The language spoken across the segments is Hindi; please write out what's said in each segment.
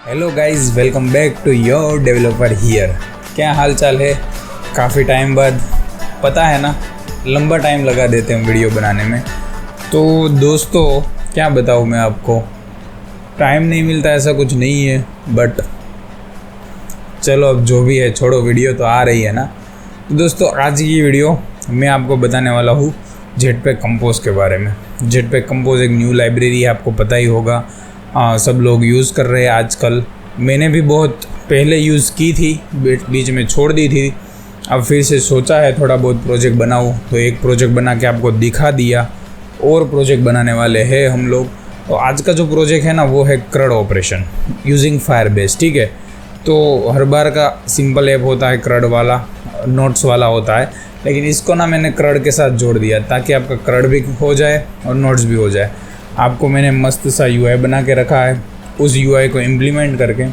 Hello guys, welcome back to your developer here. क्या हाल चाल है? काफ़ी टाइम बाद, पता है ना, लंबा टाइम लगा देते हैं वीडियो बनाने में। तो दोस्तों, क्या बताऊँ मैं आपको, टाइम नहीं मिलता ऐसा कुछ नहीं है, बट चलो अब जो भी है छोड़ो, वीडियो तो आ रही है ना। तो दोस्तों, आज की वीडियो मैं आपको बताने वाला हूँ जेटपैक कंपोज के बारे में। जेटपैक कंपोज एक न्यू लाइब्रेरी है, आपको पता ही होगा। सब लोग यूज़ कर रहे हैं आजकल। मैंने भी बहुत पहले यूज़ की थी, बीच में छोड़ दी थी। अब फिर से सोचा है थोड़ा बहुत प्रोजेक्ट बनाऊँ, तो एक प्रोजेक्ट बना के आपको दिखा दिया। और प्रोजेक्ट बनाने वाले हैं हम लोग। तो आज का जो प्रोजेक्ट है ना, वो है क्रड ऑपरेशन यूजिंग फायरबेस। ठीक है, तो हर बार का सिंपल ऐप होता है क्रड वाला, नोट्स वाला होता है, लेकिन इसको ना मैंने क्रड के साथ जोड़ दिया ताकि आपका क्रड भी हो जाए और नोट्स भी हो जाए। आपको मैंने मस्त सा यूआई बना के रखा है। उस यूआई को इम्प्लीमेंट करके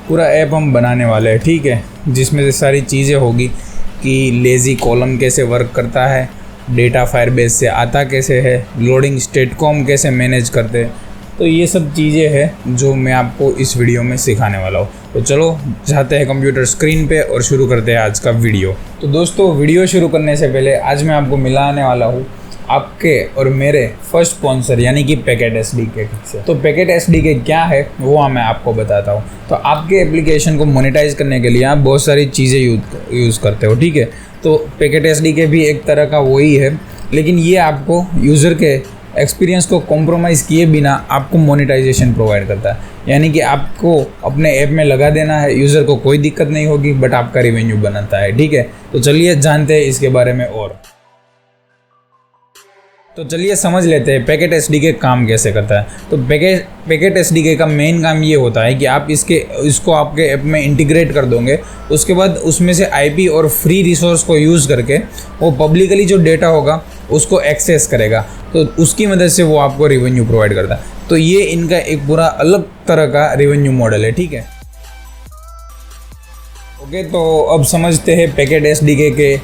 पूरा ऐप हम बनाने वाले हैं। ठीक है, जिसमें से सारी चीज़ें होगी कि लेज़ी कॉलम कैसे वर्क करता है, डेटा फायरबेस से आता कैसे है, लोडिंग स्टेटकॉम कैसे मैनेज करते हैं। तो ये सब चीज़ें हैं जो मैं आपको इस वीडियो में सिखाने वाला हूँ। तो चलो जाते हैं कंप्यूटर स्क्रीन पे और शुरू करते हैं आज का वीडियो। तो दोस्तों, वीडियो शुरू करने से पहले आज मैं आपको मिलाने वाला हूँ आपके और मेरे फर्स्ट स्पॉन्सर यानी कि पैकेट एसडीके से। तो पैकेट एसडीके क्या है वो मैं आपको बताता हूँ। तो आपके एप्लीकेशन को मोनेटाइज करने के लिए आप बहुत सारी चीज़ें यूज़ करते हो। ठीक है, तो पैकेट एसडीके भी एक तरह का वही है, लेकिन ये आपको यूज़र के एक्सपीरियंस को कॉम्प्रोमाइज़ किए बिना आपको मोनेटाइजेशन प्रोवाइड करता है। यानी कि आपको अपने ऐप में लगा देना है, यूज़र को कोई दिक्कत नहीं होगी, बट आपका रेवेन्यू बनाता है। ठीक है, तो चलिए जानते हैं इसके बारे में और। तो चलिए समझ लेते हैं पैकेट एसडीके काम कैसे करता है। तो पैकेट एसडीके का मेन काम ये होता है कि आप इसको आपके ऐप में इंटीग्रेट कर दोगे। उसके बाद उसमें से आईपी और फ्री रिसोर्स को यूज़ करके वो पब्लिकली जो डेटा होगा उसको एक्सेस करेगा। तो उसकी मदद से वो आपको रेवेन्यू प्रोवाइड करता है। तो ये इनका एक पूरा अलग तरह का रेवेन्यू मॉडल है। ठीक है, ओके, तो अब समझते हैं पैकेट एसडीके के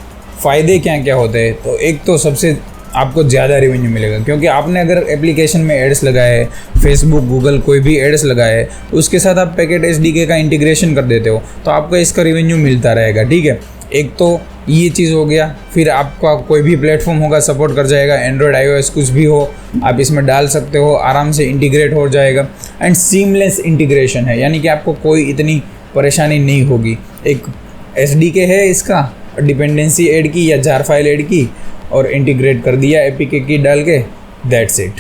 फ़ायदे क्या क्या होते हैं। तो एक तो सबसे आपको ज़्यादा रेवेन्यू मिलेगा, क्योंकि आपने अगर एप्लीकेशन में एड्स लगाए, फेसबुक, गूगल, कोई भी एड्स लगाए, उसके साथ आप पैकेट एसडीके का इंटीग्रेशन कर देते हो, तो आपको इसका रेवेन्यू मिलता रहेगा। ठीक है, एक तो ये चीज़ हो गया। फिर आपका कोई भी प्लेटफॉर्म होगा सपोर्ट कर जाएगा, एंड्रॉयड, iOS कुछ भी हो आप इसमें डाल सकते हो, आराम से इंटीग्रेट हो जाएगा। एंड सीमलेस इंटीग्रेशन है, यानी कि आपको कोई इतनी परेशानी नहीं होगी। एक एसडीके है, इसका डिपेंडेंसी ऐड की या जार फाइल ऐड की और इंटीग्रेट कर दिया एपीके की डाल के, दैट्स इट।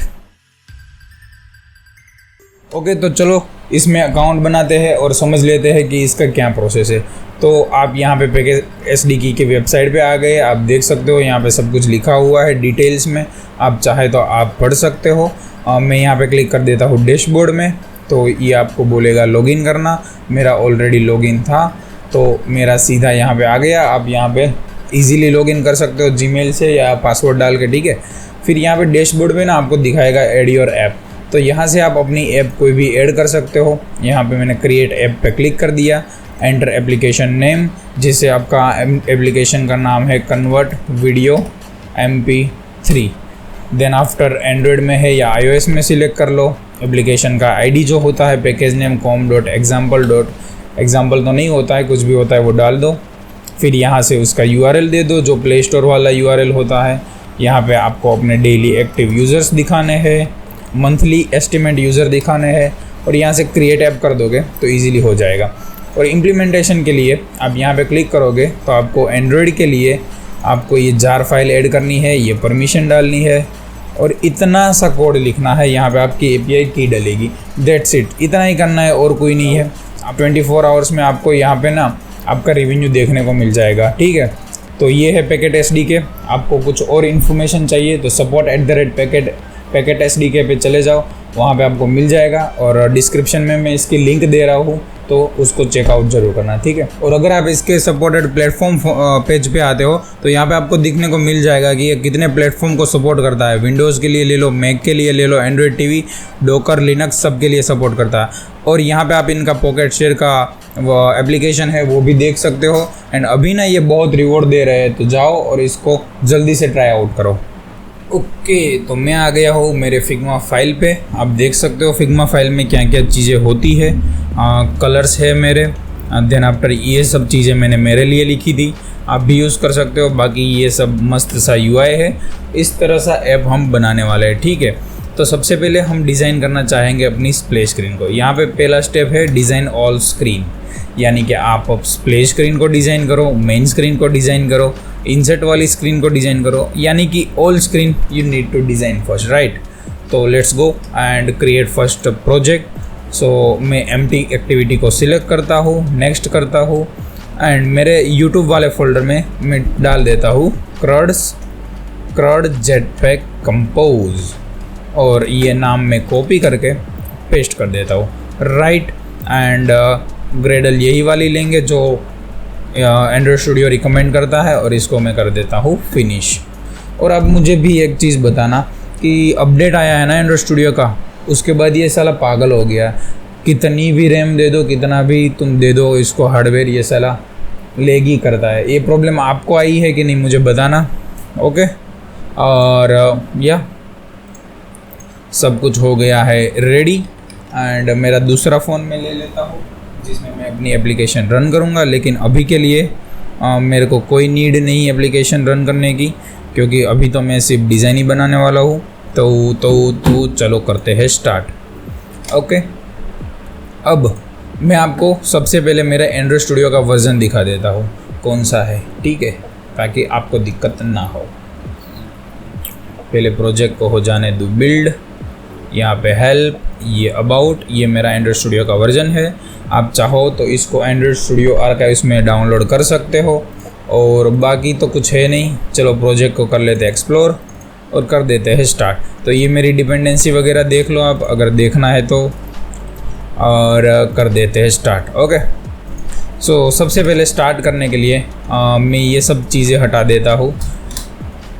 ओके, तो चलो इसमें अकाउंट बनाते हैं और समझ लेते हैं कि इसका क्या प्रोसेस है। तो आप यहाँ पे पैकेट एसडीके की वेबसाइट पे आ गए, आप देख सकते हो यहाँ पे सब कुछ लिखा हुआ है डिटेल्स में। आप चाहे तो आप पढ़ सकते हो। मैं यहाँ पे क्लिक कर देता हूँ डैशबोर्ड में। तो ये आपको बोलेगा लॉगिन करना, मेरा ऑलरेडी लॉगिन था तो मेरा सीधा यहाँ पे आ गया। आप यहाँ पे इजीली लॉगिन कर सकते हो जीमेल से या पासवर्ड डाल के। ठीक है, फिर यहाँ पे डैशबोर्ड में ना आपको दिखाएगा ऐड योर ऐप। तो यहाँ से आप अपनी ऐप कोई भी ऐड कर सकते हो। यहाँ पे मैंने क्रिएट ऐप पे क्लिक कर दिया। एंटर एप्लीकेशन नेम, जिससे आपका एप्लीकेशन का नाम है convert video MP3। Then after Android में है या iOS में सिलेक्ट कर लो। एप्लीकेशन का ID जो होता है पैकेज नेम com.example तो नहीं होता है, कुछ भी होता है वो डाल दो। फिर यहाँ से उसका URL दे दो जो प्ले स्टोर वाला URL होता है। यहाँ पे आपको अपने डेली एक्टिव यूज़र्स दिखाने हैं, मंथली एस्टिमेट यूज़र दिखाने हैं, और यहाँ से क्रिएट ऐप कर दोगे तो इजीली हो जाएगा। और इम्प्लीमेंटेशन के लिए आप यहाँ पे क्लिक करोगे तो आपको एंड्रॉयड के लिए आपको ये जार फाइल ऐड करनी है, ये परमिशन डालनी है और इतना सा कोड लिखना है। यहाँ पे आपकी API की डलेगी, दैट्स इट। इतना ही करना है और कोई नहीं है। आप 24 आवर्स में आपको यहाँ पे ना आपका रेवेन्यू देखने को मिल जाएगा। ठीक है, तो ये है पैकेट एसडीके। आपको कुछ और इन्फॉर्मेशन चाहिए तो support@पैकेट एसडीके पे चले जाओ, वहाँ पे आपको मिल जाएगा। और डिस्क्रिप्शन में मैं इसकी लिंक दे रहा हूँ, तो उसको चेकआउट जरूर करना। ठीक है, और अगर आप इसके सपोर्टेड प्लेटफॉर्म पेज पे आते हो तो यहाँ पे आपको दिखने को मिल जाएगा कि ये कितने प्लेटफॉर्म को सपोर्ट करता है। विंडोज़ के लिए ले लो, मैक के लिए ले लो, एंड्रॉयड टीवी, डोकर, लिनक्स सब के लिए सपोर्ट करता है। और यहाँ पे आप इनका पॉकेट शेयर का एप्लीकेशन है वो भी देख सकते हो। एंड अभी ना ये बहुत रिवॉर्ड दे रहे हैं, तो जाओ और इसको जल्दी से ट्राई आउट करो। ओके, तो मैं आ गया हूँ मेरे फिग्मा फाइल पे। आप देख सकते हो फिग्मा फाइल में क्या क्या चीज़ें होती है। कलर्स है मेरे, देन आफ्टर ये सब चीज़ें मैंने मेरे लिए लिखी थी, आप भी यूज़ कर सकते हो। बाकी ये सब मस्त सा UI है, इस तरह सा ऐप हम बनाने वाले हैं, ठीक है। तो सबसे पहले हम डिज़ाइन करना चाहेंगे अपनी स्प्लैश स्क्रीन को। यहाँ पे पहला स्टेप है डिज़ाइन ऑल स्क्रीन, यानी कि आप स्प्लैश स्क्रीन को डिज़ाइन करो, मेन स्क्रीन को डिज़ाइन करो, इंसर्ट वाली स्क्रीन को डिज़ाइन करो, यानी कि all screen you need to design first, right. तो let's go and create first project. So मैं एम्प्टी एक्टिविटी को सिलेक्ट करता हूँ, नेक्स्ट करता हूँ एंड मेरे यूट्यूब वाले फोल्डर में मैं डाल देता हूँ क्रड जेटपैक कंपोज, और ये नाम मैं कॉपी करके पेस्ट कर देता हूँ, राइट। एंड ग्रेडल यही वाली लेंगे जो एंड्रॉयड स्टूडियो रिकमेंड करता है, और इसको मैं कर देता हूँ फिनिश। और अब मुझे भी एक चीज़ बताना कि अपडेट आया है ना एंड्रॉयड स्टूडियो का, उसके बाद ये साला पागल हो गया। कितनी भी रैम दे दो, कितना भी तुम दे दो इसको हार्डवेयर, ये साला लेग ही करता है। ये प्रॉब्लम आपको आई है कि नहीं मुझे बताना, ओके। और या सब कुछ हो गया है रेडी। एंड मेरा दूसरा फ़ोन मैं ले लेता हूँ जिसमें मैं अपनी एप्लीकेशन रन करूँगा, लेकिन अभी के लिए मेरे को कोई नीड नहीं एप्लीकेशन रन करने की, क्योंकि अभी तो मैं सिर्फ डिज़ाइन ही बनाने वाला हूँ। तो चलो करते हैं स्टार्ट, ओके। अब मैं आपको सबसे पहले मेरा एंड्रॉयड स्टूडियो का वर्जन दिखा देता हूँ कौन सा है, ठीक है, ताकि आपको दिक्कत ना हो। पहले प्रोजेक्ट को हो जाने दो बिल्ड, यहाँ पे हेल्प, ये अबाउट, ये मेरा एंड्रॉयड स्टूडियो का वर्जन है। आप चाहो तो इसको एंड्रॉयड स्टूडियो आर्काइव्स में डाउनलोड कर सकते हो, और बाकी तो कुछ है नहीं। चलो प्रोजेक्ट को कर लेते हैं एक्सप्लोर और कर देते हैं स्टार्ट। तो ये मेरी डिपेंडेंसी वगैरह देख लो आप, अगर देखना है तो, और कर देते हैं स्टार्ट, ओके। सो सबसे पहले स्टार्ट करने के लिए मैं ये सब चीज़ें हटा देता हूँ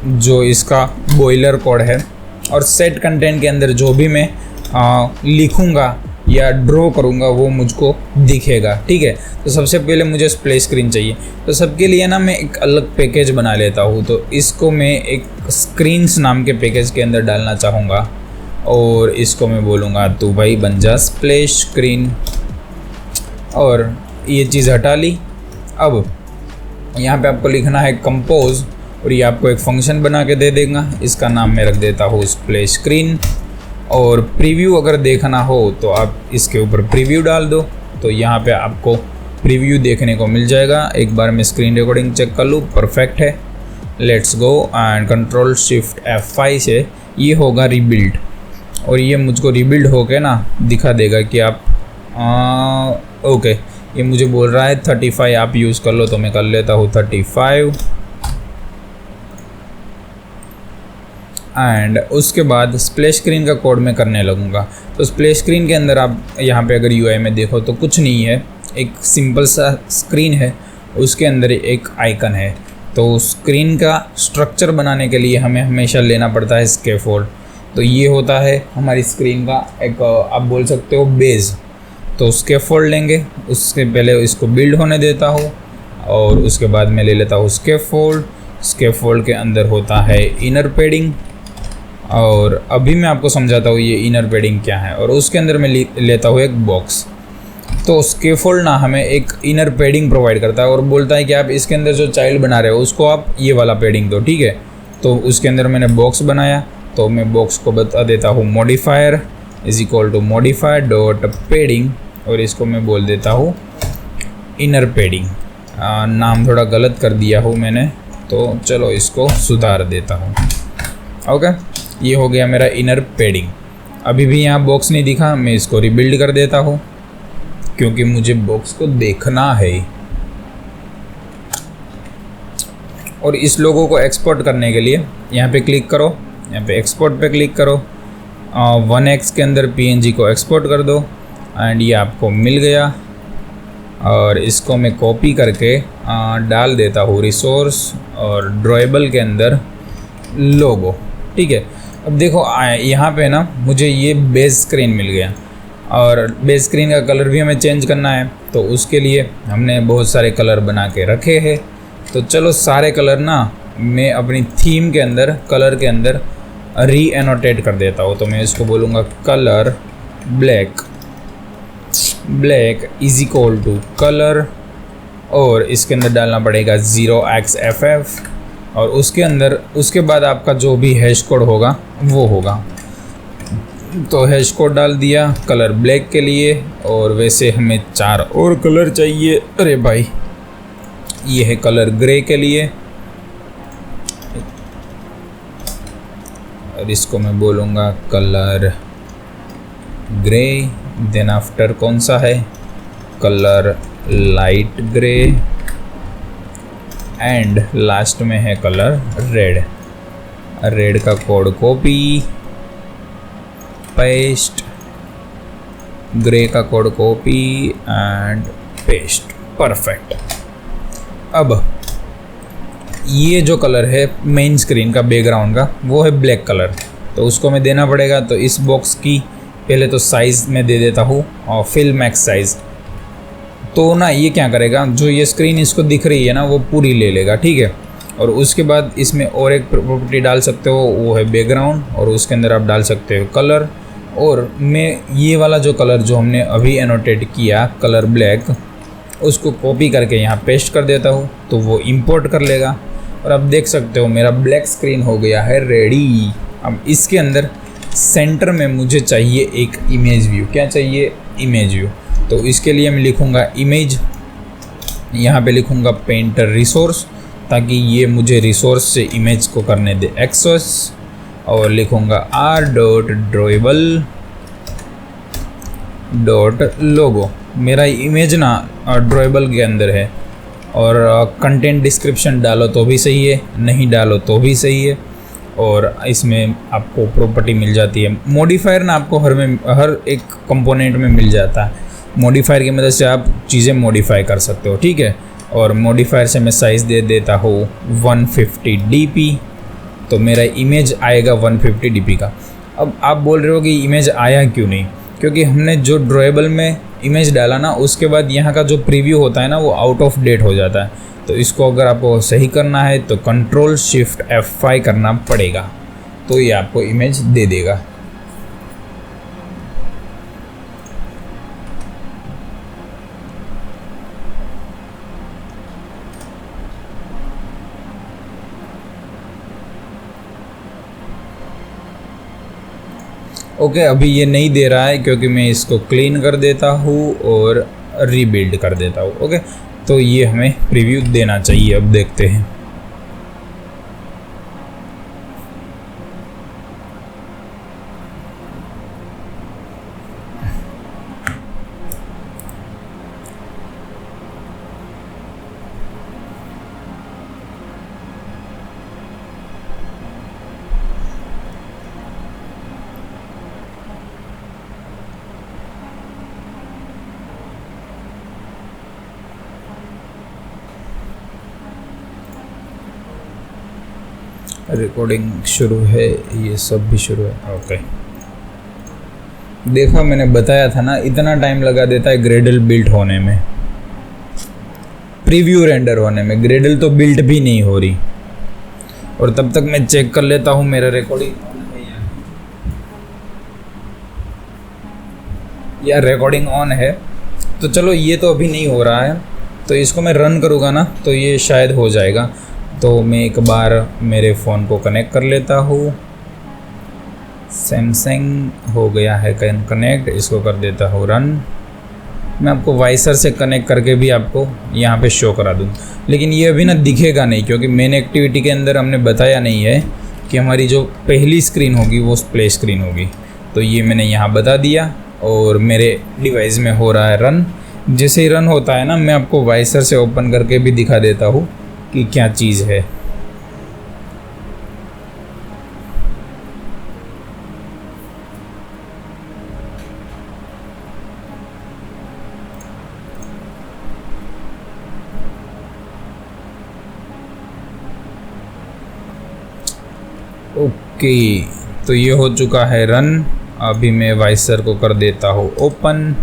जो इसका बॉयलर कोड है, और सेट कंटेंट के अंदर जो भी मैं लिखूँगा या ड्रॉ करूँगा वो मुझको दिखेगा, ठीक है। तो सबसे पहले मुझे स्प्लैश स्क्रीन चाहिए, तो सबके लिए ना मैं एक अलग पैकेज बना लेता हूँ। तो इसको मैं एक स्क्रीन्स नाम के पैकेज के अंदर डालना चाहूँगा, और इसको मैं बोलूँगा तू भाई बन जा स्प्लैश स्क्रीन, और ये चीज़ हटा ली। अब यहाँ पे आपको लिखना है कंपोज, और ये आपको एक फंक्शन बना के दे देगा। इसका नाम मैं रख देता हूँ स्प्लैश स्क्रीन। और प्रीव्यू अगर देखना हो तो आप इसके ऊपर प्रीव्यू डाल दो, तो यहाँ पे आपको प्रीव्यू देखने को मिल जाएगा। एक बार मैं स्क्रीन रिकॉर्डिंग चेक कर लूँ, परफेक्ट है। Let's go and control shift F5 से ये होगा रीबिल्ड, और ये मुझको रीबिल्ड होके ना दिखा देगा कि आप ओके। ये मुझे बोल रहा है 35 आप यूज़ कर लो, तो मैं कर लेता हूँ 35। एंड उसके बाद स्प्लैश स्क्रीन का कोड मैं करने लगूँगा। तो स्प्लैश स्क्रीन के अंदर आप यहाँ पे अगर UI में देखो तो कुछ नहीं है, एक सिंपल सा स्क्रीन है, उसके अंदर एक आइकन है। तो स्क्रीन का स्ट्रक्चर बनाने के लिए हमें हमेशा लेना पड़ता है स्कैफोल्ड। तो ये होता है हमारी स्क्रीन का एक आप बोल सकते हो बेस। तो स्कैफोल्ड लेंगे, उसके पहले इसको बिल्ड होने देता हूँ, और उसके बाद मैं ले लेता हूँ स्कैफोल्ड। स्कैफोल्ड के अंदर होता है इनर पैडिंग, और अभी मैं आपको समझाता हूँ ये इनर पैडिंग क्या है। और उसके अंदर मैं लेता हूँ एक बॉक्स। तो स्कैफोल्ड ना हमें एक इनर पैडिंग प्रोवाइड करता है, और बोलता है कि आप इसके अंदर जो चाइल्ड बना रहे हो उसको आप ये वाला पैडिंग दो, ठीक है। तो उसके अंदर मैंने बॉक्स बनाया, तो मैं बॉक्स को बता देता हूँ modifier is equal to modifier dot padding, और इसको मैं बोल देता हूँ इनर पैडिंग। नाम थोड़ा गलत कर दिया हूँ मैंने, तो चलो इसको सुधार देता हूँ, ओके। ये हो गया मेरा इनर पैडिंग। अभी भी यहाँ बॉक्स नहीं दिखा, मैं इसको रिबिल्ड कर देता हूँ क्योंकि मुझे बॉक्स को देखना है। और इस लोगो को एक्सपोर्ट करने के लिए यहाँ पे क्लिक करो, यहाँ पे एक्सपोर्ट पे क्लिक करो, 1x के अंदर PNG को एक्सपोर्ट कर दो, एंड ये आपको मिल गया। और इसको मैं कॉपी करके डाल देता हूँ रिसोर्स और ड्रॉएबल के अंदर लोगो, ठीक है। अब देखो यहाँ पे ना मुझे ये बेस स्क्रीन मिल गया, और बेस स्क्रीन का कलर भी हमें चेंज करना है, तो उसके लिए हमने बहुत सारे कलर बना के रखे हैं। तो चलो सारे कलर ना मैं अपनी थीम के अंदर कलर के अंदर री एनोटेट कर देता हूँ। तो मैं इसको बोलूँगा colour black, black is equal to colour, और इसके अंदर डालना पड़ेगा 0xFF, और उसके बाद आपका जो भी हैश कोड होगा वो होगा। तो हैश कोड डाल दिया कलर ब्लैक के लिए, और वैसे हमें 4 और कलर चाहिए। अरे भाई, ये है कलर ग्रे के लिए, और इसको मैं बोलूँगा कलर ग्रे। देन आफ्टर कौन सा है, colour light grey, and last में है कलर रेड। रेड का कोड कॉपी पेस्ट, ग्रे का code copy and paste, perfect. अब ये जो कलर है मेन स्क्रीन का बैकग्राउंड का वो है ब्लैक कलर, तो उसको मैं देना पड़ेगा। तो इस बॉक्स की पहले तो साइज़ में दे देता हूँ और फिल मैक्स साइज़। तो ना ये क्या करेगा, जो ये स्क्रीन इसको दिख रही है ना वो पूरी ले लेगा, ठीक है। और उसके बाद इसमें और एक प्रॉपर्टी डाल सकते हो, वो है बैकग्राउंड, और उसके अंदर आप डाल सकते हो कलर। और मैं ये वाला जो कलर जो हमने अभी एनोटेट किया कलर ब्लैक, उसको कॉपी करके यहाँ पेस्ट कर देता हूँ, तो वो इंपोर्ट कर लेगा। और अब देख सकते हो मेरा ब्लैक स्क्रीन हो गया है रेडी। अब इसके अंदर सेंटर में मुझे चाहिए एक इमेज व्यू। क्या चाहिए, इमेज व्यू। तो इसके लिए मैं लिखूँगा इमेज, यहाँ पे लिखूँगा पेंटर रिसोर्स, ताकि ये मुझे रिसोर्स से इमेज को करने दे एक्सेस, और लिखूँगा r.drawable.logo। मेरा इमेज ना ड्रॉएबल के अंदर है, और कंटेंट डिस्क्रिप्शन डालो तो भी सही है, नहीं डालो तो भी सही है। और इसमें आपको प्रॉपर्टी मिल जाती है। मॉडिफायर ना आपको हर एक कंपोनेंट में मिल जाता है। मॉडिफायर की मदद से आप चीज़ें मॉडिफाई कर सकते हो, ठीक है। और मॉडिफायर से मैं साइज़ दे देता हूँ 150 dp, तो मेरा इमेज आएगा 150 dp का। अब आप बोल रहे हो कि इमेज आया क्यों नहीं, क्योंकि हमने जो ड्रॉएबल में इमेज डाला ना, उसके बाद यहाँ का जो प्रीव्यू होता है ना वो आउट ऑफ डेट हो जाता है। तो इसको अगर आपको सही करना है तो Ctrl+Shift+F5 करना पड़ेगा, तो ये आपको इमेज दे देगा। ओके, अभी ये नहीं दे रहा है क्योंकि मैं इसको क्लीन कर देता हूँ और रीबिल्ड कर देता हूँ। ओके, तो ये हमें प्रीव्यू देना चाहिए। अब देखते हैं। रिकॉर्डिंग शुरू है, ये सब भी शुरू है। ओके, देखा मैंने बताया था ना, इतना टाइम लगा देता है ग्रेडल बिल्ट होने में, प्रीव्यू रेंडर होने में। ग्रेडल तो बिल्ट भी नहीं हो रही, और तब तक मैं चेक कर लेता हूँ मेरा रिकॉर्डिंग या रिकॉर्डिंग ऑन है। तो चलो, ये तो अभी नहीं हो रहा है, तो इसको मैं रन करूँगा ना तो ये शायद हो जाएगा। तो मैं एक बार मेरे फ़ोन को कनेक्ट कर लेता हूँ। सैमसंग हो गया है कनेक्ट, इसको कर देता हूँ रन। मैं आपको वाइसर से कनेक्ट करके भी आपको यहाँ पे शो करा दूँ, लेकिन ये अभी ना दिखेगा नहीं, क्योंकि मेन एक्टिविटी के अंदर हमने बताया नहीं है कि हमारी जो पहली स्क्रीन होगी वो प्ले स्क्रीन होगी। तो ये मैंने यहाँ बता दिया, और मेरे डिवाइस में हो रहा है रन। जैसे ही रन होता है ना, मैं आपको वाइसर से ओपन करके भी दिखा देता हूँ कि क्या चीज़ है। ओके, तो ये हो चुका है रन। अभी मैं वाइसर को कर देता हूँ ओपन,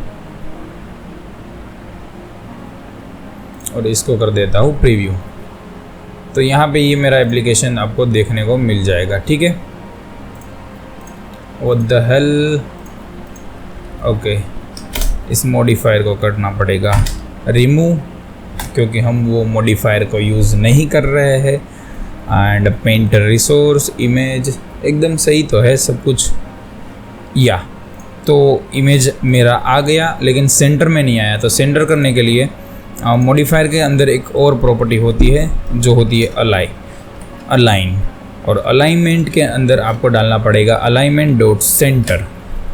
और इसको कर देता हूँ प्रीव्यू। तो यहाँ पे ये मेरा एप्लीकेशन आपको देखने को मिल जाएगा, ठीक है। What the hello. ओके, इस मॉडिफायर को करना पड़ेगा रिमूव, क्योंकि हम वो मॉडिफायर को यूज़ नहीं कर रहे हैं। एंड पेंट रिसोर्स इमेज एकदम सही तो है सब कुछ, या तो इमेज मेरा आ गया लेकिन सेंटर में नहीं आया। तो सेंटर करने के लिए मॉडिफायर के अंदर एक और प्रॉपर्टी होती है जो होती है अलाइन, और अलाइनमेंट के अंदर आपको डालना पड़ेगा अलाइनमेंट डॉट सेंटर।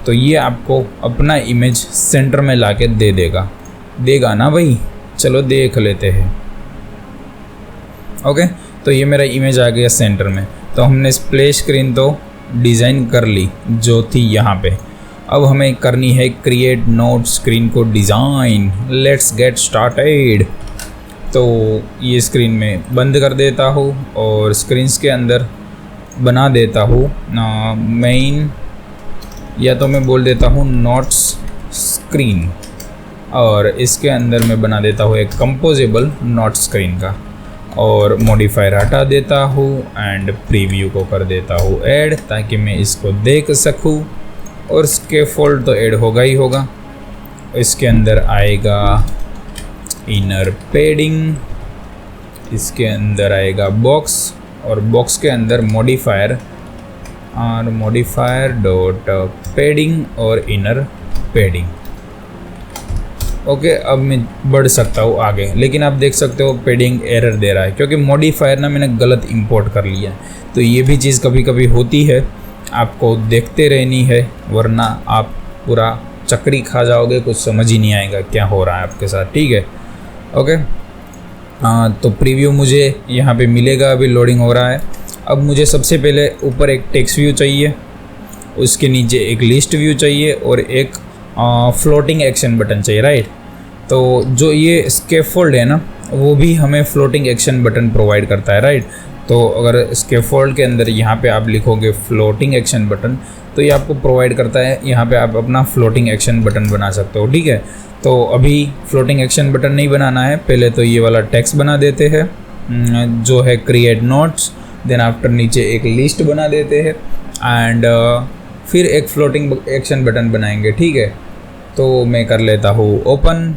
तो ये आपको अपना इमेज सेंटर में लाके देगा ना भाई। चलो देख लेते हैं। ओके, तो ये मेरा इमेज आ गया सेंटर में। तो हमने स्प्लैश स्क्रीन तो डिज़ाइन कर ली जो थी यहाँ पे। अब हमें करनी है क्रिएट नोट स्क्रीन को डिज़ाइन। Let's get started. तो ये स्क्रीन में बंद कर देता हूँ और स्क्रीन्स के अंदर बना देता हूँ मेन, या तो मैं बोल देता हूँ नोट्स स्क्रीन, और इसके अंदर मैं बना देता हूँ एक कंपोजेबल नोट स्क्रीन का, और मॉडिफायर हटा देता हूँ एंड प्रीव्यू को कर देता हूँ ऐड, ताकि मैं इसको देख सकूँ। और स्कैफोल्ड तो ऐड होगा ही होगा। इसके अंदर आएगा इनर पैडिंग, इसके अंदर आएगा बॉक्स, और बॉक्स के अंदर मॉडिफायर और मॉडिफायर डॉट पैडिंग और इनर पैडिंग। ओके, अब मैं बढ़ सकता हूँ आगे, लेकिन आप देख सकते हो पैडिंग एरर दे रहा है क्योंकि मॉडिफायर ना मैंने गलत इंपोर्ट कर लिया है। तो ये भी चीज़ कभी कभी होती है, आपको देखते रहनी है, वरना आप पूरा चक्री खा जाओगे, कुछ समझ ही नहीं आएगा क्या हो रहा है आपके साथ। ठीक है, ओके। तो प्रीव्यू मुझे यहाँ पे मिलेगा, अभी लोडिंग हो रहा है। अब मुझे सबसे पहले ऊपर एक टेक्स्ट व्यू चाहिए, उसके नीचे एक लिस्ट व्यू चाहिए और एक फ्लोटिंग एक्शन बटन चाहिए, राइट। तो जो ये स्कैफोल्ड है ना, वो भी हमें फ्लोटिंग एक्शन बटन प्रोवाइड करता है, राइट। तो अगर स्कैफोल्ड के अंदर यहाँ पे आप लिखोगे फ्लोटिंग एक्शन बटन, तो ये आपको प्रोवाइड करता है, यहाँ पे आप अपना फ्लोटिंग एक्शन बटन बना सकते हो। ठीक है, तो अभी फ्लोटिंग एक्शन बटन नहीं बनाना है, पहले तो ये वाला टेक्स्ट बना देते हैं जो है क्रिएट नोट्स, देन आफ्टर नीचे एक लिस्ट बना देते हैं एंड फिर एक फ्लोटिंग एक्शन बटन बनाएंगे। ठीक है, तो मैं कर लेता हूँ ओपन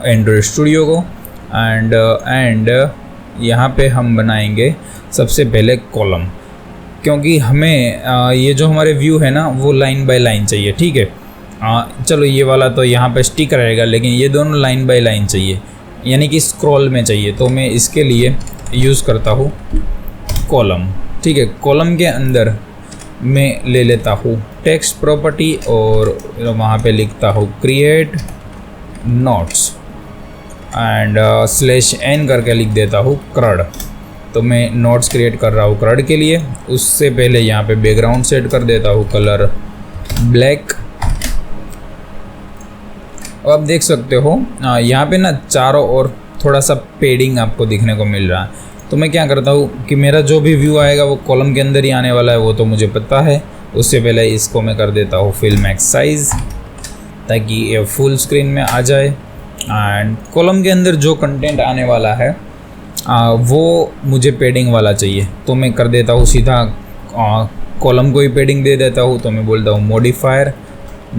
एंड्रॉयड स्टूडियो को एंड यहाँ पे हम बनाएंगे सबसे पहले कॉलम, क्योंकि हमें ये जो हमारे व्यू है ना वो लाइन बाय लाइन चाहिए। ठीक है, चलो ये वाला तो यहाँ पे स्टिक रहेगा, लेकिन ये दोनों लाइन बाय लाइन चाहिए, यानी कि स्क्रॉल में चाहिए। तो मैं इसके लिए यूज़ करता हूँ कॉलम। ठीक है, कॉलम के अंदर मैं ले लेता हूँ टेक्स्ट प्रॉपर्टी और वहाँ पे लिखता हूँ क्रिएट नोट्स एंड /n करके लिख देता हूँ क्रड। तो मैं नोट्स क्रिएट कर रहा हूँ क्रड के लिए। उससे पहले यहाँ पे बैकग्राउंड सेट कर देता हूँ कलर ब्लैक। अब आप देख सकते हो यहाँ पे ना चारों ओर थोड़ा सा पेडिंग आपको दिखने को मिल रहा है। तो मैं क्या करता हूँ कि मेरा जो भी व्यू आएगा वो कॉलम के अंदर ही आने वाला है, वो तो मुझे पता है। उससे पहले इसको मैं कर देता हूँ फिल मैक्स साइज़, ताकि ये फुल स्क्रीन में आ जाए। एंड कॉलम के अंदर जो कंटेंट आने वाला है वो मुझे पेडिंग वाला चाहिए, तो मैं कर देता हूँ सीधा कॉलम को ही पेडिंग दे देता हूँ। तो मैं बोलता हूँ मॉडिफायर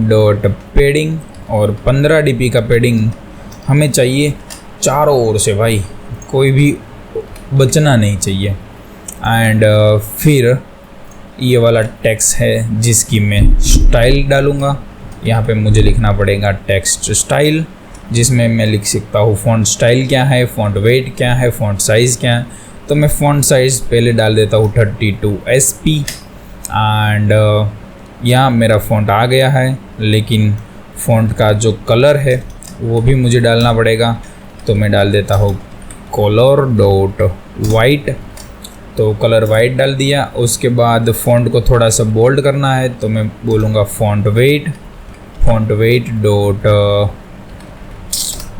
डॉट पेडिंग और 15 dp का पेडिंग हमें चाहिए चारों ओर से भाई, कोई भी बचना नहीं चाहिए। एंड फिर ये वाला टेक्स्ट है जिसकी मैं स्टाइल डालूँगा। यहाँ पे मुझे लिखना पड़ेगा टेक्स्ट स्टाइल, जिसमें मैं लिख सकता हूँ फ़ॉन्ट स्टाइल क्या है, फ़ॉन्ट वेट क्या है, फ़ॉन्ट साइज़ क्या है। तो मैं फ़ॉन्ट साइज़ पहले डाल देता हूँ 32 SP एंड यहाँ मेरा फ़ॉन्ट आ गया है, लेकिन फ़ॉन्ट का जो कलर है वो भी मुझे डालना पड़ेगा। तो मैं डाल देता हूँ कलर डॉट वाइट, तो कलर वाइट डाल दिया। उसके बाद फ़ॉन्ट को थोड़ा सा बोल्ड करना है, तो मैं बोलूँगा फ़ॉन्ट वेट डॉट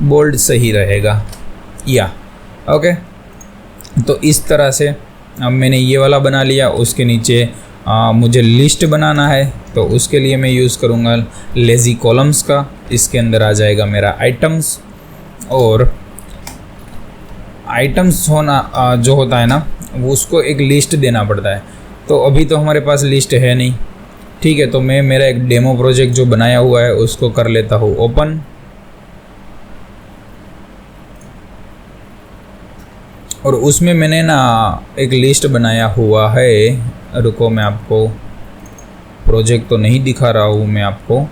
बोल्ड सही रहेगा या ओके। तो इस तरह से अब मैंने ये वाला बना लिया। उसके नीचे मुझे लिस्ट बनाना है, तो उसके लिए मैं यूज़ करूँगा लेज़ी कॉलम्स का। इसके अंदर आ जाएगा मेरा आइटम्स, और आइटम्स होना जो होता है ना वो उसको एक लिस्ट देना पड़ता है। तो तो अभी तो हमारे पास लिस्ट है नहीं, ठीक है। तो मैं मेरा एक डेमो प्रोजेक्ट जो बनाया हुआ है उसको कर लेता हूँ ओपन। और उसमें मैंने ना एक लिस्ट बनाया हुआ है, रुको मैं आपको प्रोजेक्ट तो नहीं दिखा रहा हूँ मैं आपको,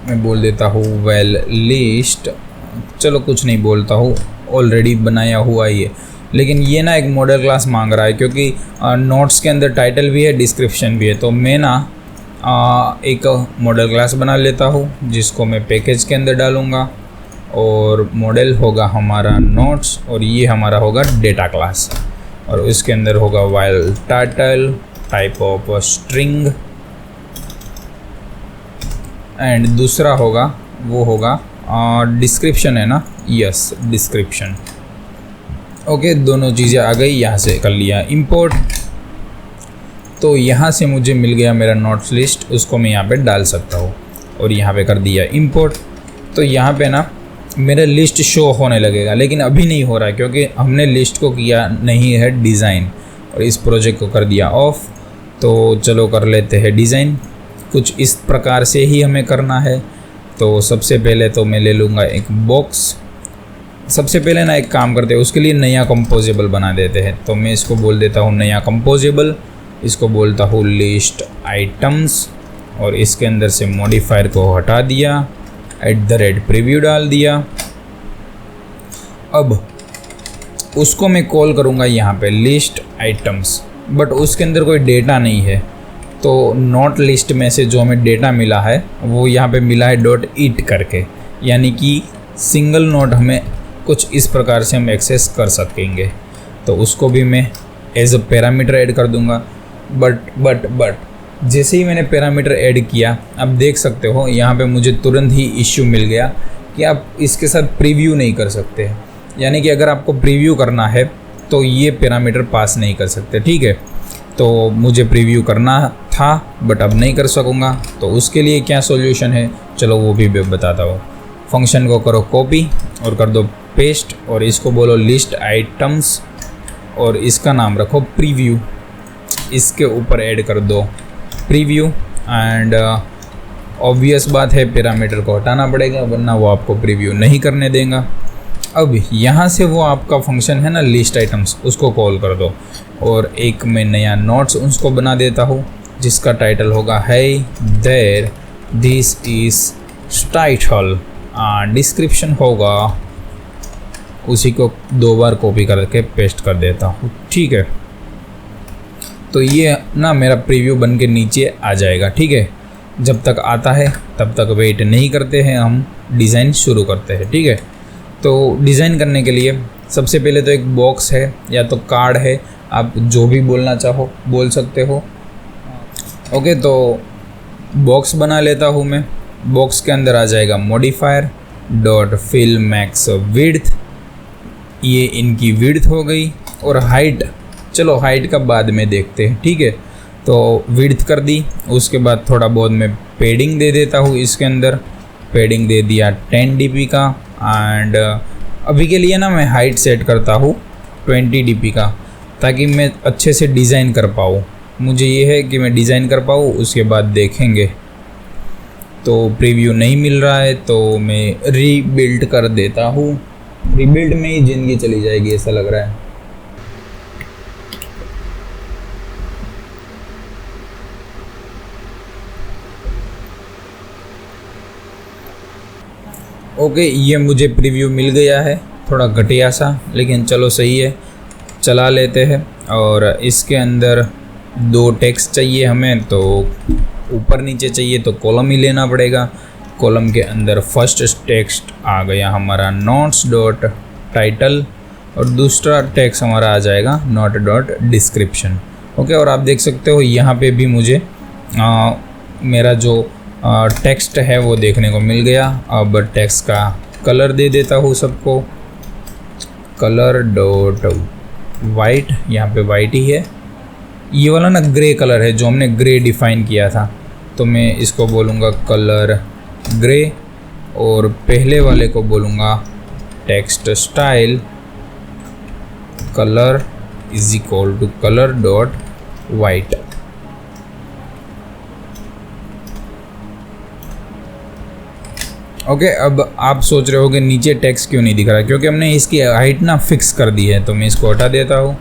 मैं बोल देता हूँ वेल लिस्ट, चलो कुछ नहीं बोलता हूँ, ऑलरेडी बनाया हुआ ये। लेकिन ये ना एक मॉडल क्लास मांग रहा है क्योंकि नोट्स के अंदर टाइटल भी है, डिस्क्रिप्शन भी है। तो मैं ना एक मॉडल क्लास बना लेता हूँ जिसको मैं पैकेज के अंदर डालूँगा, और मॉडल होगा हमारा नोट्स और ये हमारा होगा डेटा क्लास, और इसके अंदर होगा while title type of string, and दूसरा होगा वो होगा डिस्क्रिप्शन है ना, यस डिस्क्रिप्शन। ओके, दोनों चीज़ें आ गई, यहाँ से कर लिया इंपोर्ट। तो यहाँ से मुझे मिल गया मेरा नोट्स लिस्ट, उसको मैं यहाँ पे डाल सकता हूँ, और यहाँ पे कर दिया इंपोर्ट। तो यहाँ पे ना मेरा लिस्ट शो होने लगेगा, लेकिन अभी नहीं हो रहा है क्योंकि हमने लिस्ट को किया नहीं है डिज़ाइन, और इस प्रोजेक्ट को कर दिया ऑफ। तो चलो कर लेते हैं डिज़ाइन, कुछ इस प्रकार से ही हमें करना है। तो सबसे पहले तो मैं ले लूँगा एक बॉक्स। सबसे पहले ना एक काम करते हैं, उसके लिए नया कंपोजेबल बना देते हैं। तो मैं इसको बोल देता हूँ नया कंपोजेबल, इसको बोलता हूँ लिस्ट आइटम्स, और इसके अंदर से मॉडिफायर को हटा दिया, @प्रीव्यू डाल दिया। अब उसको मैं कॉल करूँगा यहाँ पे लिस्ट आइटम्स, बट उसके अंदर कोई डेटा नहीं है। तो नोट लिस्ट में से जो हमें डेटा मिला है वो यहाँ पे मिला है .it करके, यानी कि सिंगल नोट हमें कुछ इस प्रकार से हम एक्सेस कर सकेंगे। तो उसको भी मैं एज अ पैरामीटर ऐड कर दूँगा। बट जैसे ही मैंने पैरामीटर ऐड किया, अब देख सकते हो यहाँ पे मुझे तुरंत ही इश्यू मिल गया कि आप इसके साथ प्रीव्यू नहीं कर सकते। यानी कि अगर आपको प्रीव्यू करना है तो ये पैरामीटर पास नहीं कर सकते, ठीक है। तो मुझे प्रीव्यू करना था बट अब नहीं कर सकूँगा, तो उसके लिए क्या सॉल्यूशन है चलो वो भी बताता हूँ। फंक्शन को करो कॉपी और कर दो पेस्ट, और इसको बोलो लिस्ट आइटम्स, और इसका नाम रखो प्रीव्यू। इसके ऊपर ऐड कर दो प्रीव्यू, एंड ऑब्वियस बात है पैरामीटर को हटाना पड़ेगा वरना वो आपको प्रीव्यू नहीं करने देगा। अब यहाँ से वो आपका फंक्शन है ना लिस्ट आइटम्स, उसको कॉल कर दो, और एक मैं नया नोट्स उसको बना देता हूँ जिसका टाइटल होगा hey there this is title, description होगा, उसी को 2 बार कॉपी करके पेस्ट कर देता हूँ, ठीक है। तो ये ना मेरा प्रीव्यू बन के नीचे आ जाएगा, ठीक है। जब तक आता है तब तक वेट नहीं करते हैं, हम डिज़ाइन शुरू करते हैं, ठीक है। तो डिज़ाइन करने के लिए सबसे पहले तो एक बॉक्स है या तो कार्ड है, आप जो भी बोलना चाहो बोल सकते हो। ओके, तो बॉक्स बना लेता हूँ मैं। बॉक्स के अंदर आ जाएगा मॉडिफायर .fill max width, ये इनकी विड्थ हो गई, और हाइट, चलो हाइट का बाद में देखते हैं, ठीक है। तो विड्थ कर दी, उसके बाद थोड़ा बहुत मैं पेडिंग दे देता हूँ इसके अंदर, पेडिंग दे दिया 10 dp का, एंड अभी के लिए ना मैं हाइट सेट करता हूँ 20 dp का, ताकि मैं अच्छे से डिज़ाइन कर पाऊँ। मुझे ये है कि मैं डिज़ाइन कर पाऊँ, उसके बाद देखेंगे। तो प्रीव्यू नहीं मिल रहा है तो मैं रीबिल्ड कर देता हूँ, रीबिल्ड में ही ज़िंदगी चली जाएगी ऐसा लग रहा है। ओके, ये मुझे प्रीव्यू मिल गया है, थोड़ा घटिया सा, लेकिन चलो सही है, चला लेते हैं। और इसके अंदर 2 टेक्स्ट चाहिए हमें, तो ऊपर नीचे चाहिए तो कॉलम ही लेना पड़ेगा। कॉलम के अंदर फर्स्ट टेक्स्ट आ गया हमारा नोट्स डॉट टाइटल, और दूसरा टेक्स्ट हमारा आ जाएगा नोट डॉट डिस्क्रिप्शन। ओके, और आप देख सकते हो यहाँ पे भी मुझे मेरा जो टेक्स्ट है वो देखने को मिल गया। अब टेक्स्ट का कलर दे देता हूँ सबको, कलर डॉट वाइट, यहाँ पे वाइट ही है, ये वाला ना ग्रे कलर है जो हमने ग्रे डिफाइन किया था, तो मैं इसको बोलूँगा कलर ग्रे। और पहले वाले को बोलूँगा text style colour is equal to colour dot white. Okay, अब आप सोच रहे हो कि नीचे टेक्स्ट क्यों नहीं दिख रहा, क्योंकि हमने इसकी हाइट ना फिक्स कर दी है। तो मैं इसको हटा देता हूँ,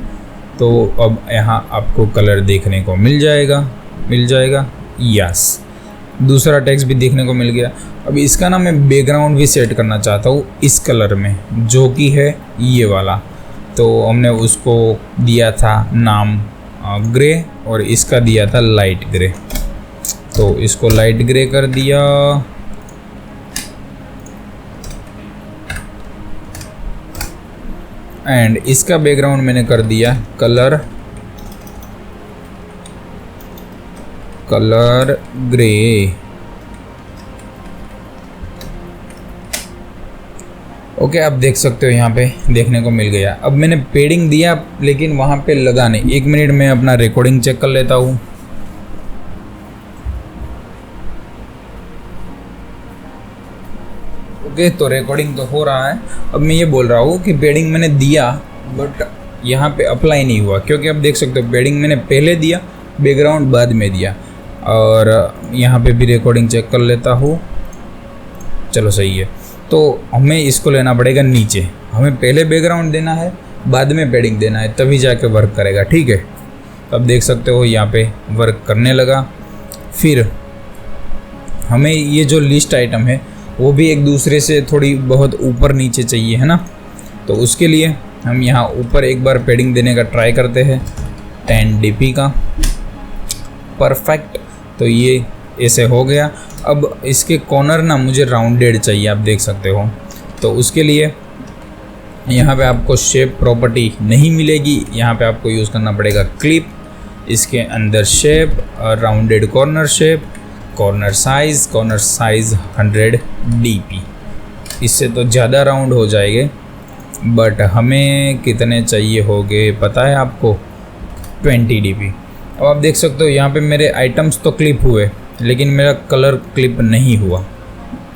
तो अब यहाँ आपको कलर देखने को मिल जाएगा। यस, दूसरा टेक्स्ट भी देखने को मिल गया। अब इसका ना मैं बैकग्राउंड भी सेट करना चाहता हूँ इस कलर में, जो कि है ये वाला। तो हमने उसको दिया था नाम ग्रे और इसका दिया था लाइट ग्रे। तो इसको लाइट ग्रे कर दिया। एंड इसका बैकग्राउंड मैंने कर दिया कलर ग्रे। ओके, आप देख सकते हो यहाँ पे देखने को मिल गया। अब मैंने पेडिंग दिया लेकिन वहाँ पे लगा नहीं। 1 मिनट में अपना रिकॉर्डिंग चेक कर लेता हूँ। ओके, तो रिकॉर्डिंग तो हो रहा है। अब मैं ये बोल रहा हूँ कि पेडिंग मैंने दिया बट यहाँ पे अप्लाई नहीं हुआ, क्योंकि आप देख सकते हो पेडिंग मैंने पहले दिया, बैकग्राउंड बाद में दिया। और यहाँ पे भी रिकॉर्डिंग चेक कर लेता हूँ। चलो सही है। तो हमें इसको लेना पड़ेगा नीचे। हमें पहले बैकग्राउंड देना है, बाद में पेडिंग देना है, तभी जाके वर्क करेगा। ठीक है, अब देख सकते हो यहाँ पे वर्क करने लगा। फिर हमें ये जो लिस्ट आइटम है वो भी एक दूसरे से थोड़ी बहुत ऊपर नीचे चाहिए, है ना। तो उसके लिए हम यहाँ ऊपर एक बार पेडिंग देने का ट्राई करते हैं 10 dp का। परफेक्ट, तो ये ऐसे हो गया। अब इसके कॉर्नर ना मुझे राउंडेड चाहिए, आप देख सकते हो। तो उसके लिए यहाँ पे आपको शेप प्रॉपर्टी नहीं मिलेगी, यहाँ पे आपको यूज़ करना पड़ेगा क्लिप। इसके अंदर shape, rounded corner shape, corner size 100 dp। इससे तो ज़्यादा राउंड हो जाएंगे, बट हमें कितने चाहिए होंगे पता है आपको? 20 dp। अब आप देख सकते हो यहाँ पे मेरे आइटम्स तो क्लिप हुए, लेकिन मेरा कलर क्लिप नहीं हुआ।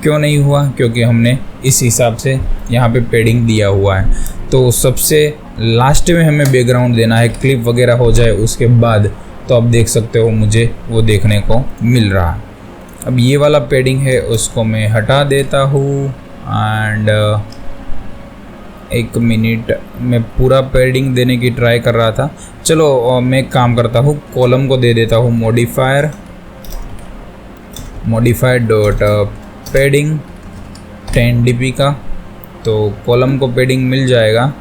क्यों नहीं हुआ? क्योंकि हमने इस हिसाब से यहाँ पे पेडिंग दिया हुआ है। तो सबसे लास्ट में हमें बैकग्राउंड देना है, क्लिप वगैरह हो जाए उसके बाद। तो आप देख सकते हो मुझे वो देखने को मिल रहा है। अब ये वाला पेडिंग है उसको मैं हटा देता हूँ। एंड 1 मिनट में पूरा पेडिंग देने की ट्राई कर रहा था। चलो मैं एक काम करता हूँ, कॉलम को दे देता हूँ मॉडिफायर डॉट पेडिंग 10 dp का। तो कॉलम को पेडिंग मिल जाएगा,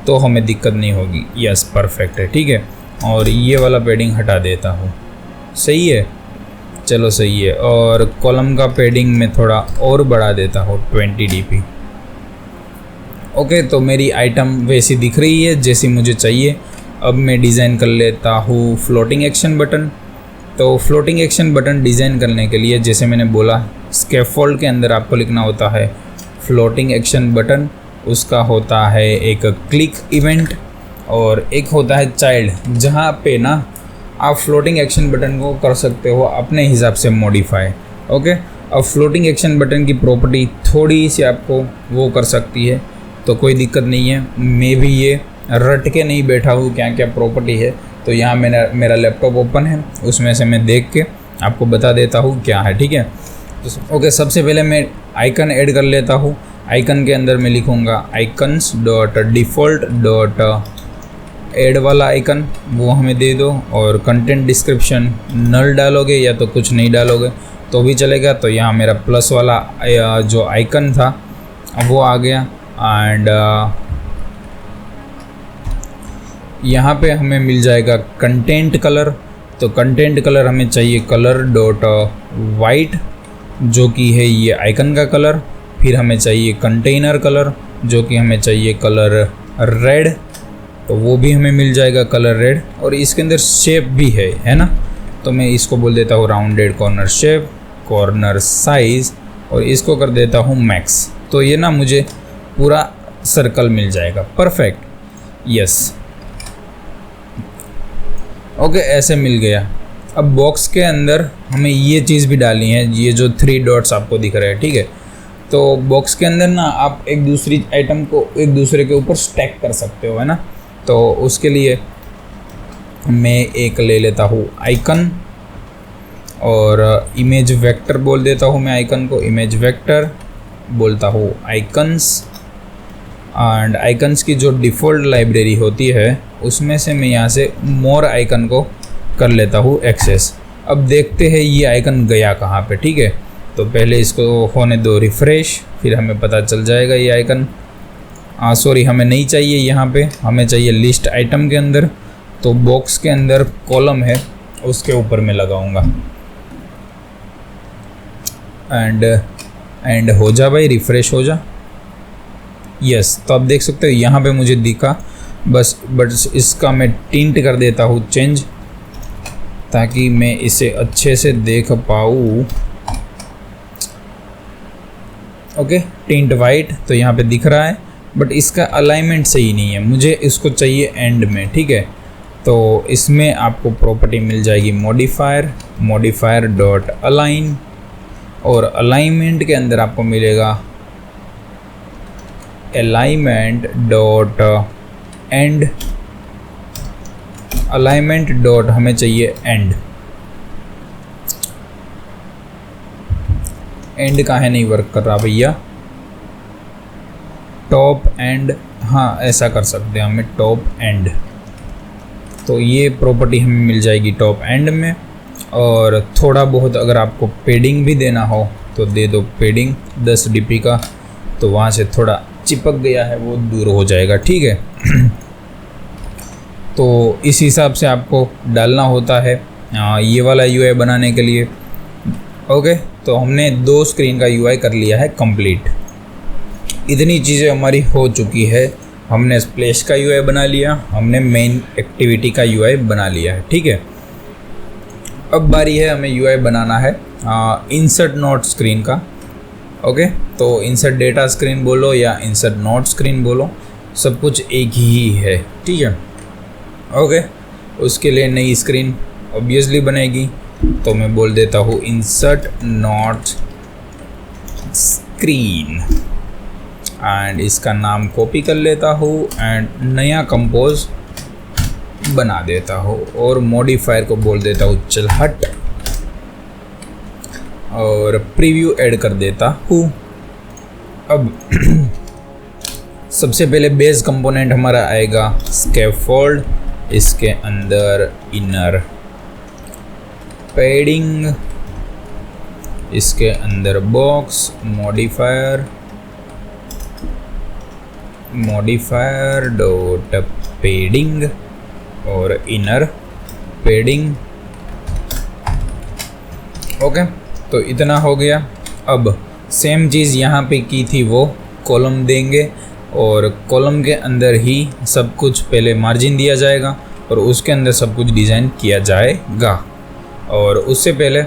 तो हमें दिक्कत नहीं होगी। यस, परफेक्ट है, ठीक है। और ये वाला पेडिंग हटा देता हूँ। सही है, चलो सही है। और कॉलम का पेडिंग में थोड़ा और बढ़ा देता हूँ 20 dp। ओके, तो मेरी आइटम वैसी दिख रही है जैसी मुझे चाहिए। अब मैं डिज़ाइन कर लेता हूँ फ्लोटिंग एक्शन बटन। तो फ्लोटिंग एक्शन बटन डिज़ाइन करने के लिए, जैसे मैंने बोला, स्कैफोल्ड के अंदर आपको लिखना होता है फ्लोटिंग एक्शन बटन। उसका होता है एक क्लिक इवेंट और एक होता है चाइल्ड, जहाँ पे ना आप फ्लोटिंग एक्शन बटन को कर सकते हो अपने हिसाब से मॉडिफाई। ओके, अब फ्लोटिंग एक्शन बटन की प्रॉपर्टी थोड़ी सी आपको वो कर सकती है, तो कोई दिक्कत नहीं है। मैं भी ये रट के नहीं बैठा हूँ क्या क्या प्रॉपर्टी है। तो यहाँ मेरा लैपटॉप ओपन है, उसमें से मैं देख के आपको बता देता हूँ क्या है, ठीक है। तो ओके, सबसे पहले मैं आइकन ऐड कर लेता हूँ। आइकन के अंदर मैं लिखूँगा icons dot default dot add वाला आइकन, वो हमें दे दो। और कंटेंट डिस्क्रिप्शन नल डालोगे या तो कुछ नहीं डालोगे तो भी चलेगा। तो यहाँ मेरा प्लस वाला जो आइकन था वो आ गया। एंड यहाँ पे हमें मिल जाएगा कंटेंट कलर। तो कंटेंट कलर हमें चाहिए कलर डॉट वाइट, जो कि है ये आइकन का कलर। फिर हमें चाहिए कंटेनर कलर, जो कि हमें चाहिए कलर रेड, तो वो भी हमें मिल जाएगा कलर रेड। और इसके अंदर शेप भी है ना। तो मैं इसको बोल देता हूँ rounded corner shape, corner size, और इसको कर देता हूँ मैक्स। तो ये ना मुझे पूरा सर्कल मिल जाएगा। Perfect, yes. ओके, ऐसे मिल गया। अब बॉक्स के अंदर हमें ये चीज़ भी डालनी है, ये जो 3 डॉट्स आपको दिख रहे हैं, ठीक है। तो बॉक्स के अंदर ना आप एक दूसरी आइटम को एक दूसरे के ऊपर स्टैक कर सकते हो, है ना। तो उसके लिए मैं एक ले लेता हूँ आइकन और इमेज वेक्टर बोल देता हूँ मैं आइकन को, इमेज वेक्टर बोलता हूँ आइकन्स। एंड आइकन्स की जो डिफ़ॉल्ट लाइब्रेरी होती है उसमें से मैं यहाँ से मोर आइकन को कर लेता हूँ एक्सेस। अब देखते हैं ये आइकन गया कहाँ पे, ठीक है। तो पहले इसको होने दो रिफ़्रेश, फिर हमें पता चल जाएगा ये आइकन। सॉरी, हमें नहीं चाहिए यहाँ पे, हमें चाहिए लिस्ट आइटम के अंदर। तो बॉक्स के अंदर कॉलम है उसके ऊपर मैं लगाऊंगा। एंड हो जा भाई, रिफ़्रेश हो जा। यस, तो आप देख सकते हो यहाँ पे मुझे दिखा बट इसका मैं टिंट कर देता हूँ चेंज, ताकि मैं इसे अच्छे से देख पाऊँ। ओके, टिंट वाइट तो यहाँ पे दिख रहा है, बट इसका अलाइनमेंट सही नहीं है, मुझे इसको चाहिए एंड में, ठीक है। तो इसमें आपको प्रॉपर्टी मिल जाएगी मॉडिफायर डॉट अलाइन, और अलाइनमेंट के अंदर आपको मिलेगा alignment dot and. Alignment dot हमें चाहिए एंड काहे नहीं वर्क कर रहा भैया, टॉप एंड, हाँ ऐसा कर सकते हैं हमें टॉप एंड। तो ये प्रॉपर्टी हमें मिल जाएगी टॉप एंड में। और थोड़ा बहुत अगर आपको पेडिंग भी देना हो तो दे दो पेडिंग 10 dp का, तो वहाँ से थोड़ा चिपक गया है वो दूर हो जाएगा, ठीक है। तो इस हिसाब से आपको डालना होता है ये वाला UI बनाने के लिए। ओके, तो हमने 2 स्क्रीन का UI कर लिया है कंप्लीट। इतनी चीज़ें हमारी हो चुकी है, हमने स्प्लैश का UI बना लिया, हमने मेन एक्टिविटी का UI बना लिया है, ठीक है। अब बारी है हमें UI बनाना है इंसर्ट नोट स्क्रीन का। ओके, तो इंसर्ट डेटा स्क्रीन बोलो या इंसर्ट नोट स्क्रीन बोलो, सब कुछ एक ही है, ठीक है। ओके, उसके लिए नई स्क्रीन ऑब्वियसली बनेगी, तो मैं बोल देता हूँ इंसर्ट नोट स्क्रीन एंड इसका नाम कॉपी कर लेता हूँ एंड नया कंपोज बना देता हूँ और मॉडिफायर को बोल देता हूँ चल हट, और प्रीव्यू ऐड कर देता हूँ। अब सबसे पहले बेस कंपोनेंट हमारा आएगा स्कैफोल्ड, इसके अंदर इनर पैडिंग, इसके अंदर बॉक्स मॉडिफायर डॉट पैडिंग और इनर पैडिंग। ओके, तो इतना हो गया। अब सेम चीज़ यहाँ पे की थी वो कॉलम देंगे, और कॉलम के अंदर ही सब कुछ पहले मार्जिन दिया जाएगा और उसके अंदर सब कुछ डिज़ाइन किया जाएगा। और उससे पहले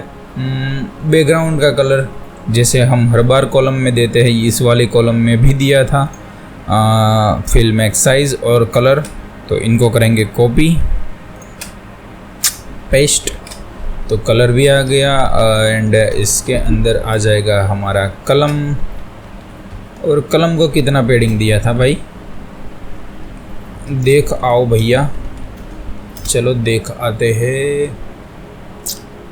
बैकग्राउंड का कलर जैसे हम हर बार कॉलम में देते हैं, इस वाले कॉलम में भी दिया था फिल मैक्स साइज़ और कलर, तो इनको करेंगे कॉपी पेस्ट, तो कलर भी आ गया एंड इसके अंदर आ जाएगा हमारा कलम। और कलम को कितना पेडिंग दिया था भाई, देख आओ भैया, चलो देख आते हैं।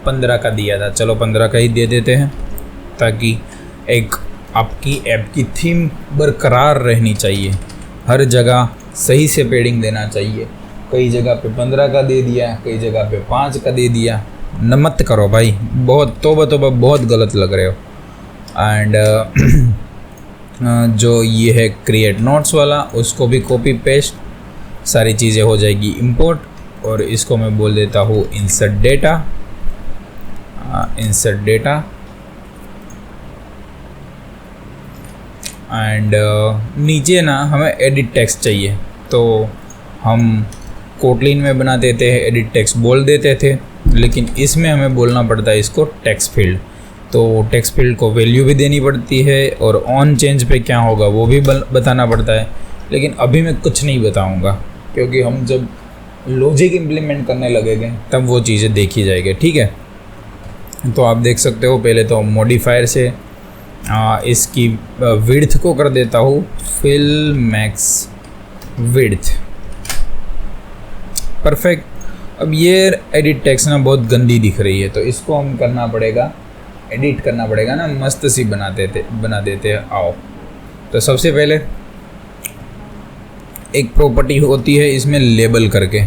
15 का दिया था, चलो 15 का ही दे देते हैं, ताकि एक आपकी ऐप की थीम बरकरार रहनी चाहिए। हर जगह सही से पेडिंग देना चाहिए, कई जगह पे 15 का दे दिया, कई जगह पे 5 का दे दिया, न मत करो भाई, बहुत तोबा बहुत गलत लग रहे हो। एंड जो ये है क्रिएट नोट्स वाला, उसको भी कॉपी पेस्ट, सारी चीज़ें हो जाएगी इंपोर्ट, और इसको मैं बोल देता हूँ इंसर्ट डेटा एंड नीचे ना हमें एडिट टेक्स्ट चाहिए, तो हम कोटलिन में बना देते हैं एडिट टेक्स्ट बोल देते थे, लेकिन इसमें हमें बोलना पड़ता है इसको टेक्स्ट फील्ड। तो टेक्स्ट फील्ड को वैल्यू भी देनी पड़ती है और ऑन चेंज पे क्या होगा वो भी बताना पड़ता है, लेकिन अभी मैं कुछ नहीं बताऊंगा, क्योंकि हम जब लॉजिक इम्प्लीमेंट करने लगेंगे तब वो चीज़ें देखी जाएगी, ठीक है। तो आप देख सकते हो पहले तो मॉडिफायर से इसकी विड्थ को कर देता हूँ फिल मैक्स विड्थ। परफेक्ट। अब ये एडिट टेक्स्ट ना बहुत गंदी दिख रही है, तो इसको हम करना पड़ेगा, एडिट करना पड़ेगा ना, मस्त सी बना देते हैं। आओ, तो सबसे पहले एक प्रॉपर्टी होती है इसमें लेबल करके,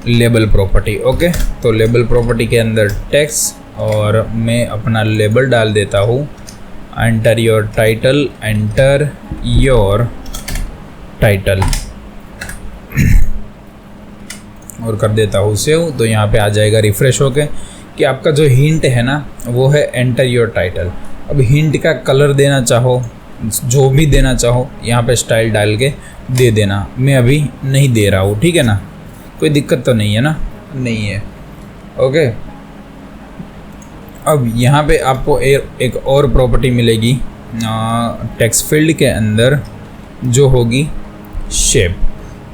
लेबल प्रॉपर्टी। ओके, तो लेबल प्रॉपर्टी के अंदर टेक्स्ट और मैं अपना लेबल डाल देता हूँ, enter your title, enter your title और कर देता हूँ सेव। तो यहाँ पे आ जाएगा रिफ्रेश होके कि आपका जो हिंट है ना वो है एंटर योर टाइटल। अब हिंट का कलर देना चाहो, जो भी देना चाहो यहाँ पे स्टाइल डाल के दे देना। मैं अभी नहीं दे रहा हूँ, ठीक है ना, कोई दिक्कत तो नहीं है ना? नहीं है। ओके, अब यहाँ पे आपको एक और प्रॉपर्टी मिलेगी टेक्स्ट फील्ड के अंदर, जो होगी शेप।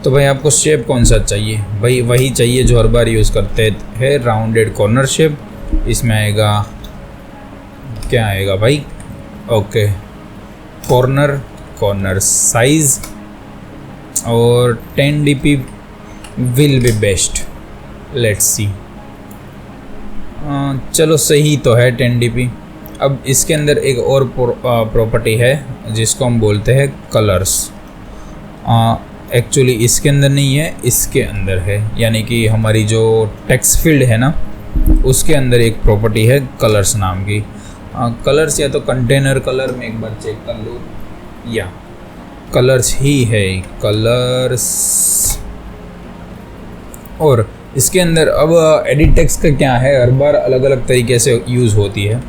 तो भाई आपको शेप कौन सा चाहिए? भाई वही चाहिए जो हर बार यूज़ करते हैं, राउंडेड कॉर्नर शेप। इसमें आएगा, क्या आएगा भाई? ओके, कॉर्नर साइज और 10 dp will be best. Let's see, चलो सही तो है 10 dp। अब इसके अंदर एक और प्रॉपर्टी है जिसको हम बोलते हैं कलर्स। एक्चुअली इसके अंदर नहीं है, इसके अंदर है, यानी कि हमारी जो टेक्स्ट फील्ड है ना उसके अंदर एक प्रॉपर्टी है कलर्स नाम की। कलर्स या तो कंटेनर कलर में एक बार चेक कर लो, या कलर्स ही है, कलर्स। और इसके अंदर अब एडिट टेक्स्ट का क्या है, हर बार अलग अलग तरीके से यूज़ होती है।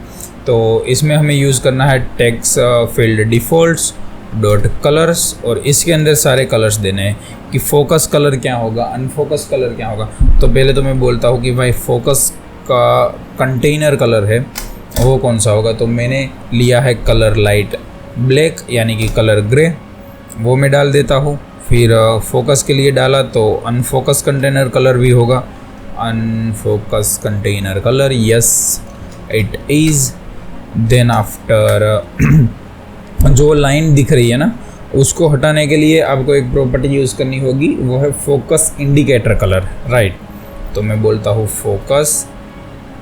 तो इसमें हमें यूज़ करना है text field defaults dot colours, और इसके अंदर सारे कलर्स देने हैं कि फोकस कलर क्या होगा, अनफोकस कलर क्या होगा। तो पहले तो मैं बोलता हूँ कि भाई फोकस का कंटेनर कलर है वो कौन सा होगा। तो मैंने लिया है कलर लाइट ब्लैक, यानी कि कलर ग्रे, वो मैं डाल देता हूँ। फिर फोकस के लिए डाला तो अनफोकस कंटेनर कलर भी होगा, unfocus container colour, yes it is. Then after जो लाइन दिख रही है ना उसको हटाने के लिए आपको एक प्रॉपर्टी यूज़ करनी होगी, वो है फोकस इंडिकेटर कलर, राइट। तो मैं बोलता हूँ फोकस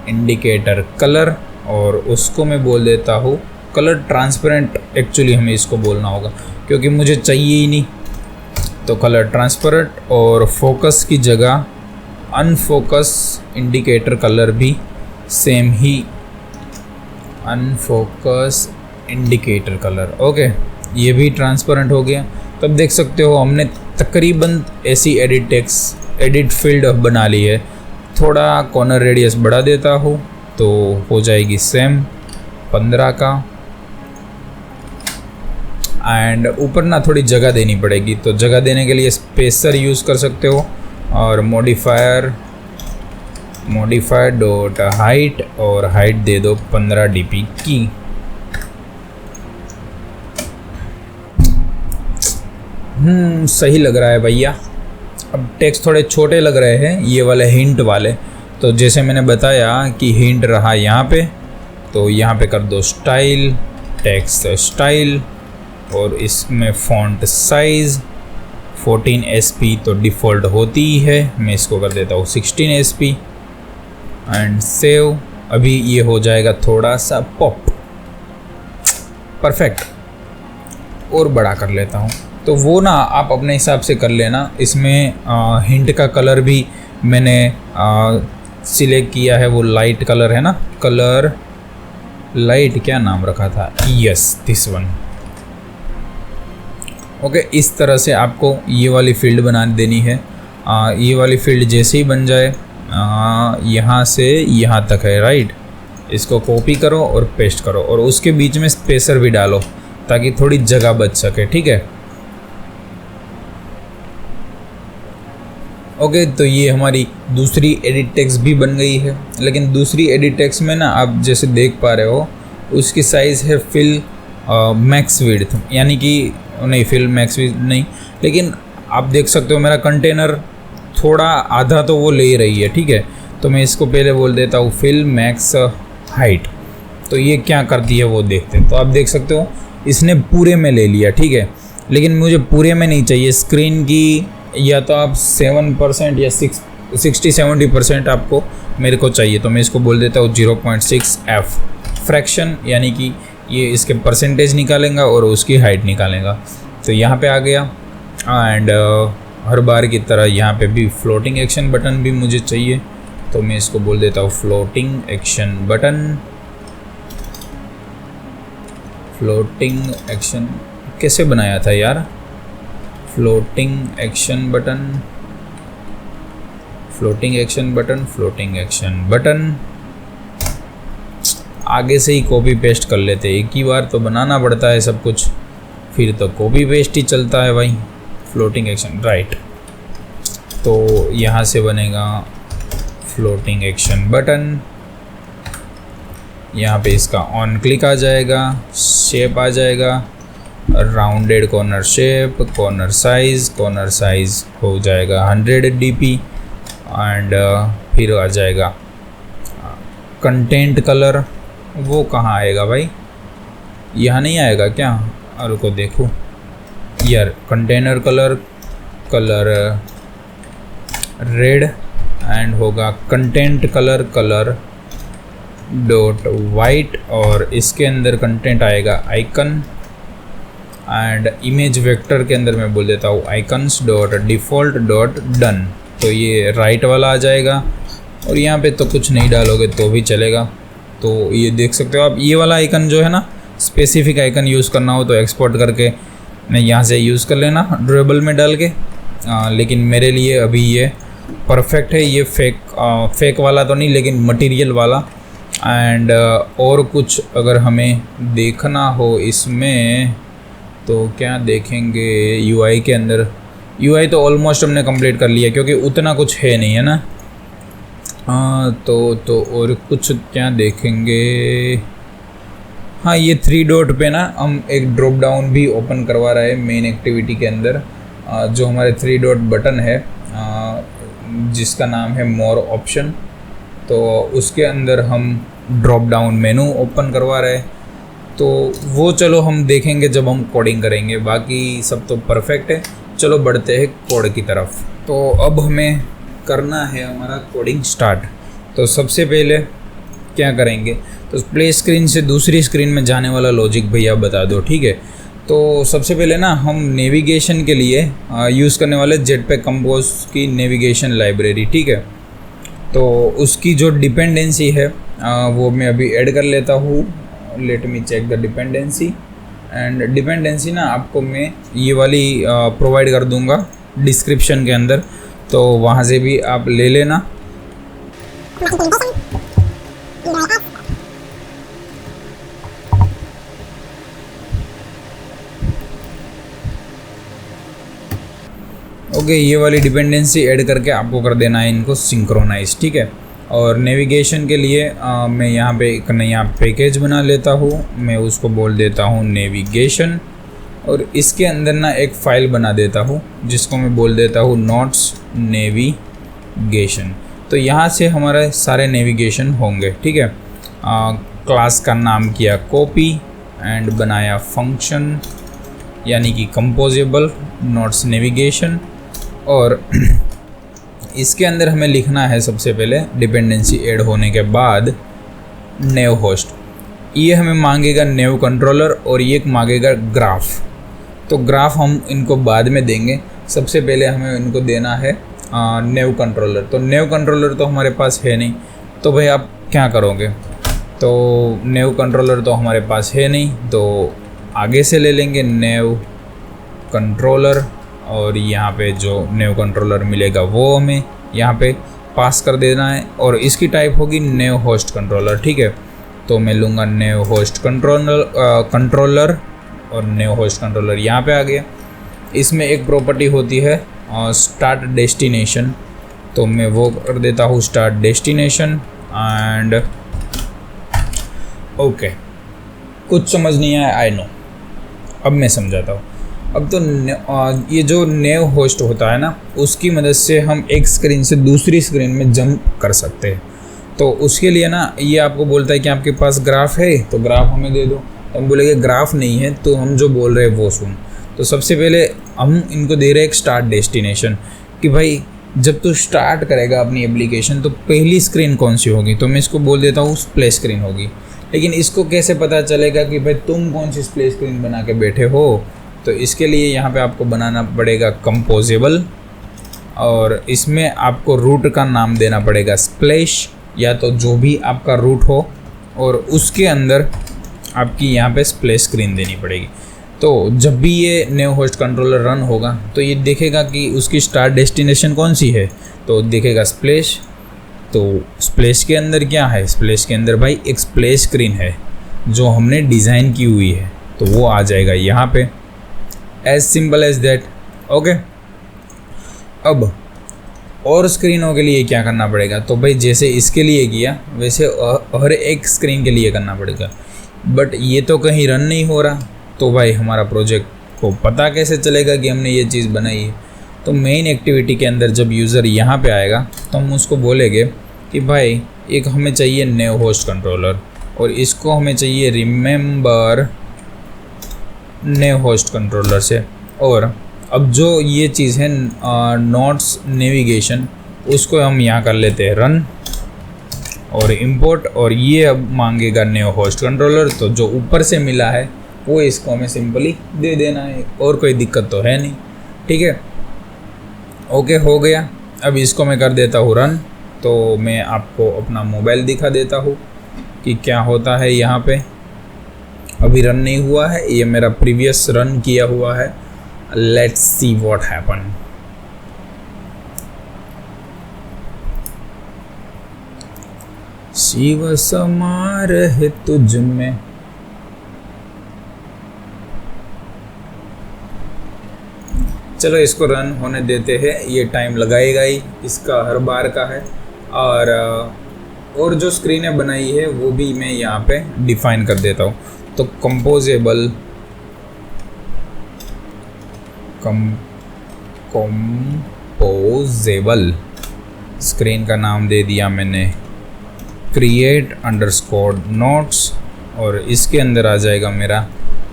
इंडिकेटर कलर, और उसको मैं बोल देता हूँ कलर ट्रांसपेरेंट। एक्चुअली हमें इसको बोलना होगा क्योंकि मुझे चाहिए ही नहीं, तो कलर ट्रांसपेरेंट, और फोकस की जगह अनफोकस इंडिकेटर कलर भी सेम ही, अनफोकस इंडिकेटर कलर। ओके, ये भी ट्रांसपेरेंट हो गया। तब देख सकते हो हमने तकरीबन ऐसी एडिट फील्ड बना ली है। थोड़ा कॉर्नर रेडियस बढ़ा देता हूँ तो हो जाएगी सेम 15 का, एंड ऊपर ना थोड़ी जगह देनी पड़ेगी, तो जगह देने के लिए स्पेसर यूज़ कर सकते हो, और मॉडिफायर डॉट हाइट, और हाइट दे दो 15 dp की। सही लग रहा है भैया। अब टेक्स्ट थोड़े छोटे लग रहे हैं ये वाले हिंट वाले, तो जैसे मैंने बताया कि हिंट रहा यहाँ पे, तो यहाँ पे कर दो स्टाइल, टेक्स्ट स्टाइल, और इसमें फ़ॉन्ट साइज़ 14 SP तो डिफ़ॉल्ट होती ही है, मैं इसको कर देता हूँ 16 SP एंड सेव। अभी ये हो जाएगा थोड़ा सा पॉप, परफेक्ट। और बड़ा कर लेता हूँ, तो वो ना आप अपने हिसाब से कर लेना। इसमें हिंट का कलर भी मैंने सिलेक्ट किया है, वो लाइट कलर है ना, कलर लाइट, क्या नाम रखा था, यस दिस वन। ओके, इस तरह से आपको ये वाली फील्ड बना देनी है। ये वाली फील्ड जैसे ही बन जाए, यहाँ से यहाँ तक है, राइट। इसको कॉपी करो और पेस्ट करो, और उसके बीच में स्पेसर भी डालो ताकि थोड़ी जगह बच सके, ठीक है। ओके, तो ये हमारी दूसरी एडिट टेक्स्ट भी बन गई है। लेकिन दूसरी एडिट टेक्स्ट में ना आप जैसे देख पा रहे हो उसकी साइज़ है फिल मैक्स विड्थ, यानी कि नहीं, फिल मैक्स विड्थ नहीं, लेकिन आप देख सकते हो मेरा कंटेनर थोड़ा आधा तो वो ले रही है, ठीक है। तो मैं इसको पहले बोल देता हूँ फिल मैक्स हाइट, तो ये क्या करती है वो देखते हैं। तो आप देख सकते हो इसने पूरे में ले लिया, ठीक है, लेकिन मुझे पूरे में नहीं चाहिए। स्क्रीन की या तो आप 7% या 60-70% आपको मेरे को चाहिए, तो मैं इसको बोल देता हूँ 0.6f फ्रैक्शन, यानी कि ये इसके परसेंटेज निकालेगा और उसकी हाइट निकालेगा। तो यहाँ पे आ गया। एंड हर बार की तरह यहाँ पे भी फ्लोटिंग एक्शन बटन भी मुझे चाहिए, तो मैं इसको बोल देता हूँ floating action button. Floating action कैसे बनाया था यार? Floating action button, floating action button, floating action button. आगे से ही कॉपी पेस्ट कर लेते, एक ही बार तो बनाना पड़ता है सब कुछ, फिर तो कॉपी पेस्ट ही चलता है भाई। फ्लोटिंग एक्शन राइट, तो यहाँ से बनेगा फ्लोटिंग एक्शन बटन। यहाँ पे इसका ऑन क्लिक आ जाएगा, शेप आ जाएगा, rounded corner shape, corner size हो जाएगा 100 dp। एंड फिर आ जाएगा कंटेंट कलर। वो कहाँ आएगा भाई? यहाँ नहीं आएगा क्या? और को देखो यार, कंटेनर कलर रेड एंड होगा कंटेंट कलर डॉट वाइट, और इसके अंदर कंटेंट आएगा आइकन। एंड इमेज वेक्टर के अंदर मैं बोल देता हूँ icons dot default dot done. तो ये राइट वाला आ जाएगा, और यहाँ पे तो कुछ नहीं डालोगे तो भी चलेगा। तो ये देख सकते हो आप, ये वाला आइकन जो है ना, स्पेसिफिक आइकन यूज़ करना हो तो एक्सपोर्ट करके मैं यहाँ से यूज़ कर लेना ड्यूरेबल में डाल के। लेकिन मेरे लिए अभी ये परफेक्ट है। ये फेक वाला तो नहीं, लेकिन मटेरियल वाला। एंड और कुछ अगर हमें देखना हो इसमें तो क्या देखेंगे? यूआई के अंदर, यूआई तो ऑलमोस्ट हमने कंप्लीट कर लिया क्योंकि उतना कुछ है नहीं, है ना। तो और कुछ क्या देखेंगे? हाँ, ये 3 डॉट पे ना हम एक ड्रॉप डाउन भी ओपन करवा रहे हैं मेन एक्टिविटी के अंदर। जो हमारे 3 डॉट बटन है जिसका नाम है मोर ऑप्शन, तो उसके अंदर हम ड्रॉप डाउन मेनू ओपन करवा रहे हैं। तो वो चलो हम देखेंगे जब हम कोडिंग करेंगे, बाकी सब तो परफेक्ट है। चलो बढ़ते हैं कोड की तरफ। तो अब हमें करना है हमारा कोडिंग स्टार्ट। तो सबसे पहले क्या करेंगे, तो प्ले स्क्रीन से दूसरी स्क्रीन में जाने वाला लॉजिक भैया बता दो, ठीक है। तो सबसे पहले ना हम नेविगेशन के लिए यूज़ करने वाले जेटपैक कंपोज की नेविगेशन लाइब्रेरी, ठीक है। तो उसकी जो डिपेंडेंसी है वो मैं अभी ऐड कर लेता हूँ। Let me check the dependency. And dependency ना आपको मैं ये वाली प्रोवाइड कर दूँगा डिस्क्रिप्शन के अंदर, तो वहाँ से भी आप ले लेना। ओके, ये वाली डिपेंडेंसी ऐड करके आपको कर देना है इनको सिंक्रोनाइज, ठीक है। और नेविगेशन के लिए मैं यहाँ पे एक नया पैकेज बना लेता हूँ, मैं उसको बोल देता हूँ नेविगेशन। और इसके अंदर ना एक फ़ाइल बना देता हूँ जिसको मैं बोल देता हूँ नोट्स नेविगेशन। तो यहाँ से हमारे सारे नेविगेशन होंगे, ठीक है। क्लास का नाम किया कॉपी एंड बनाया फंक्शन यानी कि कंपोजेबल नोट्स नेविगेशन। और इसके अंदर हमें लिखना है सबसे पहले डिपेंडेंसी ऐड होने के बाद नेव होस्ट। ये हमें मांगेगा नेव कंट्रोलर और ये मांगेगा ग्राफ। तो ग्राफ हम इनको बाद में देंगे, सबसे पहले हमें इनको देना है नेव कंट्रोलर। तो नेव कंट्रोलर तो हमारे पास है नहीं, तो भाई आप क्या करोगे? तो नेव कंट्रोलर तो हमारे पास है नहीं, तो आगे से ले लेंगे नेव कंट्रोलर। और यहाँ पे जो नेव कंट्रोलर मिलेगा वो हमें यहाँ पे पास कर देना है, और इसकी टाइप होगी नेव होस्ट कंट्रोलर, ठीक है। तो मैं लूँगा नेव होस्ट कंट्रोलर और नेव होस्ट कंट्रोलर यहाँ पे आ गया। इसमें एक प्रॉपर्टी होती है स्टार्ट डेस्टिनेशन, तो मैं वो कर देता हूँ स्टार्ट डेस्टिनेशन। एंड ओके, कुछ समझ नहीं आया, आई नो, अब मैं समझाता हूँ। अब तो ये जो नेव होस्ट होता है ना, उसकी मदद से हम एक स्क्रीन से दूसरी स्क्रीन में जंप कर सकते हैं। तो उसके लिए ना ये आपको बोलता है कि आपके पास ग्राफ है तो ग्राफ हमें दे दो। हम बोलेंगे ग्राफ नहीं है तो हम जो बोल रहे हैं वो सुन। तो सबसे पहले हम इनको दे रहे हैं एक स्टार्ट डेस्टिनेशन कि भाई जब तू स्टार्ट करेगा अपनी एप्लीकेशन तो पहली स्क्रीन कौन सी होगी, तो मैं इसको बोल देता हूँ प्ले स्क्रीन होगी। लेकिन इसको कैसे पता चलेगा कि भाई तुम कौन सी प्ले स्क्रीन बना के बैठे हो, तो इसके लिए यहाँ पे आपको बनाना पड़ेगा कंपोजेबल और इसमें आपको रूट का नाम देना पड़ेगा स्प्लैश या तो जो भी आपका रूट हो और उसके अंदर आपकी यहाँ पे स्प्लैश स्क्रीन देनी पड़ेगी। तो जब भी ये न्यू होस्ट कंट्रोलर रन होगा तो ये देखेगा कि उसकी स्टार्ट डेस्टिनेशन कौन सी है, तो देखेगा स्प्लैश। तो स्प्लैश के अंदर क्या है, स्प्लैश के अंदर भाई एक स्प्लैश स्क्रीन है जो हमने डिज़ाइन की हुई है, तो वो आ जाएगा यहाँ पे। As simple as that. Okay, अब और स्क्रीनों के लिए क्या करना पड़ेगा, तो भाई जैसे इसके लिए किया वैसे हर एक स्क्रीन के लिए करना पड़ेगा। बट ये तो कहीं रन नहीं हो रहा, तो भाई हमारा प्रोजेक्ट को पता कैसे चलेगा कि हमने ये चीज़ बनाई है। तो मेन एक्टिविटी के अंदर जब यूज़र यहाँ पे आएगा तो हम उसको बोलेंगे कि भाई एक हमें चाहिए न्यू होस्ट कंट्रोलर और इसको हमें चाहिए रिमेंबर न्यू होस्ट कंट्रोलर से। और अब जो ये चीज़ है नोट्स नेविगेशन उसको हम यहाँ कर लेते हैं रन और इंपोर्ट, और ये अब मांगेगा न्यू होस्ट कंट्रोलर। तो जो ऊपर से मिला है वो इसको हमें सिंपली दे देना है और कोई दिक्कत तो है नहीं। ठीक है, ओके हो गया। अब इसको मैं कर देता हूँ रन। तो मैं आपको अपना मोबाइल दिखा देता हूँ कि क्या होता है यहाँ पे। अभी रन नहीं हुआ है, ये मेरा प्रीवियस रन किया हुआ है। Let's see what happen. शिव समार है तुझ में। चलो इसको रन होने देते हैं, ये टाइम लगाएगा ही, इसका हर बार का है। और जो स्क्रीनें बनाई है वो भी मैं यहाँ पे डिफाइन कर देता हूँ। तो कंपोजेबल स्क्रीन का नाम दे दिया मैंने क्रिएट अंडरस्कोर नोट्स और इसके अंदर आ जाएगा मेरा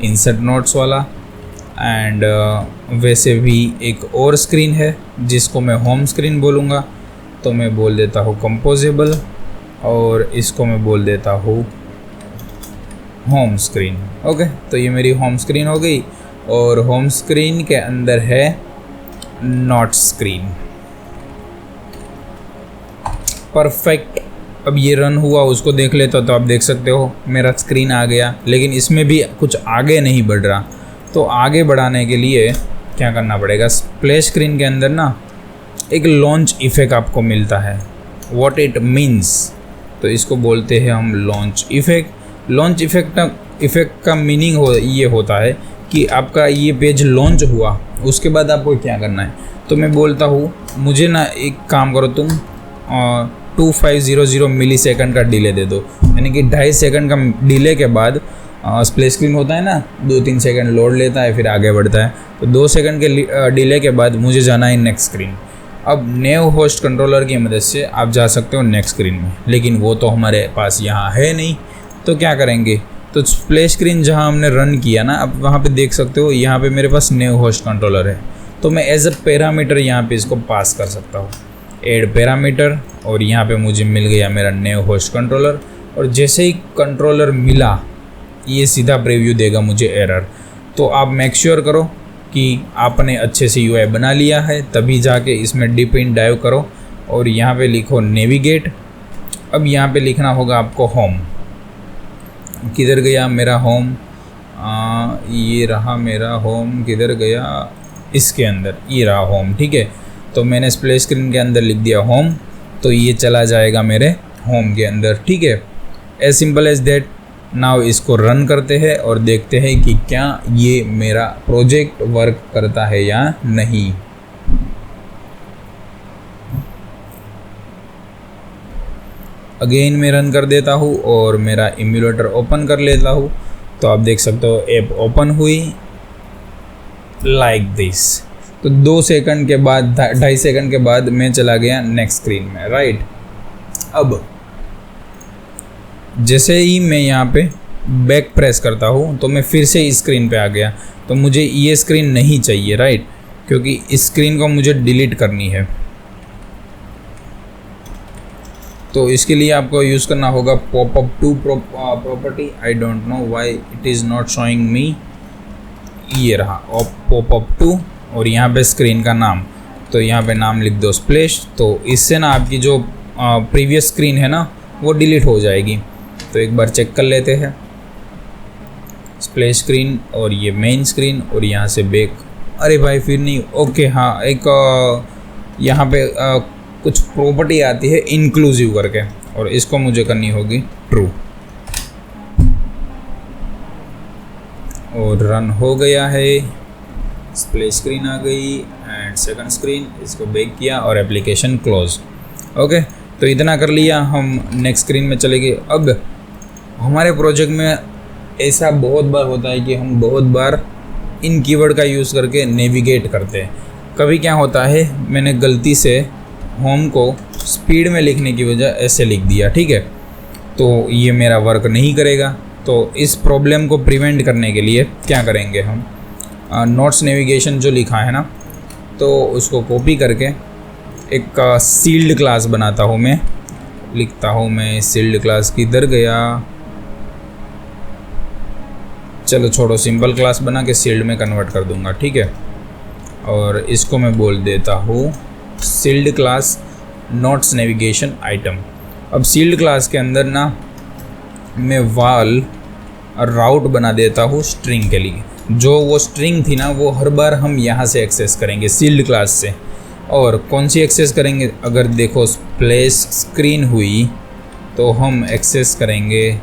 इंसर्ट नोट्स वाला। एंड वैसे भी एक और स्क्रीन है जिसको मैं होम स्क्रीन बोलूँगा, तो मैं बोल देता हूँ कंपोजेबल और इसको मैं बोल देता हूँ होम स्क्रीन। ओके, तो ये मेरी होम स्क्रीन हो गई और होम स्क्रीन के अंदर है नोट स्क्रीन। परफेक्ट। अब ये रन हुआ, उसको देख लेता तो आप देख सकते हो मेरा स्क्रीन आ गया, लेकिन इसमें भी कुछ आगे नहीं बढ़ रहा। तो आगे बढ़ाने के लिए क्या करना पड़ेगा, प्ले स्क्रीन के अंदर ना एक लॉन्च इफ़ेक्ट आपको मिलता है। व्हाट इट मीन्स, तो इसको बोलते हैं हम लॉन्च इफ़ेक्ट। लॉन्च इफ़ेक्ट का मीनिंग ये होता है कि आपका ये पेज लॉन्च हुआ, उसके बाद आपको क्या करना है। तो मैं बोलता हूँ मुझे ना एक काम करो तुम 2500 मिली सेकंड का डिले दे दो, यानी कि 2.5 सेकंड का डिले के बाद प्ले स्क्रीन होता है ना 2-3 सेकंड लोड लेता है फिर आगे बढ़ता है, तो 2 सेकंड के डिले के बाद मुझे जाना है नेक्स्ट स्क्रीन। अब न्यू होस्ट कंट्रोलर की मदद से आप जा सकते हो नेक्स्ट स्क्रीन में, लेकिन वो तो हमारे पास यहाँ है नहीं। तो क्या करेंगे, तो प्ले स्क्रीन जहाँ हमने रन किया ना, अब वहाँ पे देख सकते हो यहाँ पे मेरे पास न्यू होस्ट कंट्रोलर है, तो मैं एज अ पैरामीटर यहाँ पे इसको पास कर सकता हूँ, ऐड पैरामीटर, और यहाँ पे मुझे मिल गया मेरा न्यू होस्ट कंट्रोलर। और जैसे ही कंट्रोलर मिला ये सीधा प्रीव्यू देगा मुझे एरर। तो आप मेक श्योर करो कि आपने अच्छे से यूआई बना लिया है, तभी जाके इसमें डीप इन डाइव करो और यहाँ पे लिखो नेविगेट। अब यहाँ पे लिखना होगा आपको होम। किधर गया मेरा होम, ये रहा मेरा होम, किधर गया, इसके अंदर ये रहा होम। ठीक है, तो मैंने प्ले स्क्रीन के अंदर लिख दिया होम, तो ये चला जाएगा मेरे होम के अंदर। ठीक है, as simple as that. Now इसको रन करते हैं और देखते हैं कि क्या ये मेरा प्रोजेक्ट वर्क करता है या नहीं। अगेन मैं रन कर देता हूँ और मेरा इम्यूलेटर ओपन कर लेता हूँ, तो आप देख सकते हो ऐप ओपन हुई लाइक दिस। तो 2 सेकंड के बाद 2.5 सेकंड के बाद मैं चला गया नेक्स्ट स्क्रीन में, राइट। अब जैसे ही मैं यहाँ पे बैक प्रेस करता हूँ तो मैं फिर से इस स्क्रीन पे आ गया। तो मुझे ये स्क्रीन नहीं चाहिए, राइट, क्योंकि इस स्क्रीन को मुझे डिलीट करनी है। तो इसके लिए आपको यूज़ करना होगा popup to property. I don't know why it is not showing me. ये रहा पॉपअप टू और यहाँ पे स्क्रीन का नाम, तो यहाँ पे नाम लिख दो स्प्लैश। तो इससे ना आपकी जो प्रीवियस स्क्रीन है ना वो डिलीट हो जाएगी। तो एक बार चेक कर लेते हैं, स्प्लैश स्क्रीन और ये मेन स्क्रीन और यहाँ से बैक। अरे भाई फिर नहीं, ओके हाँ, एक यहाँ पे कुछ प्रॉपर्टी आती है इंक्लूसिव करके, और इसको मुझे करनी होगी ट्रू। और रन हो गया है, स्प्लैश स्क्रीन आ गई एंड सेकंड स्क्रीन। इसको बैक किया और एप्लीकेशन क्लोज। ओके, तो इतना कर लिया, हम नेक्स्ट स्क्रीन में चले गए। अब हमारे प्रोजेक्ट में ऐसा बहुत बार होता है कि हम बहुत बार इन कीवर्ड का यूज़ करके नेविगेट करते हैं। कभी क्या होता है, मैंने गलती से होम को स्पीड में लिखने की वजह ऐसे लिख दिया, ठीक है, तो ये मेरा वर्क नहीं करेगा। तो इस प्रॉब्लम को प्रिवेंट करने के लिए क्या करेंगे हम, नोट्स नेविगेशन जो लिखा है ना, तो उसको कॉपी करके एक सील्ड क्लास बनाता हूँ मैं। लिखता हूँ मैं सील्ड क्लास, किधर गया, चलो छोड़ो, सिंपल क्लास बना के सील्ड में कन्वर्ट कर दूंगा, ठीक है। और इसको मैं बोल देता हूँ sealed class notes navigation item. अब सील्ड क्लास के अंदर ना मैं वाल राउट बना देता हूँ स्ट्रिंग के लिए। जो वो स्ट्रिंग थी ना वो हर बार हम यहाँ से एक्सेस करेंगे सील्ड क्लास से। और कौन सी एक्सेस करेंगे, अगर देखो स्प्लैश स्क्रीन हुई तो हम एक्सेस करेंगे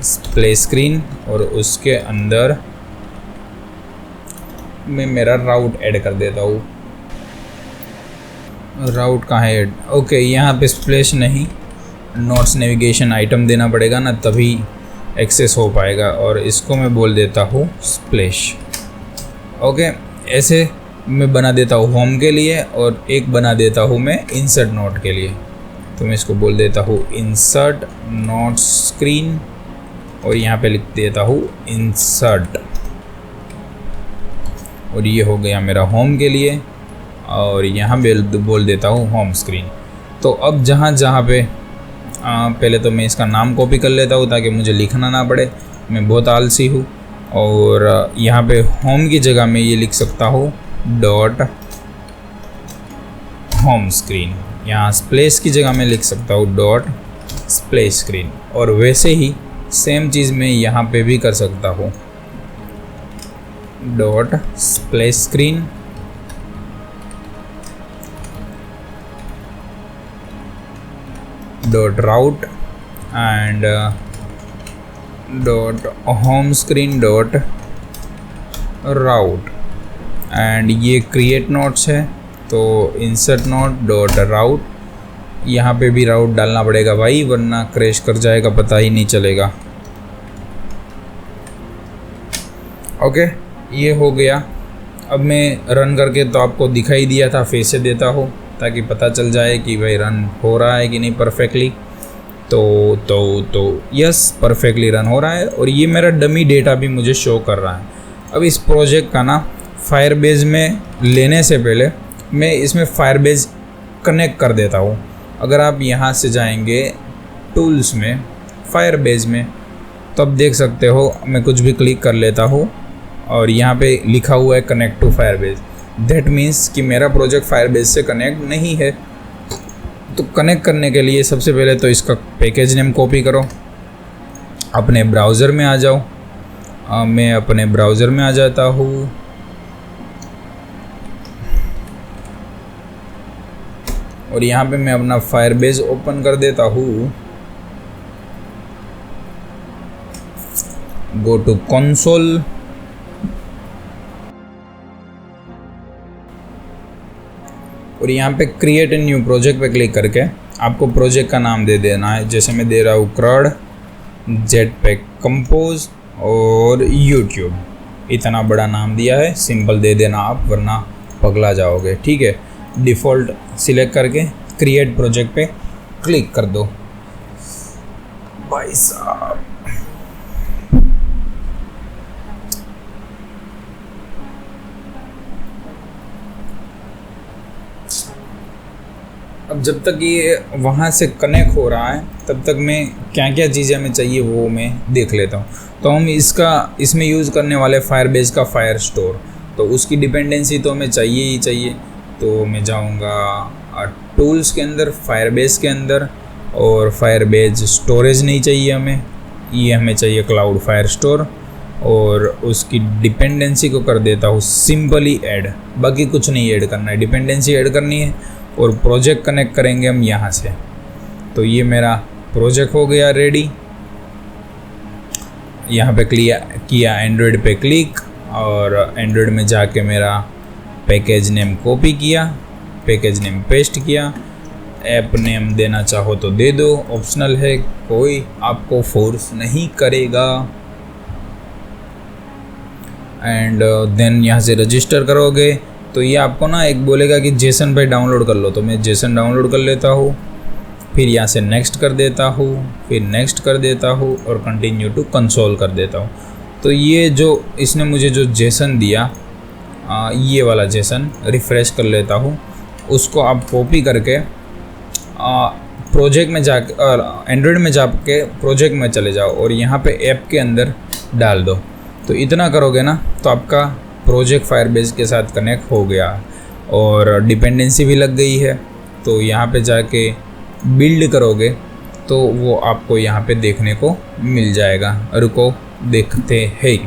स्प्लैश स्क्रीन, और उसके अंदर मैं मेरा राउट ऐड कर देता हूँ। राउट कहाँ है ऐड, ओके, यहाँ पे स्प्लैश नहीं, नोट्स नेविगेशन आइटम देना पड़ेगा ना, तभी एक्सेस हो पाएगा। और इसको मैं बोल देता हूँ स्प्लैश। ओके, ऐसे मैं बना देता हूँ होम के लिए, और एक बना देता हूँ मैं इंसर्ट नोट के लिए। तो मैं इसको बोल देता हूँ इंसर्ट नोट स्क्रीन, और यहाँ पे लिख देता हूँ इंसर्ट, और ये हो गया मेरा होम के लिए। और यहाँ बोल देता हूँ होम स्क्रीन। तो अब जहाँ जहाँ पे पहले तो मैं इसका नाम कॉपी कर लेता हूँ ताकि मुझे लिखना ना पड़े, मैं बहुत आलसी हूँ। और यहाँ पे होम की जगह मैं ये लिख सकता हूँ डॉट होम स्क्रीन। यहाँ स्प्लैश की जगह मैं लिख सकता हूँ डॉट स्प्लैश स्क्रीन। और वैसे ही सेम चीज़ मैं यहाँ पे भी कर सकता हूँ, dot splash screen dot route and dot home screen dot route. And ये क्रिएट नोट्स है, तो इंसर्ट नोट डॉट राउट। यहाँ पे भी राउट डालना पड़ेगा भाई, वरना क्रैश कर जाएगा, पता ही नहीं चलेगा। ओके, ये हो गया। अब मैं रन करके तो आपको दिखाई दिया था, फेस से देता हूँ ताकि पता चल जाए कि भाई रन हो रहा है कि नहीं परफेक्टली। तो यस, परफेक्टली रन हो रहा है। और ये मेरा डमी डेटा भी मुझे शो कर रहा है। अब इस प्रोजेक्ट का ना फायरबेस में लेने से पहले मैं इसमें फायरबेस कनेक्ट कर देता हूँ। अगर आप यहाँ से जाएंगे टूल्स में, फायरबेस में, तो आप देख सकते हो मैं कुछ भी क्लिक कर लेता हूँ और यहाँ पे लिखा हुआ है connect to Firebase. That means कि मेरा प्रोजेक्ट फायरबेस से कनेक्ट नहीं है। तो कनेक्ट करने के लिए सबसे पहले तो इसका पैकेज नेम कॉपी करो, अपने ब्राउज़र में आ जाओ। मैं अपने ब्राउज़र में आ जाता हूँ। और यहाँ पे मैं अपना फायरबेस ओपन कर देता हूँ। गो टू कंसोल, और यहाँ पे क्रिएट ए न्यू प्रोजेक्ट पे क्लिक करके आपको प्रोजेक्ट का नाम दे देना है। जैसे मैं दे रहा हूँ क्रड जेटपैक कंपोज और यूट्यूब। इतना बड़ा नाम दिया है, सिंपल दे देना आप, वरना पगला जाओगे। ठीक है, डिफ़ॉल्ट सिलेक्ट करके क्रिएट प्रोजेक्ट पे क्लिक कर दो। भाई साहब, अब जब तक ये वहाँ से कनेक्ट हो रहा है तब तक मैं क्या क्या चीज़ें हमें चाहिए वो मैं देख लेता हूँ। तो हम इसमें यूज़ करने वाले फायरबेस का फायर स्टोर, तो उसकी डिपेंडेंसी तो हमें चाहिए ही चाहिए। तो मैं जाऊँगा टूल्स के अंदर, फायरबेस के अंदर, और फायरबेस स्टोरेज नहीं चाहिए हमें, ये हमें चाहिए क्लाउड फायर स्टोर। और उसकी डिपेंडेंसी को कर देता हूँ सिंपली ऐड, बाकी कुछ नहीं ऐड करना है, डिपेंडेंसी ऐड करनी है। और प्रोजेक्ट कनेक्ट करेंगे हम यहाँ से। तो ये मेरा प्रोजेक्ट हो गया रेडी। यहाँ पे किया एंड्रॉयड पे क्लिक, और एंड्रॉयड में जाके मेरा पैकेज नेम कॉपी किया, पैकेज नेम पेस्ट किया। ऐप नेम देना चाहो तो दे दो, ऑप्शनल है, कोई आपको फोर्स नहीं करेगा। एंड देन यहाँ से रजिस्टर करोगे तो ये आपको ना एक बोलेगा कि जेसन भाई डाउनलोड कर लो, तो मैं जेसन डाउनलोड कर लेता हूँ। फिर यहाँ से नेक्स्ट कर देता हूँ, फिर नेक्स्ट कर देता हूँ, और कंटिन्यू टू कंसोल कर देता हूँ। तो ये जो इसने मुझे जो जेसन दिया, ये वाला जेसन रिफ़्रेश कर लेता हूँ। उसको आप कॉपी करके प्रोजेक्ट में जाके, एंड्रॉयड में जाके प्रोजेक्ट में चले जाओ और यहाँ पे ऐप के अंदर डाल दो। तो इतना करोगे ना तो आपका प्रोजेक्ट फायरबेस के साथ कनेक्ट हो गया और डिपेंडेंसी भी लग गई है। तो यहाँ पे जाके बिल्ड करोगे तो वो आपको यहाँ पे देखने को मिल जाएगा। रुको देखते हैं।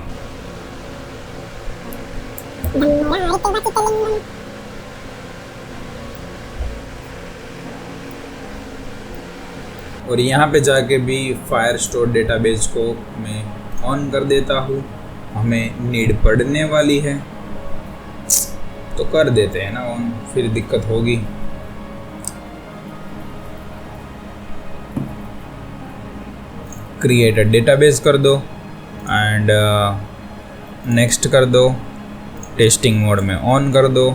और यहाँ पे जाके भी फायर स्टोर डेटाबेस को मैं ऑन कर देता हूँ। हमें नीड पड़ने वाली है तो कर देते हैं ना ऑन, फिर दिक्कत होगी। क्रिएट अ डेटाबेस कर दो एंड नेक्स्ट कर दो, टेस्टिंग मोड में ऑन कर दो।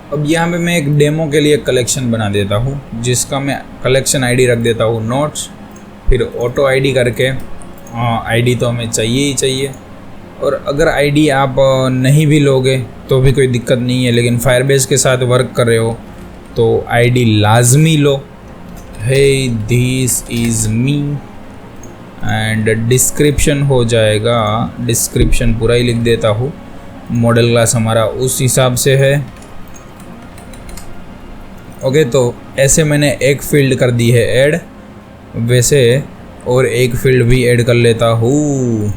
अब यहाँ पे मैं एक डेमो के लिए कलेक्शन बना देता हूँ, जिसका मैं कलेक्शन आईडी रख देता हूँ नोट्स, फिर ऑटो आईडी करके। आईडी तो हमें चाहिए ही चाहिए, और अगर आईडी आप नहीं भी लोगे तो भी कोई दिक्कत नहीं है, लेकिन फायरबेस के साथ वर्क कर रहे हो तो आईडी लाजमी लो। Hey this is me, and description हो जाएगा, डिस्क्रिप्शन पूरा ही लिख देता हूँ। मॉडल क्लास हमारा उस हिसाब से है। ओके, तो ऐसे मैंने एक फील्ड कर दी है ऐड, वैसे और एक फील्ड भी ऐड कर लेता हूँ,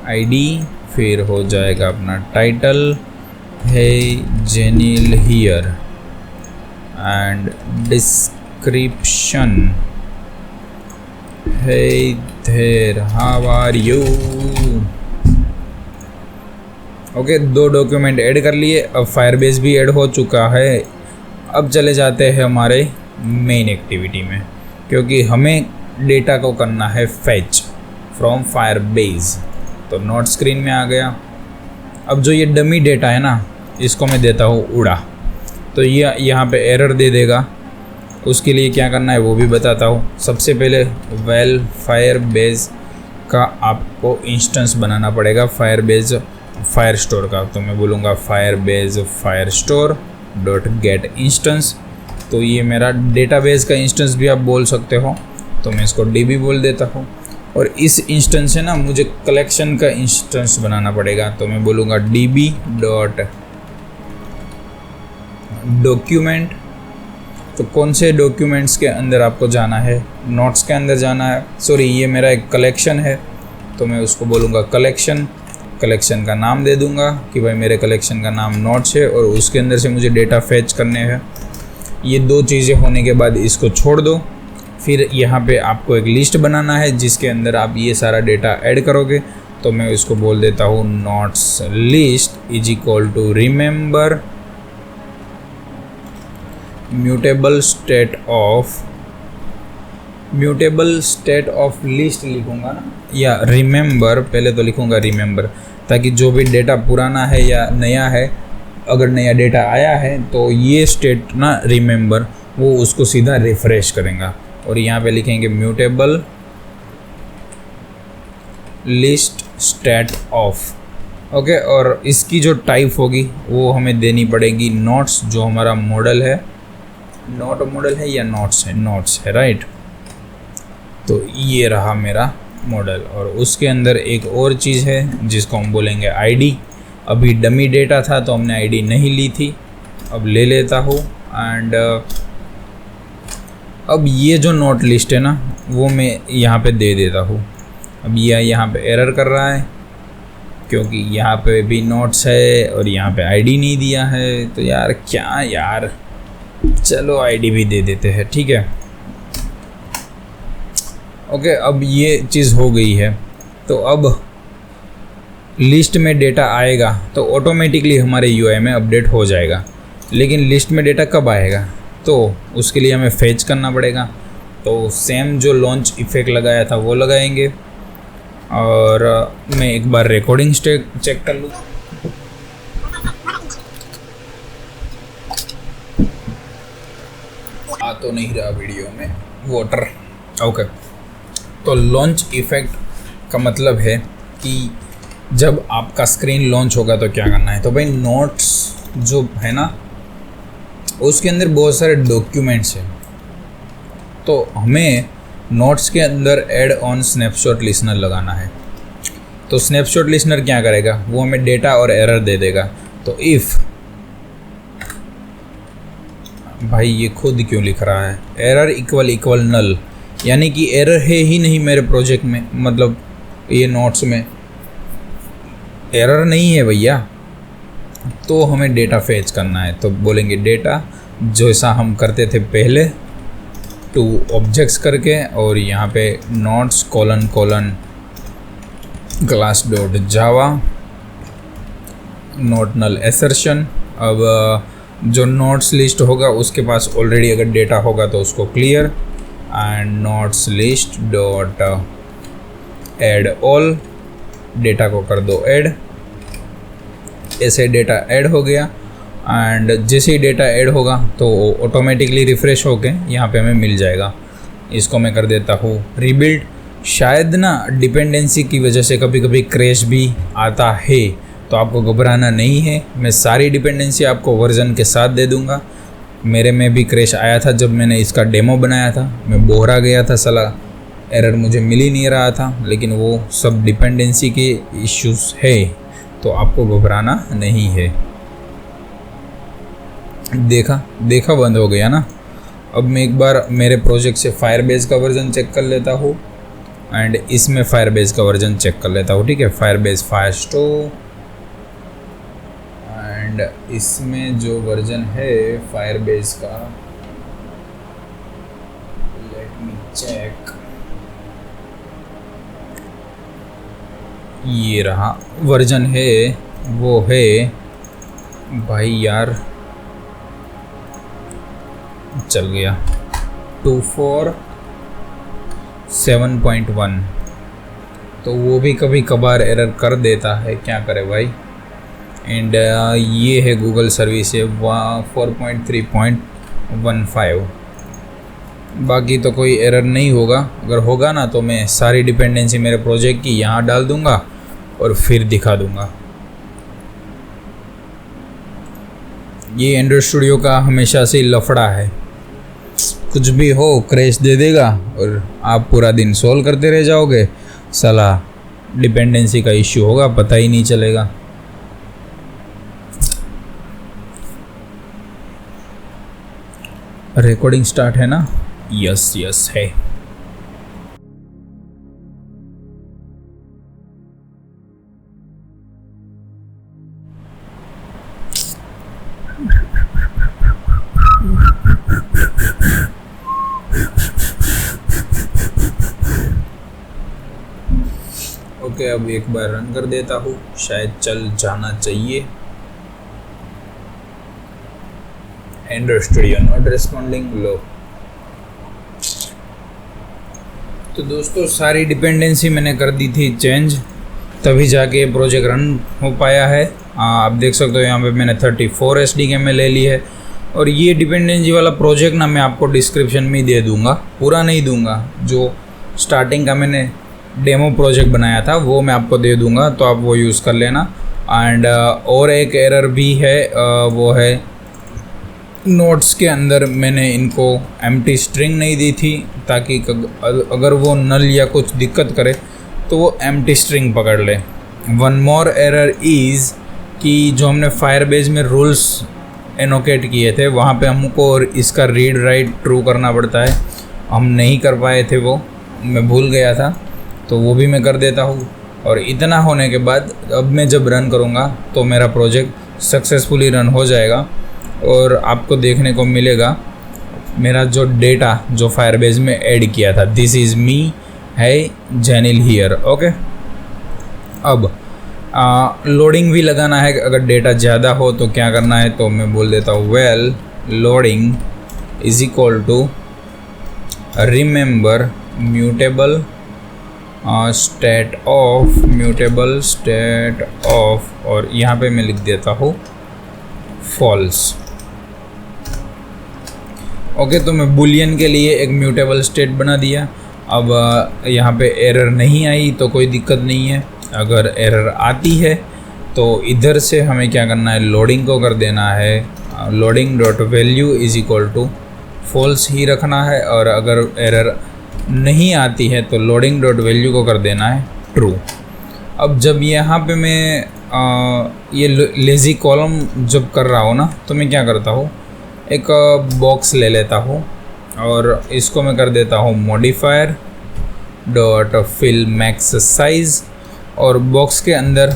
आईडी। फिर हो जाएगा अपना टाइटल है जेनिल हियर, एंड डिस्क्रिप्शन है there how are you. Okay, 2 document add कर लिए। अब फायरबेस भी ऐड हो चुका है। अब चले जाते हैं हमारे मेन एक्टिविटी में, क्योंकि हमें डेटा को करना है फेच फ्रॉम फायरबेस। तो नोट स्क्रीन में आ गया। अब जो ये डमी डेटा है ना, इसको मैं देता हूँ उड़ा, तो ये यहाँ पे एरर दे देगा। उसके लिए क्या करना है वो भी बताता हूँ। सबसे पहले वेल फायरबेस का आपको इंस्टेंस बनाना पड़ेगा फायरबेस फायर स्टोर का। तो मैं बोलूँगा Firebase fire store dot gate instance. तो ये मेरा डेटाबेस का इंस्टेंस भी आप बोल सकते हो, तो मैं इसको डीबी बोल देता हूँ। और इस इंस्टेंस से ना मुझे कलेक्शन का इंस्टेंस बनाना पड़ेगा, तो मैं बोलूँगा डीबी डॉट डॉक्यूमेंट। तो कौन से डॉक्यूमेंट्स के अंदर आपको जाना है? नोट्स के अंदर जाना है। सॉरी, ये मेरा एक कलेक्शन है, तो मैं उसको बोलूँगा कलेक्शन। कलेक्शन का नाम दे दूंगा कि भाई मेरे कलेक्शन का नाम नोट्स है, और उसके अंदर से मुझे डेटा फेच करने हैं। ये 2 चीज़ें होने के बाद इसको छोड़ दो। फिर यहाँ पे आपको एक लिस्ट बनाना है जिसके अंदर आप ये सारा डेटा ऐड करोगे। तो मैं इसको बोल देता हूँ notes list is equal to remember mutable state of list लिखूँगा ना, या रिमेंबर, पहले तो लिखूँगा रिमेंबर, ताकि जो भी डेटा पुराना है या नया है, अगर नया डेटा आया है तो ये स्टेट ना रिमेंबर वो उसको सीधा रिफ्रेश करेगा। और यहाँ पे लिखेंगे mutable list state of, okay. और इसकी जो टाइप होगी वो हमें देनी पड़ेगी नोट्स, जो हमारा मॉडल है, नोट मॉडल है या नोट्स है, राइट। तो ये रहा मेरा मॉडल। और उसके अंदर एक और चीज़ है जिसको हम बोलेंगे आईडी। अभी डमी डेटा था तो हमने आईडी नहीं ली थी, अब ले लेता हूँ। एंड अब ये जो नोट लिस्ट है ना वो मैं यहाँ पे दे देता हूँ। अब यह यहाँ पे एरर कर रहा है क्योंकि यहाँ पे भी नोट्स है और यहाँ पे आईडी नहीं दिया है। तो यार क्या यार, चलो आईडी भी दे देते हैं, ठीक है, ओके। अब ये चीज़ हो गई है। तो अब लिस्ट में डेटा आएगा तो ऑटोमेटिकली हमारे यूआई में अपडेट हो जाएगा। लेकिन लिस्ट में डेटा कब आएगा, तो उसके लिए हमें फेच करना पड़ेगा। तो सेम जो लॉन्च इफ़ेक्ट लगाया था वो लगाएंगे। और मैं एक बार रिकॉर्डिंग चेक कर लूँ। आ तो नहीं रहा वीडियो में वाटर, ओके। तो लॉन्च इफ़ेक्ट का मतलब है कि जब आपका स्क्रीन लॉन्च होगा तो क्या करना है। तो भाई नोट्स जो है ना उसके अंदर बहुत सारे डॉक्यूमेंट्स हैं, तो हमें नोट्स के अंदर ऐड ऑन स्नैपशॉट लिसनर लगाना है। तो स्नैपशॉट लिसनर क्या करेगा, वो हमें डेटा और एरर दे देगा। तो इफ़, भाई ये खुद क्यों लिख रहा है, एरर इक्वल नल, यानी कि एरर है ही नहीं मेरे प्रोजेक्ट में, मतलब ये नोट्स में एरर नहीं है भैया। तो हमें डेटा फेच करना है। तो बोलेंगे डेटा जैसा हम करते थे पहले, टू ऑब्जेक्ट्स करके, और यहाँ पे notes colon class dot Java note null assertion. अब जो नोट्स लिस्ट होगा उसके पास ऑलरेडी अगर डेटा होगा तो उसको clear, and notes list dot add all, data को कर दो ऐड। ऐसे डेटा ऐड हो गया। एंड जैसे ही डेटा ऐड होगा तो ऑटोमेटिकली रिफ़्रेश होके यहाँ पे हमें मिल जाएगा। इसको मैं कर देता हूँ रीबिल्ड। शायद ना डिपेंडेंसी की वजह से कभी कभी क्रैश भी आता है, तो आपको घबराना नहीं है। मैं सारी डिपेंडेंसी आपको वर्जन के साथ दे दूँगा। मेरे में भी क्रैश आया था जब मैंने इसका डेमो बनाया था, मैं बोहरा गया था, साला एरर मुझे मिल ही नहीं रहा था। लेकिन वो सब डिपेंडेंसी के इश्यूज़ है, तो आपको घबराना नहीं है। देखा बंद हो गया ना। अब मैं एक बार मेरे प्रोजेक्ट से फायरबेस का वर्जन चेक कर लेता हूँ, एंड इसमें फायरबेस का वर्जन चेक कर लेता हूँ, ठीक है। फायरबेस फायरस्टोर, एंड इसमें जो वर्जन है फायरबेस का, लेट मी चेक, ये रहा वर्जन है, वो है भाई यार चल गया 247.1। तो वो भी कभी कभार एरर कर देता है, क्या करे भाई। एंड ये है गूगल सर्विस है 4.3.15। बाकी तो कोई एरर नहीं होगा। अगर होगा ना तो मैं सारी डिपेंडेंसी मेरे प्रोजेक्ट की यहाँ डाल दूँगा और फिर दिखा दूँगा। ये एंड्रॉयड स्टूडियो का हमेशा से लफड़ा है, कुछ भी हो क्रैश दे देगा और आप पूरा दिन सॉल्व करते रह जाओगे। साला डिपेंडेंसी का इश्यू होगा, पता ही नहीं चलेगा। रिकॉर्डिंग स्टार्ट है ना? यस है। ओके, अब एक बार रन कर देता हूँ, शायद चल जाना चाहिए। एंड्रॉइड स्टूडियो नॉट रिस्पॉन्डिंग, लो। तो दोस्तों सारी डिपेंडेंसी मैंने कर दी थी चेंज, तभी जाके ये प्रोजेक्ट रन हो पाया है। आप देख सकते हो यहाँ पे मैंने 34 SDK में ले ली है। और ये डिपेंडेंसी वाला प्रोजेक्ट ना मैं आपको डिस्क्रिप्शन में ही दे दूँगा, पूरा नहीं दूँगा। जो स्टार्टिंग का मैंने डेमो प्रोजेक्ट बनाया था वो मैं आपको दे दूँगा, तो आप वो यूज़ कर लेना। एंड और एक एरर भी है, वो है नोट्स के अंदर मैंने इनको एम्प्टी स्ट्रिंग नहीं दी थी, ताकि अगर वो नल या कुछ दिक्कत करे तो वो एम्प्टी स्ट्रिंग पकड़ ले। वन मोर एरर इज़ कि जो हमने फायरबेस में रूल्स एनोकेट किए थे वहाँ पे हमको इसका रीड राइट ट्रू करना पड़ता है, हम नहीं कर पाए थे, वो मैं भूल गया था, तो वो भी मैं कर देता हूँ। और इतना होने के बाद अब मैं जब रन करूँगा तो मेरा प्रोजेक्ट सक्सेसफुली रन हो जाएगा और आपको देखने को मिलेगा मेरा जो डेटा जो फायरबेस में ऐड किया था, दिस इज़ मी है जेनिल हियर। ओके, अब लोडिंग भी लगाना है। अगर डेटा ज़्यादा हो तो क्या करना है, तो मैं बोल देता हूँ val loading is equal to remember mutable state of, और यहाँ पे मैं लिख देता हूँ फॉल्स। ओके, तो मैं बुलियन के लिए एक म्यूटेबल स्टेट बना दिया। अब यहाँ पे एरर नहीं आई तो कोई दिक्कत नहीं है। अगर एरर आती है तो इधर से हमें क्या करना है, लोडिंग को कर देना है loading dot value is equal to false ही रखना है। और अगर एरर नहीं आती है तो लोडिंग डॉट वैल्यू को कर देना है ट्रू। अब जब यहाँ पे मैं ये लेज़ी कॉलम जब कर रहा हूँ ना, तो मैं क्या करता हूँ, एक बॉक्स ले लेता हूँ और इसको मैं कर देता हूँ modifier dot fill max size. और बॉक्स के अंदर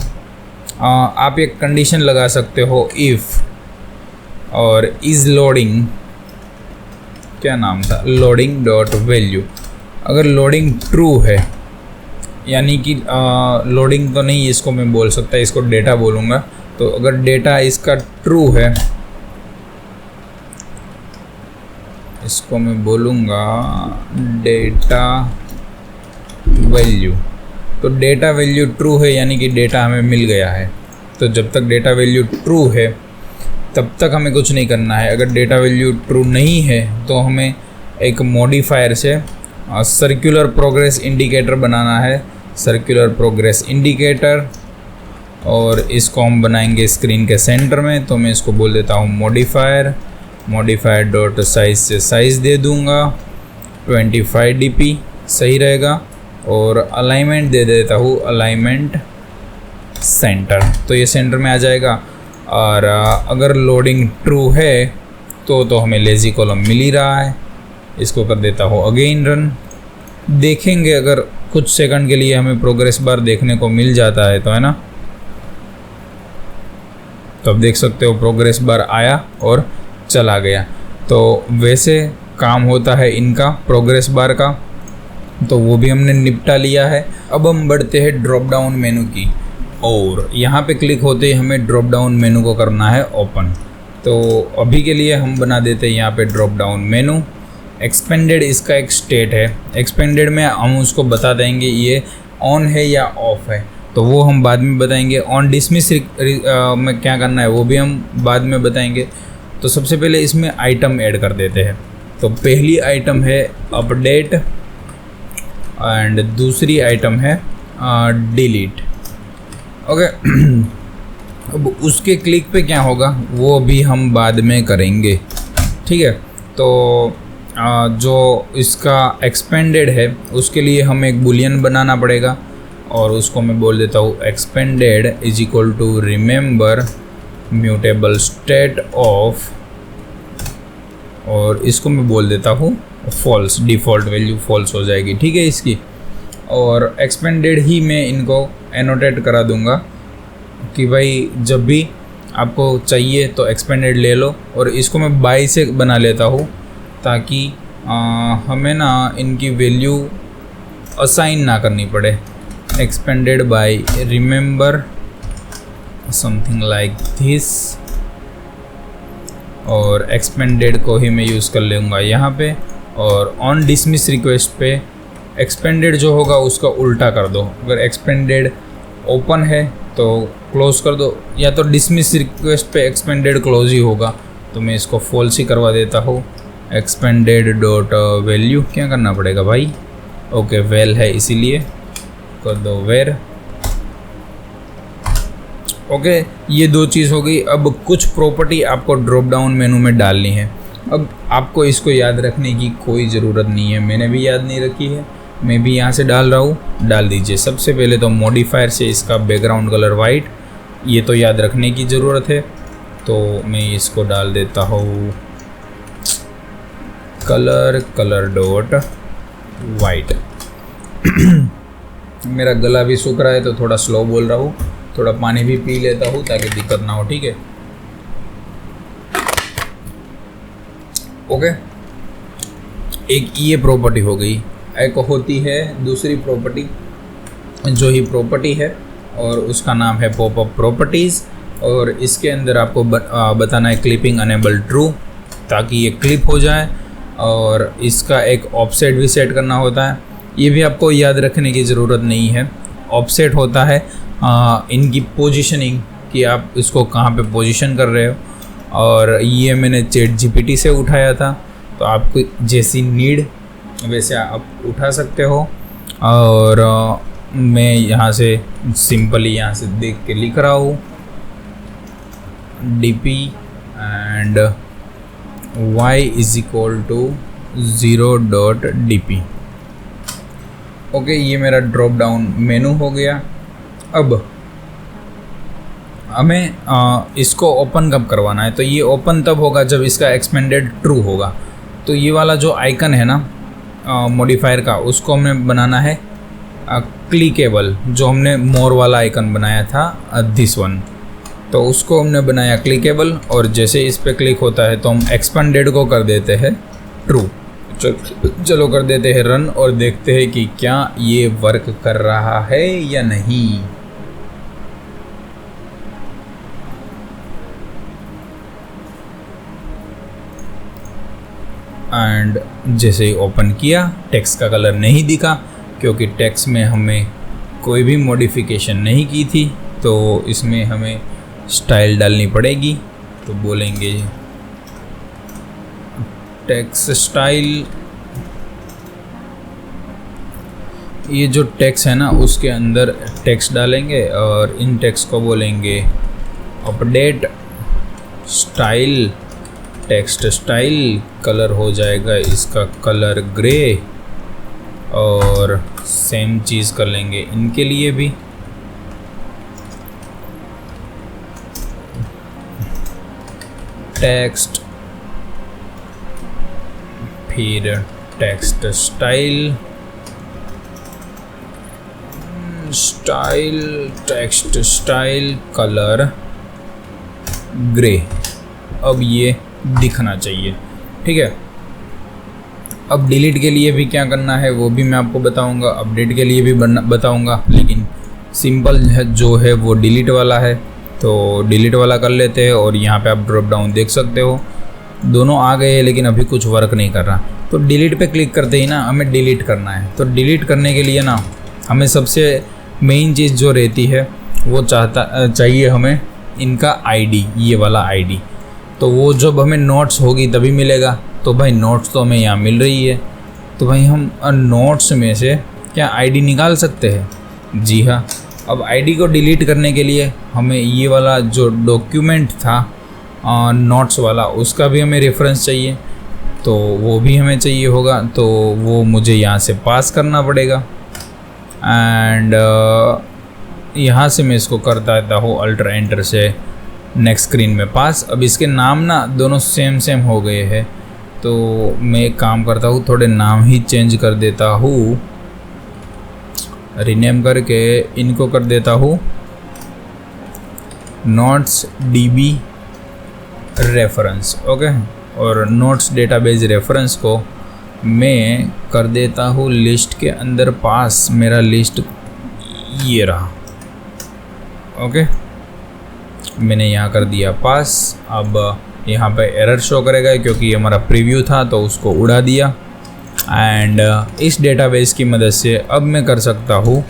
आप एक कंडीशन लगा सकते हो इफ़, और इज़ लोडिंग, क्या नाम था, लोडिंग डॉट वैल्यू। अगर लोडिंग ट्रू है, यानी कि लोडिंग तो नहीं इसको मैं बोल सकता, इसको डेटा बोलूँगा। तो अगर डेटा इसका ट्रू है, इसको मैं बोलूँगा डेटा वैल्यू। तो डेटा वैल्यू ट्रू है, यानी कि डेटा हमें मिल गया है। तो जब तक डेटा वैल्यू ट्रू है तब तक हमें कुछ नहीं करना है। अगर डेटा वैल्यू ट्रू नहीं है तो हमें एक मॉडिफायर से सर्कुलर प्रोग्रेस इंडिकेटर बनाना है, सर्कुलर प्रोग्रेस इंडिकेटर, और इसको हम बनाएंगे स्क्रीन के सेंटर में। तो मैं इसको बोल देता हूँ मॉडिफायर डॉट साइज से साइज़ दे दूँगा 25 dp, सही रहेगा। और अलाइनमेंट दे देता हूँ अलाइनमेंट सेंटर, तो ये सेंटर में आ जाएगा। और अगर लोडिंग ट्रू है तो हमें लेज़ी कॉलम मिल ही रहा है। इसको कर देता हूँ अगेन रन, देखेंगे अगर कुछ सेकंड के लिए हमें प्रोग्रेस बार देखने को मिल जाता है तो, है ना। तो अब देख सकते हो प्रोग्रेस बार आया और चला गया। तो वैसे काम होता है इनका प्रोग्रेस बार का, तो वो भी हमने निपटा लिया है। अब हम बढ़ते हैं ड्रॉप डाउन मेनू की, और यहाँ पे क्लिक होते ही हमें ड्रॉप डाउन मेनू को करना है ओपन। तो अभी के लिए हम बना देते हैं यहाँ पे ड्रॉप डाउन मेनू। एक्सपेंडेड इसका एक स्टेट है, एक्सपेंडेड में हम उसको बता देंगे ये ऑन है या ऑफ है, तो वो हम बाद में बताएंगे। ऑन डिसमिस में क्या करना है वो भी हम बाद में बताएंगे। तो सबसे पहले इसमें आइटम ऐड कर देते हैं। तो पहली आइटम है अपडेट एंड दूसरी आइटम है डिलीट। ओके, अब उसके क्लिक पे क्या होगा वो भी हम बाद में करेंगे, ठीक है। तो जो इसका एक्सपेंडेड है उसके लिए हमें एक बुलियन बनाना पड़ेगा, और उसको मैं बोल देता हूँ expanded is equal to remember mutable state of, और इसको मैं बोल देता हूँ फॉल्स, डिफ़ॉल्ट वैल्यू फॉल्स हो जाएगी, ठीक है इसकी। और एक्सपेंडेड ही मैं इनको एनोटेट करा दूँगा कि भाई जब भी आपको चाहिए तो एक्सपेंडेड ले लो। और इसको मैं बाई से बना लेता हूँ ताकि हमें ना इनकी वैल्यू असाइन ना करनी पड़े। Expanded by remember something like this, और एक्सपेंडेड को ही मैं यूज़ कर लूँगा यहाँ पे। और ऑन डिसमिस रिक्वेस्ट पे एक्सपेंडेड जो होगा उसका उल्टा कर दो। अगर एक्सपेंडेड ओपन है तो क्लोज कर दो, या तो डिसमिस रिक्वेस्ट पे एक्सपेंडेड क्लोज ही होगा, तो मैं इसको फॉल्स ही करवा देता हूँ। एक्सपेंडेड डॉट वैल्यू क्या करना पड़ेगा भाई, ओके वेल है इसीलिए कर दो वेर। ओके, ये दो चीज़ हो गई। अब कुछ प्रॉपर्टी आपको ड्रॉप डाउन मेनू में डालनी है। अब आपको इसको याद रखने की कोई ज़रूरत नहीं है, मैंने भी याद नहीं रखी है, मैं भी यहाँ से डाल रहा हूँ, डाल दीजिए। सबसे पहले तो मॉडिफायर से इसका बैकग्राउंड कलर वाइट, ये तो याद रखने की ज़रूरत है, तो मैं इसको डाल देता हूँ कलर डॉट वाइट। मेरा गला भी सूख रहा है तो थोड़ा स्लो बोल रहा हूँ, थोड़ा पानी भी पी लेता हूँ ताकि दिक्कत ना हो, ठीक है। ओके, एक ये प्रॉपर्टी हो गई। एक होती है दूसरी प्रॉपर्टी, जो ही प्रॉपर्टी है और उसका नाम है पॉपअप प्रॉपर्टीज़, और इसके अंदर आपको बताना है क्लिपिंग अनेबल ट्रू, ताकि ये क्लिप हो जाए। और इसका एक ऑफसेट भी सेट करना होता है, ये भी आपको याद रखने की ज़रूरत नहीं है। ऑफसेट होता है इनकी पोजीशनिंग, कि आप इसको कहाँ पे पोजीशन कर रहे हो, और ये मैंने ChatGPT से उठाया था, तो आपको जैसी नीड वैसे आप उठा सकते हो। और मैं यहाँ से सिंपली यहाँ से देख के लिख रहा हूँ DP and y is equal to 0.dp। ओके, ये मेरा ड्रॉप डाउन मेनू हो गया। अब हमें इसको ओपन कब करवाना है, तो ये ओपन तब होगा जब इसका एक्सपेंडेड ट्रू होगा। तो ये वाला जो आइकन है ना मॉडिफायर का, उसको हमें बनाना है क्लिकेबल, जो हमने मोर वाला आइकन बनाया था दिस वन, तो उसको हमने बनाया क्लिकेबल। और जैसे इस पे क्लिक होता है तो हम एक्सपेंडेड को कर देते हैं ट्रू। चलो कर देते हैं रन और देखते हैं कि क्या ये वर्क कर रहा है या नहीं। एंड जैसे ही ओपन किया, टेक्स्ट का कलर नहीं दिखा, क्योंकि टेक्स्ट में हमें कोई भी मॉडिफिकेशन नहीं की थी, तो इसमें हमें स्टाइल डालनी पड़ेगी। तो बोलेंगे टेक्स्ट स्टाइल, ये जो टेक्स्ट है ना उसके अंदर टेक्स्ट डालेंगे, और इन टेक्स्ट को बोलेंगे update style, text style. Colour हो जाएगा इसका कलर ग्रे, और सेम चीज़ कर लेंगे इनके लिए भी। टेक्स्ट, फिर text style, text style colour grey. अब ये दिखना चाहिए, ठीक है। अब डिलीट के लिए भी क्या करना है वो भी मैं आपको बताऊंगा, अपडेट के लिए भी बताऊंगा, लेकिन सिंपल जो है वो डिलीट वाला है, तो डिलीट वाला कर लेते हैं। और यहाँ पे आप ड्रॉप डाउन देख सकते हो, दोनों आ गए हैं, लेकिन अभी कुछ वर्क नहीं कर रहा। तो डिलीट पे क्लिक करते ही ना हमें डिलीट करना है। तो डिलीट करने के लिए ना हमें सबसे मेन चीज़ जो रहती है वो चाहिए हमें इनका ID, ये वाला ID। तो वो जब हमें नोट्स होगी तभी मिलेगा। तो भाई नोट्स तो हमें यहाँ मिल रही है, तो भाई हम नोट्स में से क्या ID निकाल सकते हैं? जी हाँ। अब ID को डिलीट करने के लिए हमें ये वाला जो डॉक्यूमेंट था नोट्स वाला, उसका भी हमें रेफरेंस चाहिए, तो वो भी हमें चाहिए होगा, तो वो मुझे यहाँ से पास करना पड़ेगा। एंड यहाँ से मैं इसको कर देता हूँ अल्टर एंटर से नेक्स्ट स्क्रीन में पास। अब इसके नाम ना दोनों सेम हो गए हैं, तो मैं एक काम करता हूँ, थोड़े नाम ही चेंज कर देता हूँ, रीनेम करके इनको कर देता हूँ नोट्स DB रेफरेंस। ओके, और नोट्स डेटाबेस रेफरेंस को मैं कर देता हूँ लिस्ट के अंदर पास। मेरा लिस्ट ये रहा। ओके, मैंने यहाँ कर दिया पास। अब यहाँ पे एरर शो करेगा क्योंकि ये हमारा प्रीव्यू था तो उसको उड़ा दिया। एंड इस डेटाबेस की मदद से अब मैं कर सकता हूँ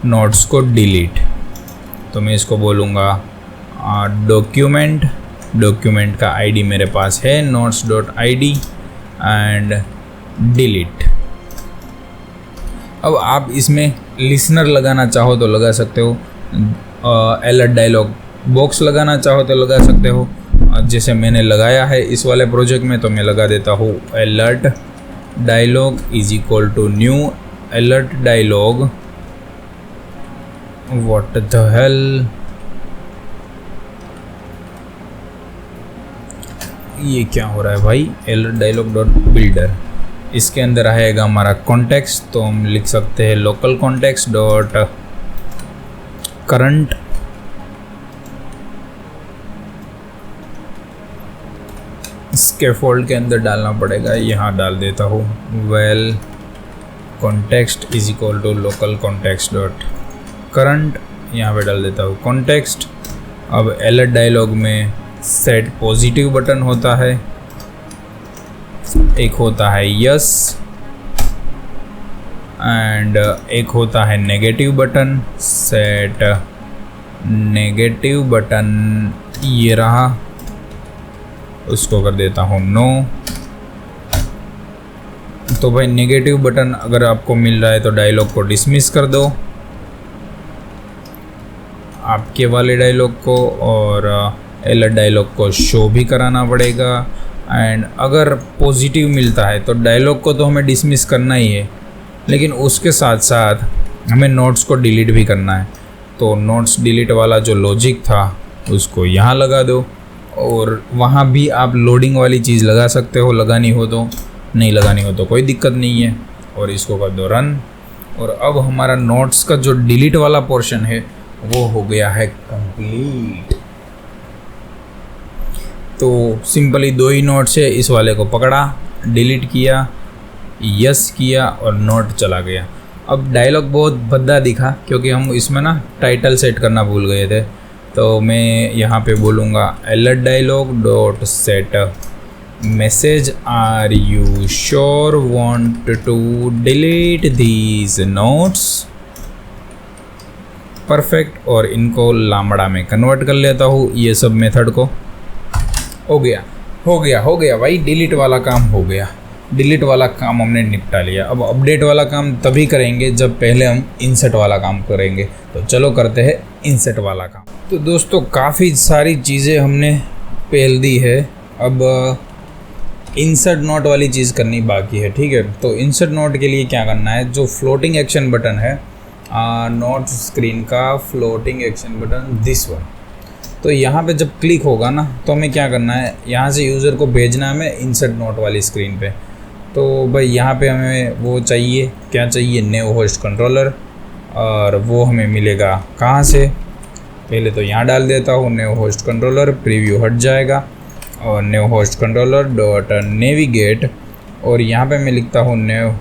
नोट्स को डिलीट। तो मैं इसको बोलूँगा डॉक्यूमेंट का आईडी मेरे पास है notes.id एंड डिलीट। अब आप इसमें लिसनर लगाना चाहो तो लगा सकते हो, अलर्ट डायलॉग बॉक्स लगाना चाहो तो लगा सकते हो। जैसे मैंने लगाया है इस वाले प्रोजेक्ट में, तो मैं लगा देता हूँ alert dialog is equal to new alert dialog. What the hell, ये क्या हो रहा है भाई। अलर्ट डायलॉग डॉट बिल्डर, इसके अंदर आएगा हमारा कॉन्टेक्स्ट, तो हम लिख सकते हैं local context dot current scaffold के अंदर डालना पड़ेगा। यहाँ डाल देता हूँ val context is equal to local context dot current, यहाँ पे डाल देता हूँ कॉन्टेक्स्ट। अब अलर्ट डायलॉग में सेट पॉजिटिव बटन होता है, एक होता है यस एंड एक होता है negative button. Set negative button ये रहा, उसको कर देता हूँ नो। तो भाई नेगेटिव बटन अगर आपको मिल रहा है तो डायलॉग को डिसमिस कर दो, आपके वाले डायलॉग को, और अलर्ट डायलॉग को शो भी कराना पड़ेगा। एंड अगर पॉजिटिव मिलता है तो डायलॉग को तो हमें डिसमिस करना ही है, लेकिन उसके साथ साथ हमें नोट्स को डिलीट भी करना है। तो नोट्स डिलीट वाला जो लॉजिक था उसको यहाँ लगा दो, और वहाँ भी आप लोडिंग वाली चीज़ लगा सकते हो, लगानी हो तो, नहीं लगानी हो तो कोई दिक्कत नहीं है। और इसको कर दो रन, और अब हमारा नोट्स का जो डिलीट वाला पोर्शन है वो हो गया है कंप्लीट। तो सिंपली 2 ही नोट्स है, इस वाले को पकड़ा, डिलीट किया, यस किया और नोट चला गया। अब डायलॉग बहुत भद्दा दिखा क्योंकि हम इसमें ना टाइटल सेट करना भूल गए थे। तो मैं यहाँ पे बोलूँगा alert dialog dot set message are you sure want to delete these notes, perfect. और इनको लामड़ा में कन्वर्ट कर लेता हूँ ये सब मेथड को। हो गया भाई, डिलीट वाला काम हो गया। डिलीट वाला काम हमने निपटा लिया। अब अपडेट वाला काम तभी करेंगे जब पहले हम इंसर्ट वाला काम करेंगे। तो चलो करते हैं इंसर्ट वाला काम। तो दोस्तों काफ़ी सारी चीज़ें हमने पहल दी है, अब इंसर्ट नोट वाली चीज़ करनी बाकी है, ठीक है। तो इंसर्ट नोट के लिए क्या करना है, जो फ्लोटिंग एक्शन बटन है नोट स्क्रीन का floating action button this one, तो यहाँ पे जब क्लिक होगा ना तो हमें क्या करना है, यहाँ से यूज़र को भेजना है हमें इंसर्ट नोट वाली स्क्रीन पे। तो भाई यहाँ पे हमें वो चाहिए, क्या चाहिए, न्यू होस्ट कंट्रोलर, और वो हमें मिलेगा कहाँ से, पहले तो यहाँ डाल देता हूँ न्यू होस्ट कंट्रोलर, प्रीव्यू हट जाएगा, और new host controller dot navigate, और यहाँ पे मैं लिखता हूँ new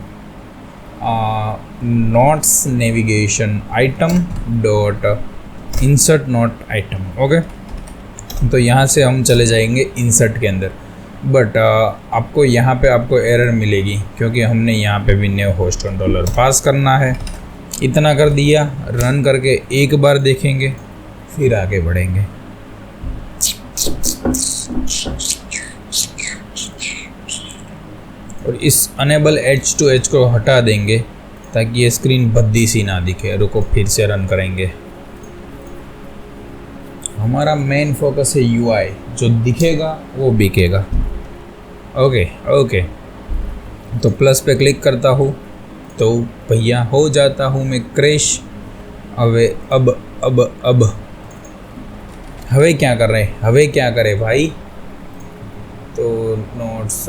notes navigation item dot insert note item. Okay, तो यहाँ से हम चले जाएंगे इंसर्ट के अंदर। बट आपको यहाँ पे आपको एरर मिलेगी क्योंकि हमने यहाँ पे भी न्यू होस्ट कंट्रोलर पास करना है। इतना कर दिया, रन करके एक बार देखेंगे फिर आगे बढ़ेंगे। और इस अनेबल H2H को हटा देंगे ताकि ये स्क्रीन भद्दी सी ना दिखे। रुको फिर से रन करेंगे। हमारा मेन फोकस है UI, जो दिखेगा वो बिकेगा। ओके, तो प्लस पे क्लिक करता हूँ तो भैया हो जाता हूँ मैं क्रैश। अब हवे क्या कर रहे, हवे क्या करे भाई। तो notes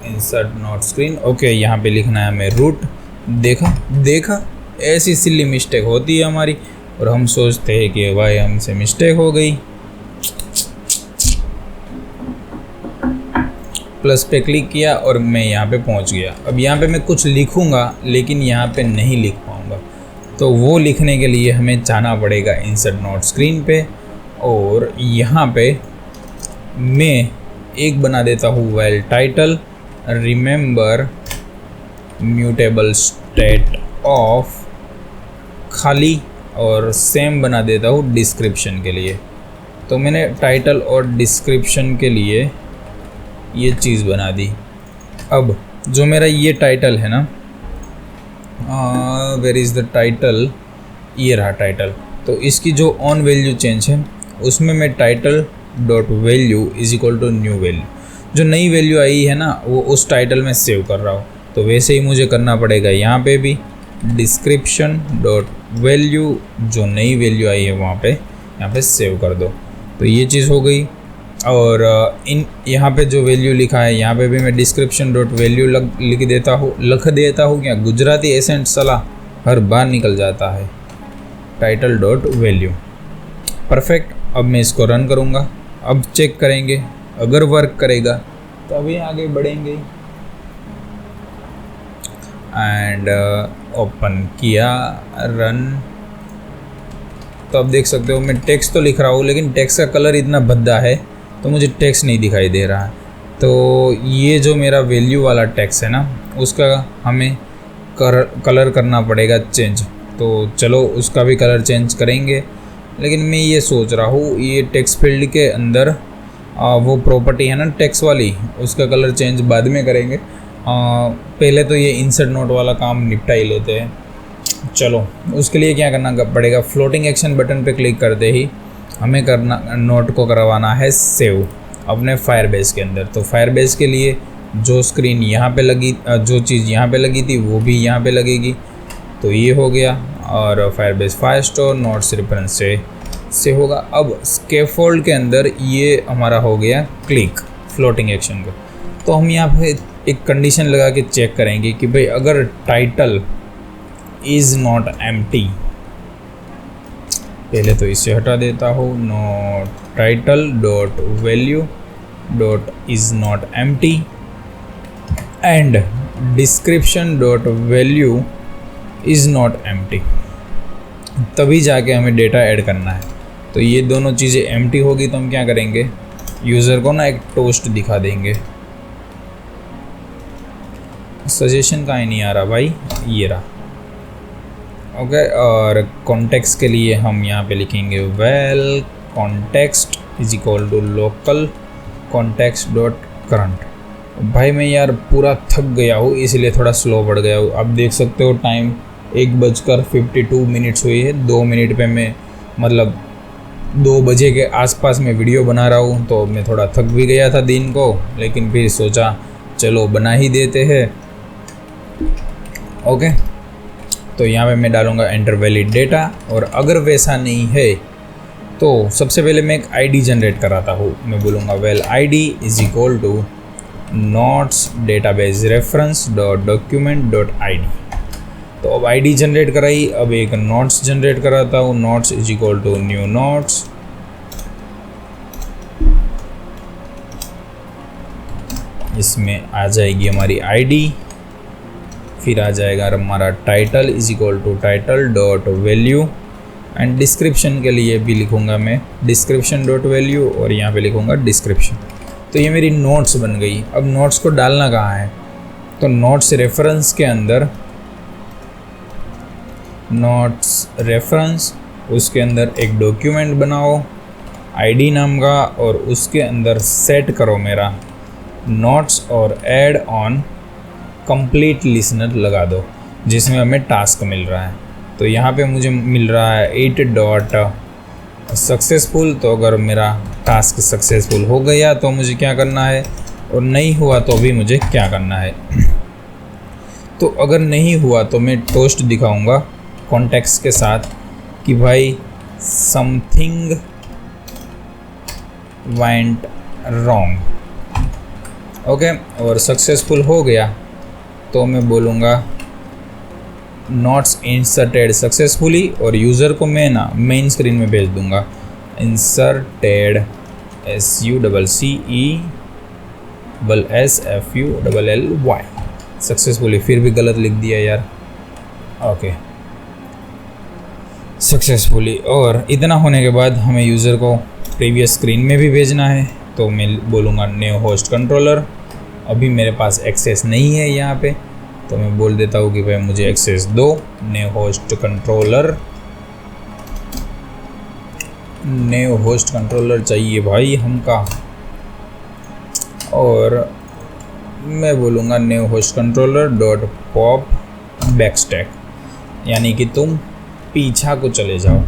insert note screen, okay, यहाँ पे लिखना है हमें रूट। देखा ऐसी सिली मिस्टेक होती है हमारी, और हम सोचते हैं कि भाई हमसे मिस्टेक हो गई। प्लस पे क्लिक किया और मैं यहाँ पे पहुँच गया। अब यहाँ पे मैं कुछ लिखूँगा लेकिन यहाँ पे नहीं लिख पाऊँगा। तो वो लिखने के लिए हमें जाना पड़ेगा इंसर्ट नोट स्क्रीन पे, और यहाँ पे मैं एक बना देता हूँ well title, remember mutable state of खाली, और सेम बना देता हूँ डिस्क्रिप्शन के लिए। तो मैंने टाइटल और डिस्क्रिप्शन के लिए ये चीज़ बना दी। अब जो मेरा ये टाइटल है ना, वेयर इज़ द टाइटल, ये रहा टाइटल। तो इसकी जो ऑन वैल्यू चेंज है उसमें मैं title dot value is equal to new value, जो नई वैल्यू आई है ना वो उस टाइटल में सेव कर रहा हूँ। तो वैसे ही मुझे करना पड़ेगा यहाँ पे भी, डिस्क्रिप्शन डॉट वैल्यू, जो नई वैल्यू आई है वहाँ पे यहाँ पे सेव कर दो। तो ये चीज़ हो गई। और इन यहाँ पे जो वैल्यू लिखा है यहाँ पे भी मैं डिस्क्रिप्शन डॉट वैल्यू लिख देता हूँ क्या गुजराती एसेंट सलाह हर बार निकल जाता है, टाइटल डॉट वैल्यू। परफेक्ट। अब मैं इसको रन करूँगा, अब चेक करेंगे, अगर वर्क करेगा तो अभी आगे बढ़ेंगे। एंड ओपन किया, रन। तो अब देख सकते हो मैं टेक्स्ट तो लिख रहा हूँ लेकिन टेक्स्ट का कलर इतना भद्दा है तो मुझे टेक्स्ट नहीं दिखाई दे रहा है। तो ये जो मेरा वैल्यू वाला टेक्स्ट है ना उसका हमें कलर करना पड़ेगा चेंज। तो चलो उसका भी कलर चेंज करेंगे, लेकिन मैं ये सोच रहा हूँ ये टेक्स्ट फील्ड के अंदर वो प्रॉपर्टी है ना टेक्स्ट वाली, उसका कलर चेंज बाद में करेंगे। पहले तो ये इंसर्ट नोट वाला काम निपटा ही लेते हैं। चलो उसके लिए क्या करना पड़ेगा, फ्लोटिंग एक्शन बटन पे क्लिक करते ही हमें करना नोट को करवाना है सेव अपने फायरबेस के अंदर। तो फायरबेस के लिए जो स्क्रीन यहाँ पे लगी, जो चीज़ यहाँ पे लगी थी वो भी यहाँ पे लगेगी। तो ये हो गया, और फायरबेस फायरस्टोर नोट्स रेफरेंस से होगा। अब स्कैफोल्ड के अंदर ये हमारा हो गया क्लिक फ्लोटिंग एक्शन का। तो हम यहाँ पे एक कंडीशन लगा के चेक करेंगे कि भाई अगर टाइटल इज़ नॉट एम्प्टी, पहले तो इसे हटा देता हूँ, note title dot value dot is not empty and description dot value is not empty, तभी जाके हमें डेटा ऐड करना है। तो ये दोनों चीज़ें एम्प्टी होगी तो हम क्या करेंगे, यूज़र को ना एक टोस्ट दिखा देंगे। सजेशन कहाँ नहीं आ रहा भाई, ये रहा। ओके, और कॉन्टेक्स्ट के लिए हम यहाँ पे लिखेंगे val context is equal to local context dot current. भाई मैं यार पूरा थक गया हूँ इसलिए थोड़ा स्लो बढ़ गया हूँ। अब देख सकते हो टाइम 1:52 हुई है। 2 मिनट पे मैं मतलब 2 बजे के आसपास में वीडियो बना रहा हूँ। तो मैं थोड़ा थक भी गया था दिन को, लेकिन फिर सोचा चलो बना ही देते हैं। ओके, तो यहाँ पे मैं डालूँगा एंटर वैलिड डेटा, और अगर वैसा नहीं है तो सबसे पहले मैं एक आईडी जनरेट कराता हूँ। मैं बोलूँगा val ID is equal to notes database reference dot document dot ID. तो अब आईडी जनरेट कराई, अब एक नोट्स जनरेट कराता हूँ, notes is equal to new notes. इसमें आ जाएगी हमारी आईडी, फिर आ जाएगा हमारा title is equal to title dot value, and description के लिए भी लिखूँगा मैं डिस्क्रिप्शन डॉट वैल्यू, और यहाँ पे लिखूँगा डिस्क्रिप्शन। तो ये मेरी नोट्स बन गई। अब नोट्स को डालना कहाँ है, तो नोट्स रेफरेंस के अंदर, नोट्स रेफरेंस, उसके अंदर एक डॉक्यूमेंट बनाओ आईडी नाम का, और उसके अंदर सेट करो मेरा नोट्स और ऐड ऑन कंप्लीट लिसनर लगा दो, जिसमें हमें टास्क मिल रहा है। तो यहाँ पे मुझे मिल रहा है 8 डॉट सक्सेसफुल। तो अगर मेरा टास्क सक्सेसफुल हो गया तो मुझे क्या करना है, और नहीं हुआ तो भी मुझे क्या करना है। तो अगर नहीं हुआ तो मैं टोस्ट दिखाऊंगा कॉन्टेक्स्ट के साथ कि भाई समथिंग वेंट रॉन्ग। ओके, और सक्सेसफुल हो गया तो मैं बोलूँगा नोट्स इंसर्टेड सक्सेसफुली, और यूज़र को मैं ना मेन स्क्रीन में भेज दूँगा इंसर्टेड SUCCESSFULLY सक्सेसफुली। फिर भी गलत लिख दिया यार। Okay, successfully. और इतना होने के बाद हमें यूज़र को प्रीवियस स्क्रीन में भी भेजना है, तो मैं बोलूँगा न्यू होस्ट कंट्रोलर। अभी मेरे पास एक्सेस नहीं है यहाँ पे, तो मैं बोल देता हूँ कि भाई मुझे एक्सेस दो। New host controller, new host controller चाहिए भाई हमका। और मैं बोलूँगा new host controller dot pop बैकस्टैक, यानी कि तुम पीछा को चले जाओ।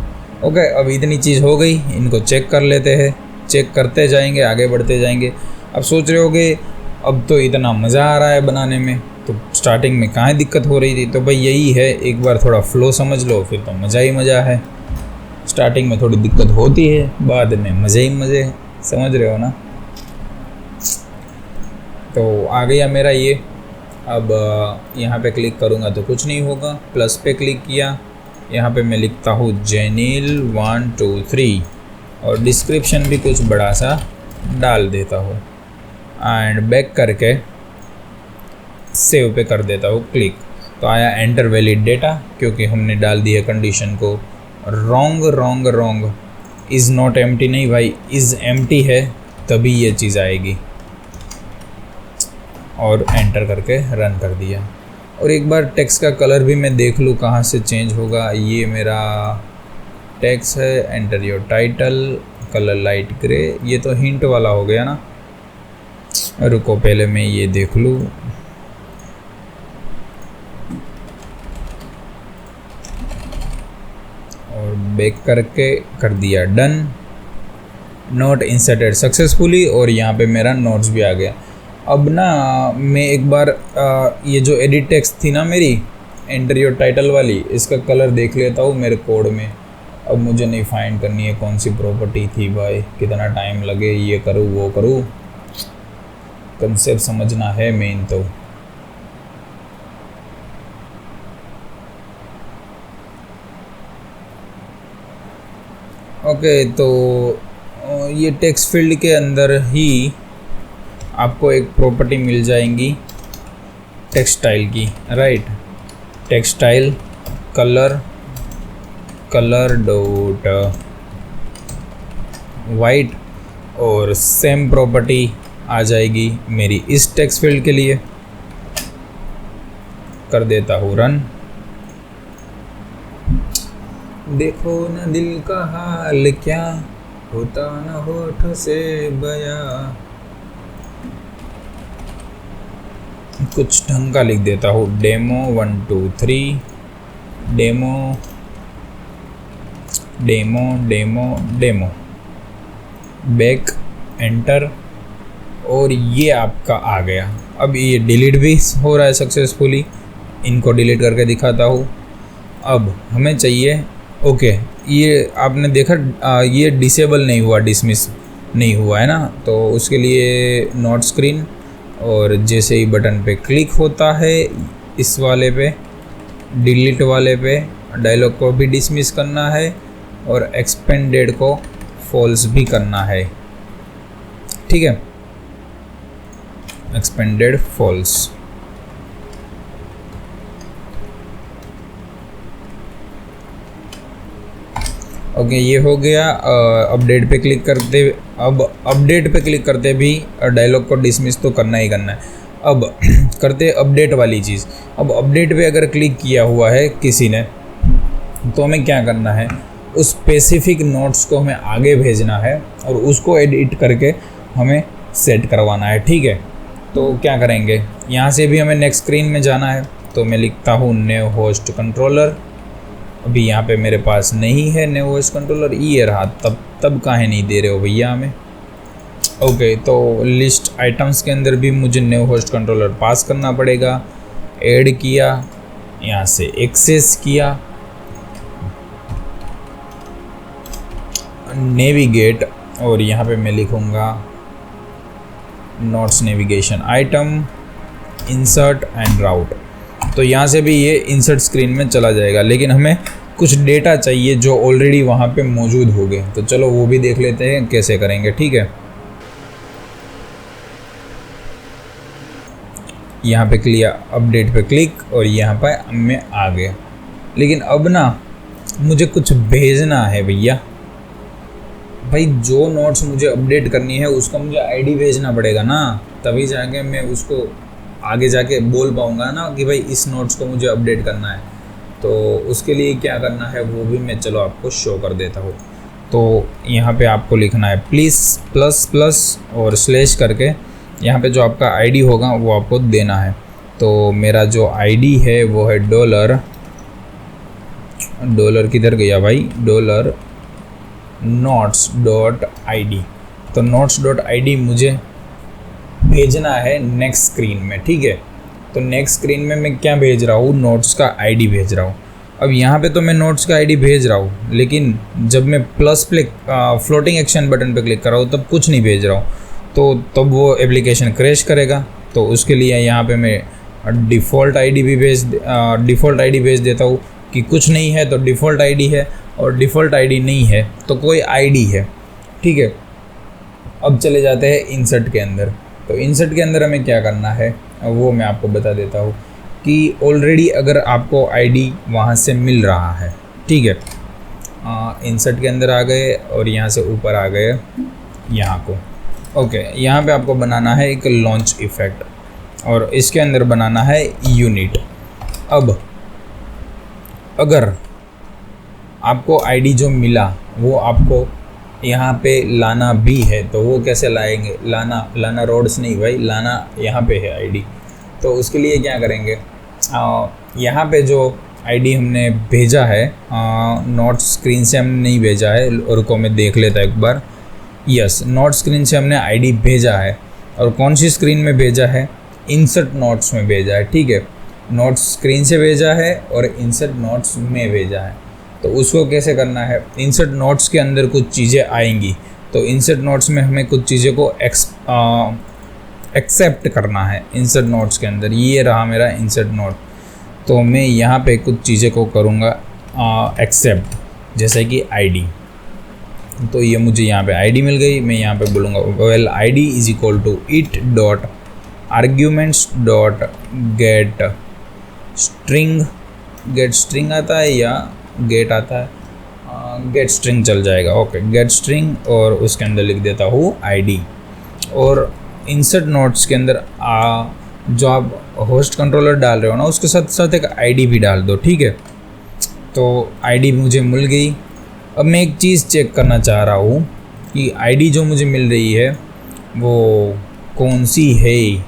ओके, अब इतनी चीज़ हो गई, इनको चेक कर लेते हैं। चेक करते जाएंगे, आगे बढ़ते जाएंगे। अब सोच रहे होगे अब तो इतना मज़ा आ रहा है बनाने में, तो स्टार्टिंग में कहाँ दिक्कत हो रही थी? तो भाई यही है, एक बार थोड़ा फ्लो समझ लो, फिर तो मज़ा ही मज़ा है। स्टार्टिंग में थोड़ी दिक्कत होती है, बाद में मज़े ही मज़े, समझ रहे हो ना। तो आ गया मेरा ये। अब यहाँ पे क्लिक करूँगा तो कुछ नहीं होगा। प्लस पे क्लिक किया, यहाँ पे मैं लिखता हूँ जेनिल 1 2 3 और डिस्क्रिप्शन भी कुछ बड़ा सा डाल देता हूँ एंड बैक करके सेव पे कर देता हूँ क्लिक। तो आया एंटर वैलिड डेटा, क्योंकि हमने डाल दी है कंडीशन को रॉन्ग इज़ नॉट एम्प्टी नहीं भाई, इज़ एम्प्टी है, तभी ये चीज़ आएगी। और एंटर करके रन कर दिया। और एक बार टेक्स्ट का कलर भी मैं देख लूँ कहाँ से चेंज होगा। ये मेरा टेक्स्ट है, enter your title, colour light grey. ये तो हिंट वाला हो गया ना, रुको पहले मैं ये देख लूँ। और बैक करके कर दिया डन। नोट इंसर्टेड सक्सेसफुली, और यहाँ पे मेरा नोट्स भी आ गया। अब ना मैं एक बार ये जो एडिट टेक्स्ट थी ना मेरी, एंटर योर टाइटल वाली, इसका कलर देख लेता हूँ मेरे कोड में। अब मुझे नहीं फाइंड करनी है कौन सी प्रॉपर्टी थी भाई, कितना टाइम लगे, ये करूँ वो करूँ, कंसेप्ट समझना है मेन। तो ओके, तो ये टेक्स्ट फील्ड के अंदर ही आपको एक प्रॉपर्टी मिल जाएंगी टेक्सटाइल की, right. Textile colour dot white, और सेम प्रॉपर्टी आ जाएगी मेरी इस टेक्स्ट फील्ड के लिए। कर देता हूँ रन। देखो न दिल का हाल क्या होता न होठ से बयां, कुछ ढंग का लिख देता हूँ। डेमो 1 2 3 डेमो बैक एंटर, और ये आपका आ गया। अब ये डिलीट भी हो रहा है सक्सेसफुली। इनको डिलीट करके दिखाता हूँ। अब हमें चाहिए, ओके, ये आपने देखा ये डिसेबल नहीं हुआ, डिसमिस नहीं हुआ है ना, तो उसके लिए नॉट स्क्रीन, और जैसे ही बटन पे क्लिक होता है इस वाले पे, डिलीट वाले पे, डायलॉग को भी डिसमिस करना है और एक्सपेंडेड को फॉल्स भी करना है, ठीक है। Expanded false. ओके, ये हो गया। अपडेट पे क्लिक करते, अब अपडेट पे क्लिक करते भी डायलॉग को डिसमिस तो करना ही करना है। अब करते अपडेट वाली चीज़। अब अपडेट पे अगर क्लिक किया हुआ है किसी ने, तो हमें क्या करना है, उस स्पेसिफिक नोट्स को हमें आगे भेजना है और उसको एडिट करके हमें सेट करवाना है, ठीक है। तो क्या करेंगे, यहाँ से भी हमें नेक्स्ट स्क्रीन में जाना है, तो मैं लिखता हूँ न्यू होस्ट कंट्रोलर। अभी यहाँ पे मेरे पास नहीं है न्यू होस्ट कंट्रोलर, ये रहा। तब काहे नहीं दे रहे हो भैया हमें। ओके, तो लिस्ट आइटम्स के अंदर भी मुझे न्यू होस्ट कंट्रोलर पास करना पड़ेगा। ऐड किया, यहाँ से एक्सेस किया, नेविगेट, और यहाँ पे मैं लिखूँगा notes navigation item, insert and route. तो यहाँ से भी ये इंसर्ट स्क्रीन में चला जाएगा, लेकिन हमें कुछ डेटा चाहिए जो ऑलरेडी वहाँ पे मौजूद हो गए। तो चलो वो भी देख लेते हैं कैसे करेंगे, ठीक है। यहाँ पे क्लियर अपडेट पे क्लिक, और यहाँ पे मैं आ गया। लेकिन अब ना मुझे कुछ भेजना है भैया। भाई जो नोट्स मुझे अपडेट करनी है उसका मुझे आईडी भेजना पड़ेगा ना, तभी जाके मैं उसको आगे जाके बोल पाऊँगा ना कि भाई इस नोट्स को मुझे अपडेट करना है। तो उसके लिए क्या करना है वो भी मैं चलो आपको शो कर देता हूँ। तो यहाँ पे आपको लिखना है प्लीज़ प्लस प्लस और स्लैश करके यहाँ पे जो आपका आईडी होगा वो आपको देना है। तो मेरा जो आईडी है वो है डॉलर किधर गया भाई, डॉलर notes.id। तो notes.id मुझे भेजना है नेक्स्ट स्क्रीन में, ठीक है। तो नेक्स्ट स्क्रीन में मैं क्या भेज रहा हूँ, नोट्स का आईडी भेज रहा हूँ। अब यहाँ पे तो मैं नोट्स का आईडी भेज रहा हूँ, लेकिन जब मैं फ्लोटिंग एक्शन बटन पे क्लिक कर रहा हूँ तब कुछ नहीं भेज रहा हूँ, तो तब वो एप्लीकेशन क्रैश करेगा। तो उसके लिए यहाँ पे मैं डिफ़ॉल्ट आईडी भेज देता हूँ कि कुछ नहीं है तो डिफ़ॉल्ट आईडी है, और डिफ़ॉल्ट आईडी नहीं है तो कोई आईडी है, ठीक है। अब चले जाते हैं इंसर्ट के अंदर। तो इंसर्ट के अंदर हमें क्या करना है वो मैं आपको बता देता हूँ कि ऑलरेडी अगर आपको आईडी वहाँ से मिल रहा है, ठीक है। इंसर्ट के अंदर आ गए और यहाँ से ऊपर आ गए यहाँ को, ओके। यहाँ पे आपको बनाना है एक लॉन्च इफ़ेक्ट और इसके अंदर बनाना है यूनिट। अब अगर आपको आईडी जो मिला वो आपको यहाँ पे लाना भी है तो वो कैसे लाएंगे, लाना रोड्स नहीं भाई, लाना यहाँ पे है आईडी। तो उसके लिए क्या करेंगे, यहाँ पे जो आईडी हमने भेजा है, नोट्स स्क्रीन से हमने नहीं भेजा है, रुको मैं देख लेता एक बार। यस, नोट स्क्रीन से हमने आईडी भेजा है। और कौन सी स्क्रीन में भेजा है, इंसर्ट नोट्स में भेजा है, ठीक है। नोट्स स्क्रीन से भेजा है और इंसर्ट नोट्स में भेजा है। तो उसको कैसे करना है, इंसर्ट नोट्स के अंदर कुछ चीज़ें आएंगी, तो इंसर्ट नोट्स में हमें कुछ चीज़ों को एक्सेप्ट करना है। इंसर्ट नोट्स के अंदर ये रहा मेरा इंसर्ट नोट, तो मैं यहाँ पे कुछ चीज़ें को करूँगा एक्सेप्ट, जैसे कि आईडी। तो ये मुझे यहाँ पे आईडी मिल गई, मैं यहाँ पे बोलूँगा val ID is equal to it dot arguments dot get string आता है या गेट आता है, गेट स्ट्रिंग चल जाएगा, ओके। गेट स्ट्रिंग और उसके अंदर लिख देता हूँ आईडी। और इंसर्ट नोट्स के अंदर जो आप होस्ट कंट्रोलर डाल रहे हो ना उसके साथ साथ एक आईडी भी डाल दो, ठीक है। तो आईडी मुझे मिल गई। अब मैं एक चीज़ चेक करना चाह रहा हूँ कि आईडी जो मुझे मिल रही है वो कौन सी है,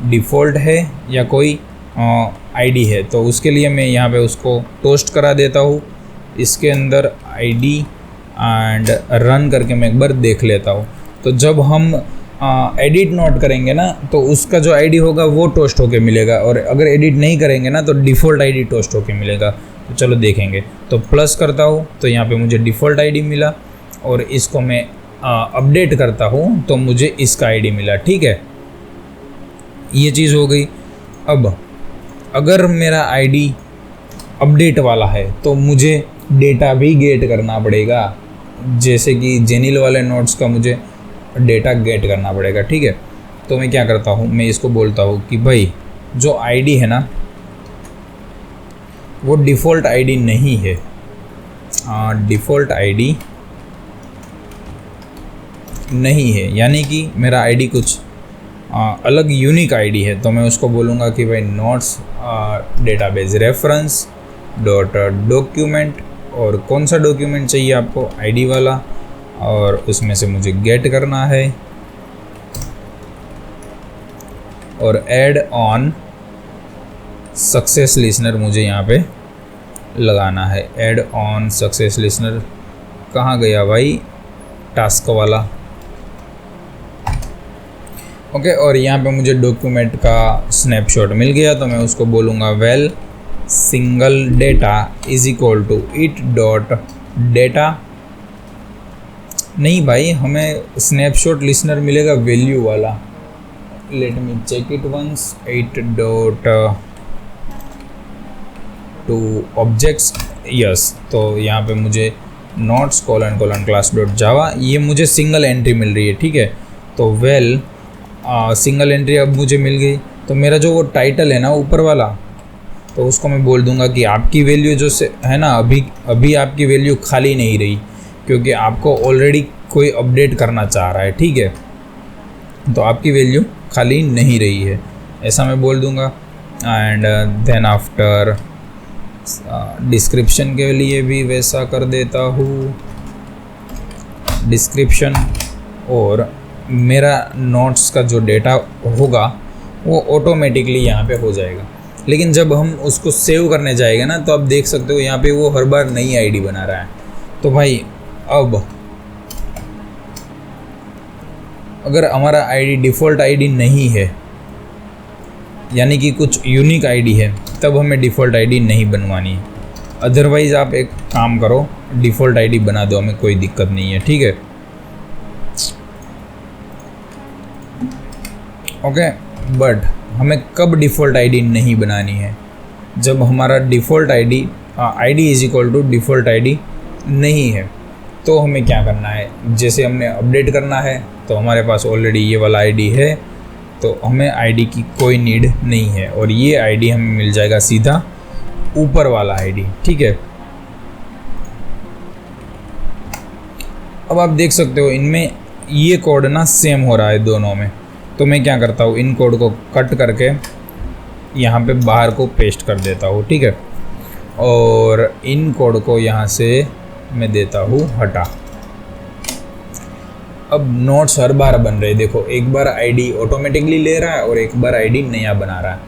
डिफ़ॉल्ट है या कोई आईडी है। तो उसके लिए मैं यहाँ पे उसको टोस्ट करा देता हूँ इसके अंदर आईडी एंड रन करके मैं एक बार देख लेता हूँ। तो जब हम एडिट नोट करेंगे ना तो उसका जो आईडी होगा वो टोस्ट होके मिलेगा, और अगर एडिट नहीं करेंगे ना तो डिफ़ॉल्ट आईडी टोस्ट होके मिलेगा। तो चलो देखेंगे। तो प्लस करता हूँ तो यहाँ पे मुझे डिफ़ॉल्ट आईडी मिला, और इसको मैं अपडेट करता हूँ तो मुझे इसका आईडी मिला, ठीक है। ये चीज़ हो गई। अब अगर मेरा आईडी अपडेट वाला है तो मुझे डेटा भी गेट करना पड़ेगा, जैसे कि जेनिल वाले नोट्स का मुझे डेटा गेट करना पड़ेगा, ठीक है। तो मैं क्या करता हूँ, मैं इसको बोलता हूँ कि भाई जो आईडी है ना वो डिफ़ॉल्ट आईडी नहीं है, डिफ़ॉल्ट आईडी नहीं है, यानी कि मेरा आईडी कुछ अलग यूनिक आईडी है। तो मैं उसको बोलूँगा कि भाई notes database reference dot document, और कौन सा डॉक्यूमेंट चाहिए आपको, आईडी वाला, और उसमें से मुझे गेट करना है। और ऐड ऑन सक्सेस लिसनर मुझे यहाँ पे लगाना है। ऐड ऑन सक्सेस लिसनर कहाँ गया भाई, टास्क वाला, ओके। और यहाँ पे मुझे डॉक्यूमेंट का स्नैपशॉट मिल गया, तो मैं उसको बोलूँगा val single data is equal to it dot data. नहीं भाई, हमें स्नैपशॉट लिसनर मिलेगा वैल्यू वाला। Let me check it once. It dot to objects, yes. तो यहाँ पे मुझे notes colon class dot Java, ये मुझे सिंगल एंट्री मिल रही है, ठीक है। तो वेल सिंगल एंट्री अब मुझे मिल गई। तो मेरा जो वो टाइटल है ना ऊपर वाला, तो उसको मैं बोल दूंगा कि आपकी वैल्यू जो से है ना, अभी आपकी वैल्यू खाली नहीं रही, क्योंकि आपको ऑलरेडी कोई अपडेट करना चाह रहा है, ठीक है, तो आपकी वैल्यू खाली नहीं रही है, ऐसा मैं बोल दूंगा। एंड देन आफ्टर डिस्क्रिप्शन के लिए भी वैसा कर देता हूँ, डिस्क्रिप्शन, और मेरा नोट्स का जो डेटा होगा वो ऑटोमेटिकली यहाँ पे हो जाएगा। लेकिन जब हम उसको सेव करने जाएंगे ना, तो आप देख सकते हो यहाँ पे वो हर बार नई आईडी बना रहा है। तो भाई अब अगर हमारा आईडी डिफ़ॉल्ट आईडी नहीं है, यानी कि कुछ यूनिक आईडी है, तब हमें डिफ़ॉल्ट आईडी नहीं बनवानी है। अदरवाइज़ आप एक काम करो, डिफ़ॉल्ट आईडी बना दो, हमें कोई दिक्कत नहीं है, ठीक है। ओके, बट हमें कब डिफ़ॉल्ट आईडी नहीं बनानी है? जब हमारा default ID is equal to default ID नहीं है, तो हमें क्या करना है? जैसे हमने अपडेट करना है, तो हमारे पास ऑलरेडी ये वाला आईडी है, तो हमें आईडी की कोई नीड नहीं है, और ये आईडी हमें मिल जाएगा सीधा ऊपर वाला आईडी, ठीक है। अब आप देख सकते हो इनमें ये कोड ना सेम हो रहा है दोनों में, तो मैं क्या करता हूँ, इन कोड को कट करके यहाँ पे बाहर को पेस्ट कर देता हूँ, ठीक है, और इन कोड को यहाँ से मैं देता हूँ हटा। अब नोट्स हर बार बन रहे, देखो एक बार आईडी ऑटोमेटिकली ले रहा है और एक बार आईडी नया बना रहा है,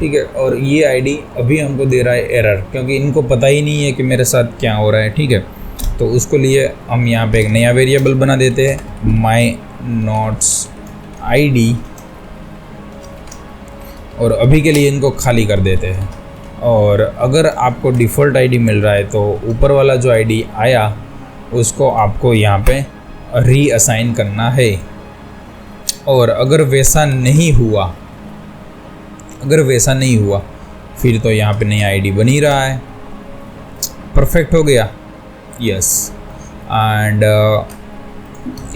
ठीक है। और ये आईडी अभी हमको दे रहा है एरर, क्योंकि इनको पता ही नहीं है कि मेरे साथ क्या हो रहा है, ठीक है। तो उसको लिए हम यहाँ पे एक नया वेरिएबल बना देते हैं, माई नोट्स आईडी, और अभी के लिए इनको खाली कर देते हैं। और अगर आपको डिफ़ॉल्ट आईडी मिल रहा है, तो ऊपर वाला जो आईडी आया उसको आपको यहाँ पे रीअसाइन करना है। और अगर वैसा नहीं हुआ फिर तो यहाँ पे नया आईडी बन ही रहा है। परफेक्ट हो गया, यस। एंड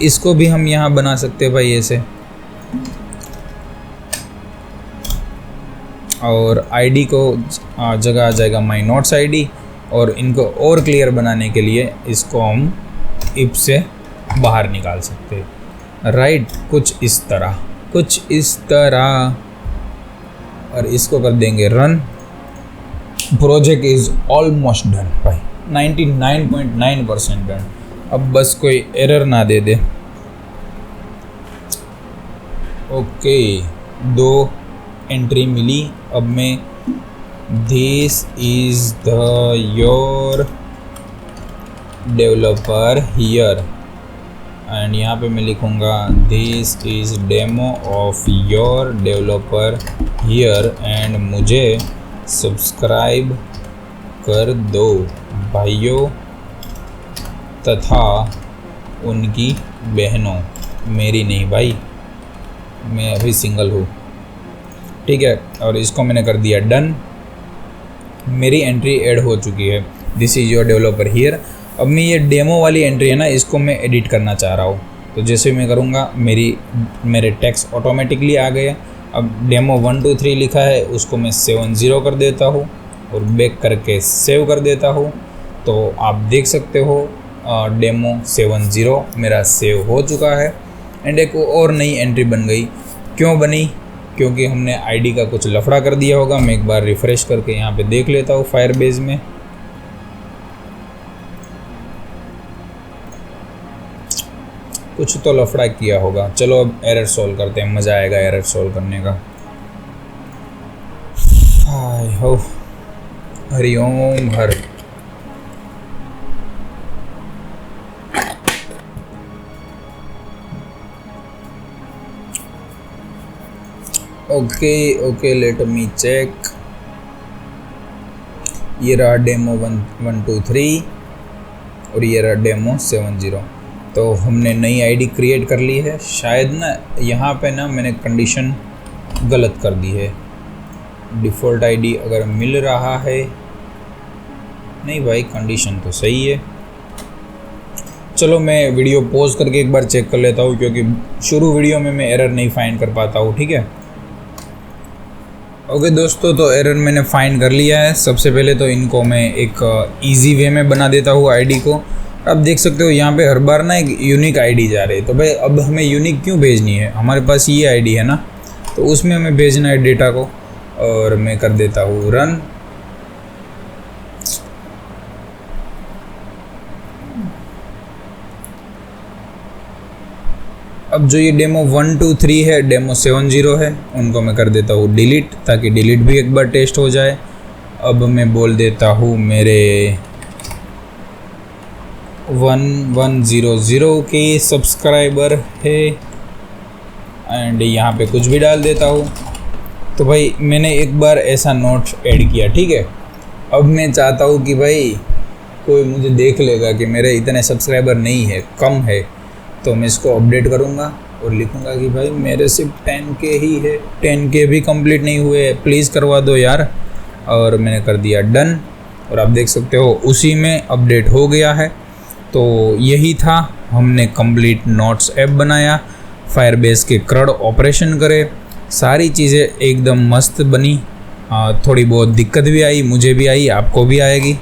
इसको भी हम यहाँ बना सकते हैं भाई ऐसे, और आईडी को जगह आ जाएगा माई नोट्स आईडी, और इनको और क्लियर बनाने के लिए इसको हम इफ से बाहर निकाल सकते हैं, राइट। कुछ इस तरह, और इसको कर देंगे run. Project is almost done भाई, 99.9% डन। अब बस कोई एरर ना दे दे। ओके, 2 एंट्री मिली। अब मैं this is the your developer here, and यहाँ पे मैं लिखूँगा this is demo of your developer here, and मुझे सब्सक्राइब कर दो भाइयों तथा उनकी बहनों। मेरी नहीं भाई, मैं अभी सिंगल हूँ, ठीक है। और इसको मैंने कर दिया डन। मेरी एंट्री ऐड हो चुकी है, this is your developer here. अब मैं ये डेमो वाली एंट्री है ना, इसको मैं एडिट करना चाह रहा हूँ, तो जैसे मैं करूँगा मेरे टेक्स्ट ऑटोमेटिकली आ गए। अब डेमो 1 2 3 लिखा है, उसको मैं 70 कर देता हूँ और बैक करके सेव कर देता हूँ। तो आप देख सकते हो डेमो 70 मेरा सेव हो चुका है। एंड एक और नई एंट्री बन गई। क्यों बनी? क्योंकि हमने आईडी का कुछ लफड़ा कर दिया होगा। मैं एक बार रिफ़्रेश करके यहाँ पे देख लेता हूँ फायरबेस में। कुछ तो लफड़ा किया होगा। चलो अब एरर सॉल्व करते हैं, मज़ा आएगा एरर सॉल्व करने का। हाय हो, हरि ओम हर। Okay let me check. ये रहा डेमो 1 2 3 और ये रहा डेमो 70। तो हमने नई आईडी क्रिएट कर ली है। शायद ना यहाँ पे ना मैंने कंडीशन गलत कर दी है। डिफ़ॉल्ट आईडी अगर मिल रहा है, नहीं भाई कंडीशन तो सही है। चलो मैं वीडियो पॉज करके एक बार चेक कर लेता हूँ, क्योंकि शुरू वीडियो में मैं एरर नहीं फाइंड कर पाता हूँ। ठीक है, ओके दोस्तों, तो एरर मैंने फाइंड कर लिया है। सबसे पहले तो इनको मैं एक इजी वे में बना देता हूँ आईडी को। अब देख सकते हो यहाँ पे हर बार ना एक यूनिक आईडी जा रही है। तो भाई अब हमें यूनिक क्यों भेजनी है, हमारे पास ये आईडी है ना, तो उसमें हमें भेजना है डेटा को। और मैं कर देता हूँ रन। अब जो ये डेमो 1 2 3 है, डेमो 70 है, उनको मैं कर देता हूँ डिलीट, ताकि डिलीट भी एक बार टेस्ट हो जाए। अब मैं बोल देता हूँ मेरे 1100 के सब्सक्राइबर है, एंड यहाँ पे कुछ भी डाल देता हूँ। तो भाई मैंने एक बार ऐसा नोट ऐड किया, ठीक है। अब मैं चाहता हूँ कि भाई कोई मुझे देख लेगा कि मेरे इतने सब्सक्राइबर नहीं है, कम है, तो मैं इसको अपडेट करूँगा और लिखूँगा कि भाई मेरे सिर्फ 10K ही है, 10K भी कंप्लीट नहीं हुए, प्लीज़ करवा दो यार। और मैंने कर दिया डन, और आप देख सकते हो उसी में अपडेट हो गया है। तो यही था, हमने कंप्लीट नोट्स ऐप बनाया, फायरबेस के क्रड ऑपरेशन करे, सारी चीज़ें एकदम मस्त बनी। थोड़ी बहुत दिक्कत भी आई, मुझे भी आई, आपको भी आएगी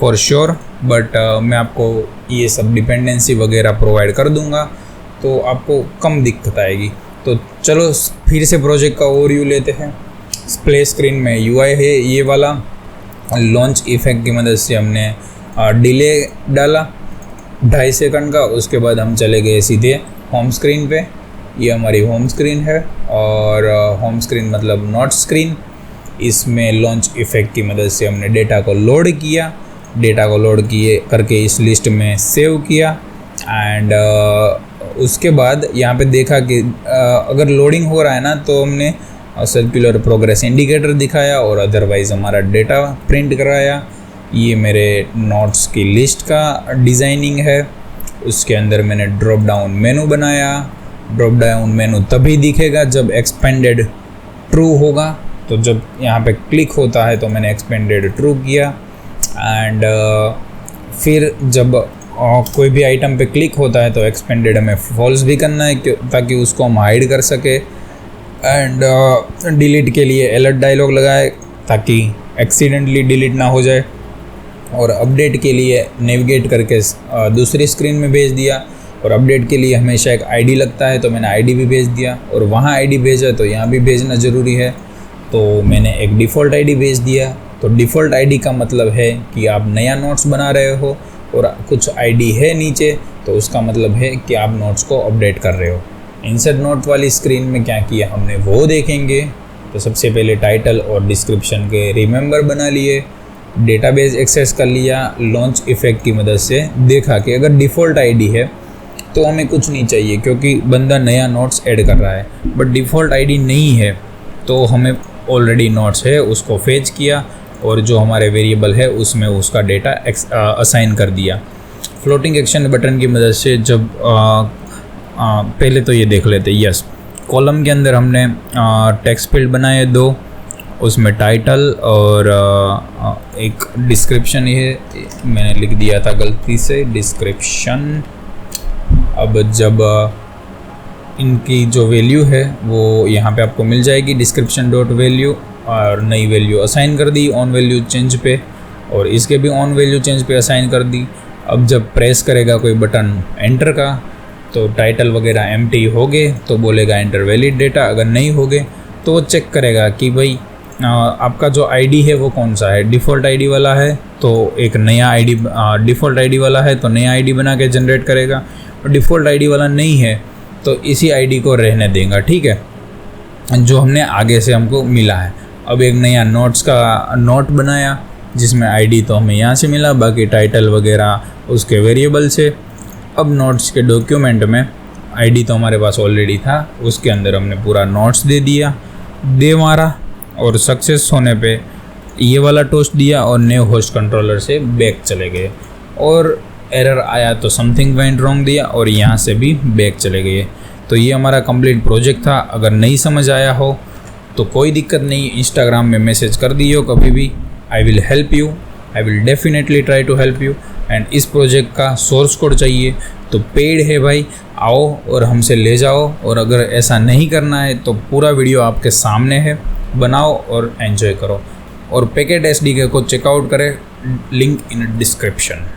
फॉर श्योर, बट मैं आपको ये सब डिपेंडेंसी वगैरह प्रोवाइड कर दूंगा, तो आपको कम दिक्कत आएगी। तो चलो फिर से प्रोजेक्ट का ओवरव्यू लेते हैं। प्ले स्क्रीन में यूआई है ये वाला। लॉन्च इफेक्ट की मदद से हमने डिले डाला 2.5 सेकंड का। उसके बाद हम चले गए सीधे होम स्क्रीन पे। ये हमारी होम स्क्रीन है, और होम स्क्रीन मतलब नोट स्क्रीन। इसमें लॉन्च इफेक्ट की मदद से हमने डेटा को लोड किया, डेटा को लोड किए करके इस लिस्ट में सेव किया। एंड उसके बाद यहाँ पे देखा कि अगर लोडिंग हो रहा है ना, तो हमने सर्कुलर प्रोग्रेस इंडिकेटर दिखाया, और अदरवाइज़ हमारा डेटा प्रिंट कराया। ये मेरे नोट्स की लिस्ट का डिज़ाइनिंग है। उसके अंदर मैंने ड्रॉप डाउन मेनू बनाया। ड्रॉप डाउन मेनू तभी दिखेगा जब एक्सपेंडेड ट्रू होगा। तो जब यहाँ पे क्लिक होता है तो मैंने एक्सपेंडेड ट्रू किया। एंड फिर जब कोई भी आइटम पे क्लिक होता है तो एक्सपेंडेड हमें फॉल्स भी करना है, ताकि उसको हम हाइड कर सके। एंड डिलीट के लिए अलर्ट डायलॉग लगाए, ताकि एक्सीडेंटली डिलीट ना हो जाए। और अपडेट के लिए नेविगेट करके दूसरी स्क्रीन में भेज दिया। और अपडेट के लिए हमेशा एक आईडी लगता है, तो मैंने आईडी भी भेज दिया। और वहाँ आईडी भेजा तो यहाँ भी भेजना ज़रूरी है, तो मैंने एक डिफ़ॉल्ट आईडी भेज दिया। तो डिफ़ॉल्ट आईडी का मतलब है कि आप नया नोट्स बना रहे हो और कुछ आईडी है नीचे, तो उसका मतलब है कि आप नोट्स को अपडेट कर रहे हो। इंसर्ट नोट वाली स्क्रीन में क्या किया हमने वो देखेंगे। तो सबसे पहले टाइटल और डिस्क्रिप्शन के रिमेंबर बना लिए, डेटाबेस एक्सेस कर लिया। लॉन्च इफेक्ट की मदद से देखा कि अगर डिफ़ॉल्ट आईडी है तो हमें कुछ नहीं चाहिए, क्योंकि बंदा नया नोट्स ऐड कर रहा है। बट डिफ़ॉल्ट आईडी नहीं है तो हमें ऑलरेडी नोट्स है उसको फेच किया, और जो हमारे वेरिएबल है उसमें उसका डेटा असाइन कर दिया। फ्लोटिंग एक्शन बटन की मदद से जब पहले तो ये देख लेते, यस, कॉलम के अंदर हमने टेक्स्ट फील्ड बनाए 2, उसमें टाइटल और एक डिस्क्रिप्शन है, मैंने लिख दिया था गलती से डिस्क्रिप्शन। अब जब इनकी जो वैल्यू है वो यहाँ पे आपको मिल जाएगी, डिस्क्रिप्शन डॉट वैल्यू, और नई वैल्यू असाइन कर दी ऑन वैल्यू चेंज पे, और इसके भी ऑन वैल्यू चेंज पे असाइन कर दी। अब जब प्रेस करेगा कोई बटन एंटर का, तो टाइटल वगैरह एम्प्टी हो गए तो बोलेगा एंटर वैलिड डेटा। अगर नहीं हो गए तो वो चेक करेगा कि भाई आपका जो आईडी है वो कौन सा है। डिफ़ॉल्ट आईडी वाला है तो एक नया आईडी, डिफ़ॉल्ट आईडी वाला है तो नया आईडी बना के जनरेट करेगा, और डिफ़ॉल्ट आईडी वाला नहीं है तो इसी आईडी को रहने देगा, ठीक है, जो हमने आगे से हमको मिला है। अब एक नया नोट्स का नोट बनाया, जिसमें आईडी तो हमें यहाँ से मिला, बाकी टाइटल वगैरह उसके वेरिएबल से। अब नोट्स के डॉक्यूमेंट में आईडी तो हमारे पास ऑलरेडी था, उसके अंदर हमने पूरा नोट्स दे दिया, दे मारा, और सक्सेस होने पे ये वाला टोस्ट दिया, और न्यू होस्ट कंट्रोलर से बैक चले गए। और एरर आया तो समथिंग वेंट रॉन्ग दिया, और यहाँ से भी बैक चले गए। तो ये हमारा कंप्लीट प्रोजेक्ट था। अगर नहीं समझ आया हो तो कोई दिक्कत नहीं, इंस्टाग्राम में मैसेज कर दियो कभी भी, I will help you, I will definitely try to help you. And इस प्रोजेक्ट का सोर्स कोड चाहिए तो पेड है भाई, आओ और हमसे ले जाओ। और अगर ऐसा नहीं करना है तो पूरा वीडियो आपके सामने है, बनाओ और एंजॉय करो। और पैकेट SDK को चेकआउट करें, लिंक इन डिस्क्रिप्शन।